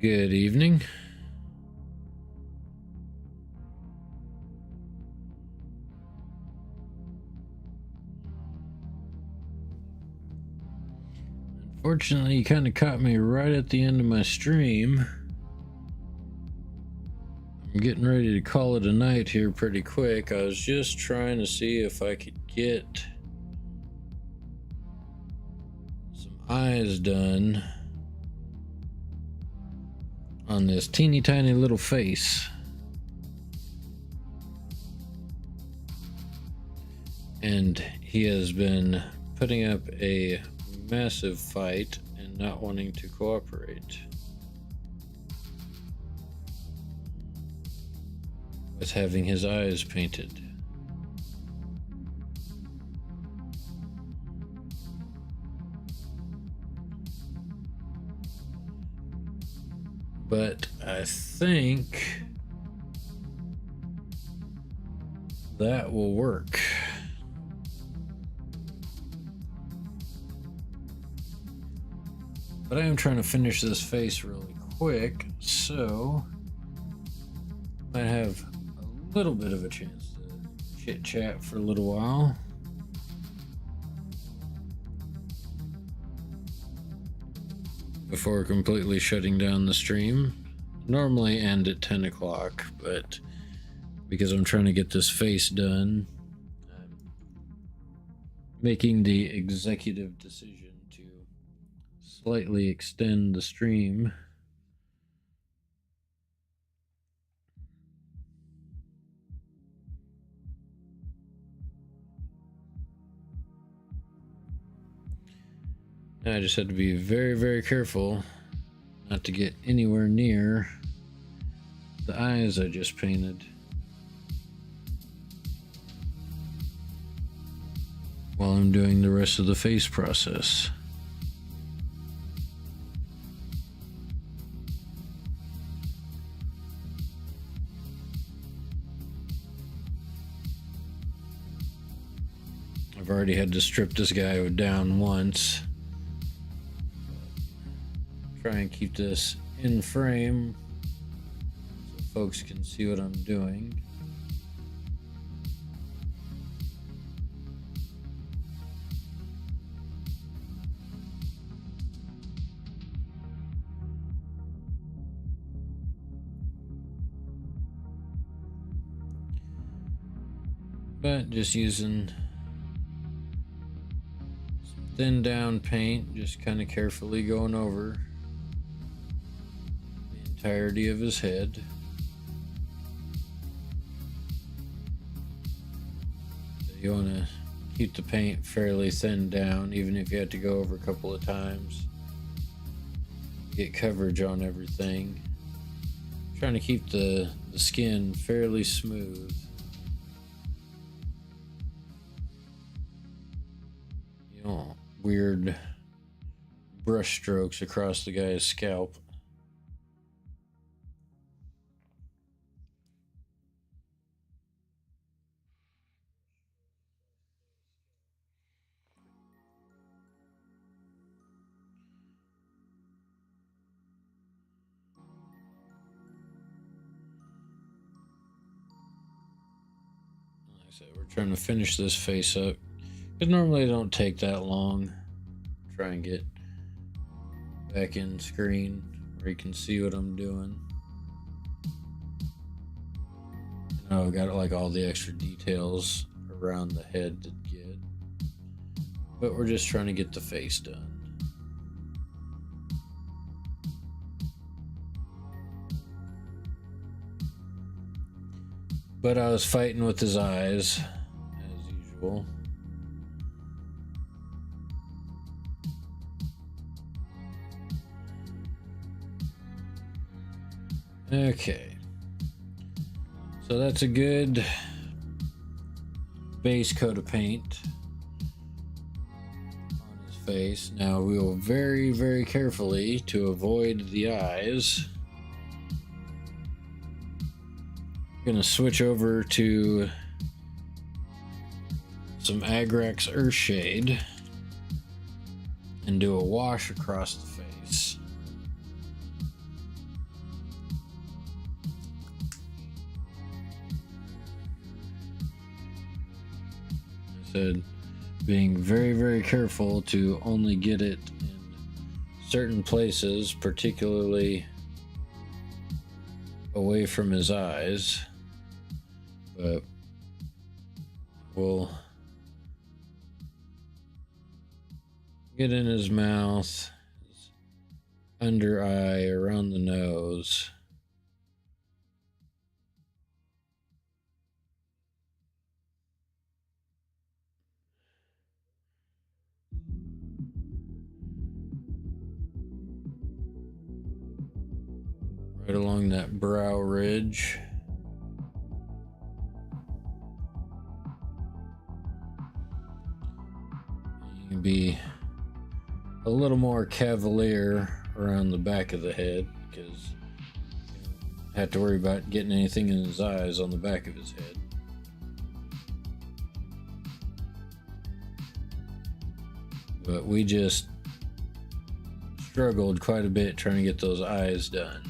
Speaker 1: Good evening. Unfortunately, you kind of caught me right at the end of my stream. I'm getting ready to call it a night here pretty quick. I was just trying to see if I could get some eyes done on this teeny tiny little face. And he has been putting up a massive fight and not wanting to cooperate with having his eyes painted. But I think that will work. But I am trying to finish this face really quick, so I have a little bit of a chance to chit chat for a little while. Before completely shutting down the stream. Normally end at 10 o'clock, but because I'm trying to get this face done, I'm making the executive decision to slightly extend the stream I just had to be very, very careful not to get anywhere near the eyes I just painted. While I'm doing the rest of the face process. I've already had to strip this guy down once. Try and keep this in frame so folks can see what I'm doing. But just using some thin down paint, just kind of carefully going over the entirety of his head. So you want to keep the paint fairly thin down, even if you have to go over a couple of times. Get coverage on everything. Trying to keep the skin fairly smooth. Weird brush strokes across the guy's scalp. Like I said, we're trying to finish this face up. Because normally it don't take that long. Try and get back in screen where you can see what I'm doing. And I've got like all the extra details around the head to get. But we're just trying to get the face done. But I was fighting with his eyes, as usual. Okay, so that's a good base coat of paint on his face. Now we will very, very carefully, to avoid the eyes, gonna switch over to some Agrax Earthshade and do a wash across the face. Said, being very, very careful to only get it in certain places, particularly away from his eyes. But we'll get in his mouth, his under eye, around the nose. Right along that brow ridge. You can be a little more cavalier around the back of the head because you don't have to worry about getting anything in his eyes on the back of his head. But we just struggled quite a bit trying to get those eyes done.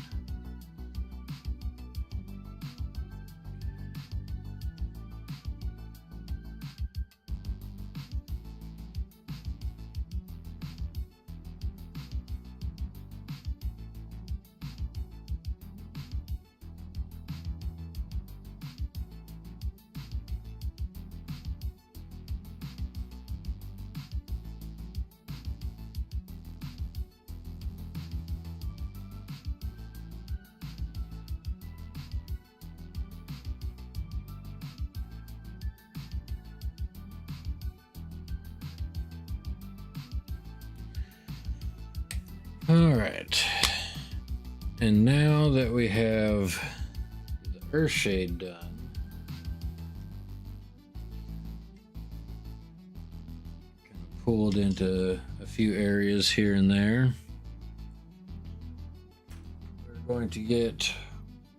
Speaker 1: All right. And now that we have the Earthshade done, kind of pulled into a few areas here and there, we're going to get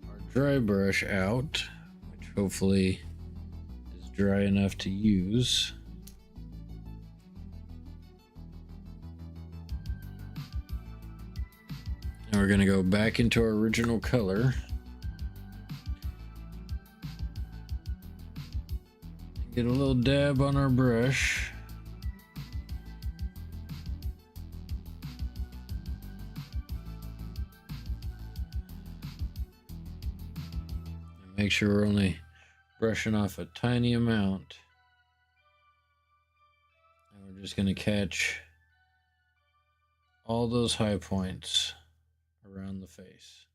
Speaker 1: our dry brush out, which hopefully is dry enough to use. And we're going to go back into our original color. Get a little dab on our brush. And make sure we're only brushing off a tiny amount. And we're just going to catch all those high points around the face.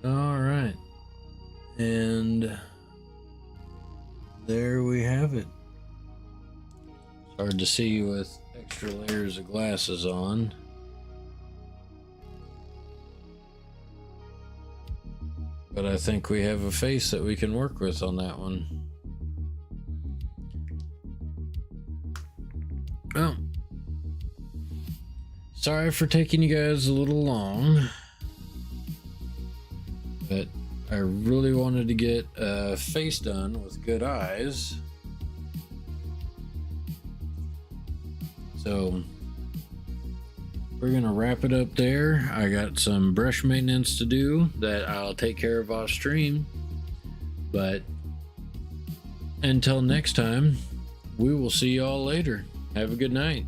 Speaker 1: All right, and there we have it. It's hard to see with extra layers of glasses on. But I think we have a face that we can work with on that one. Well, sorry for taking you guys a little long. But I really wanted to get a face done with good eyes. So we're gonna wrap it up there. I got some brush maintenance to do that I'll take care of off stream. But until next time, we will see y'all later. Have a good night.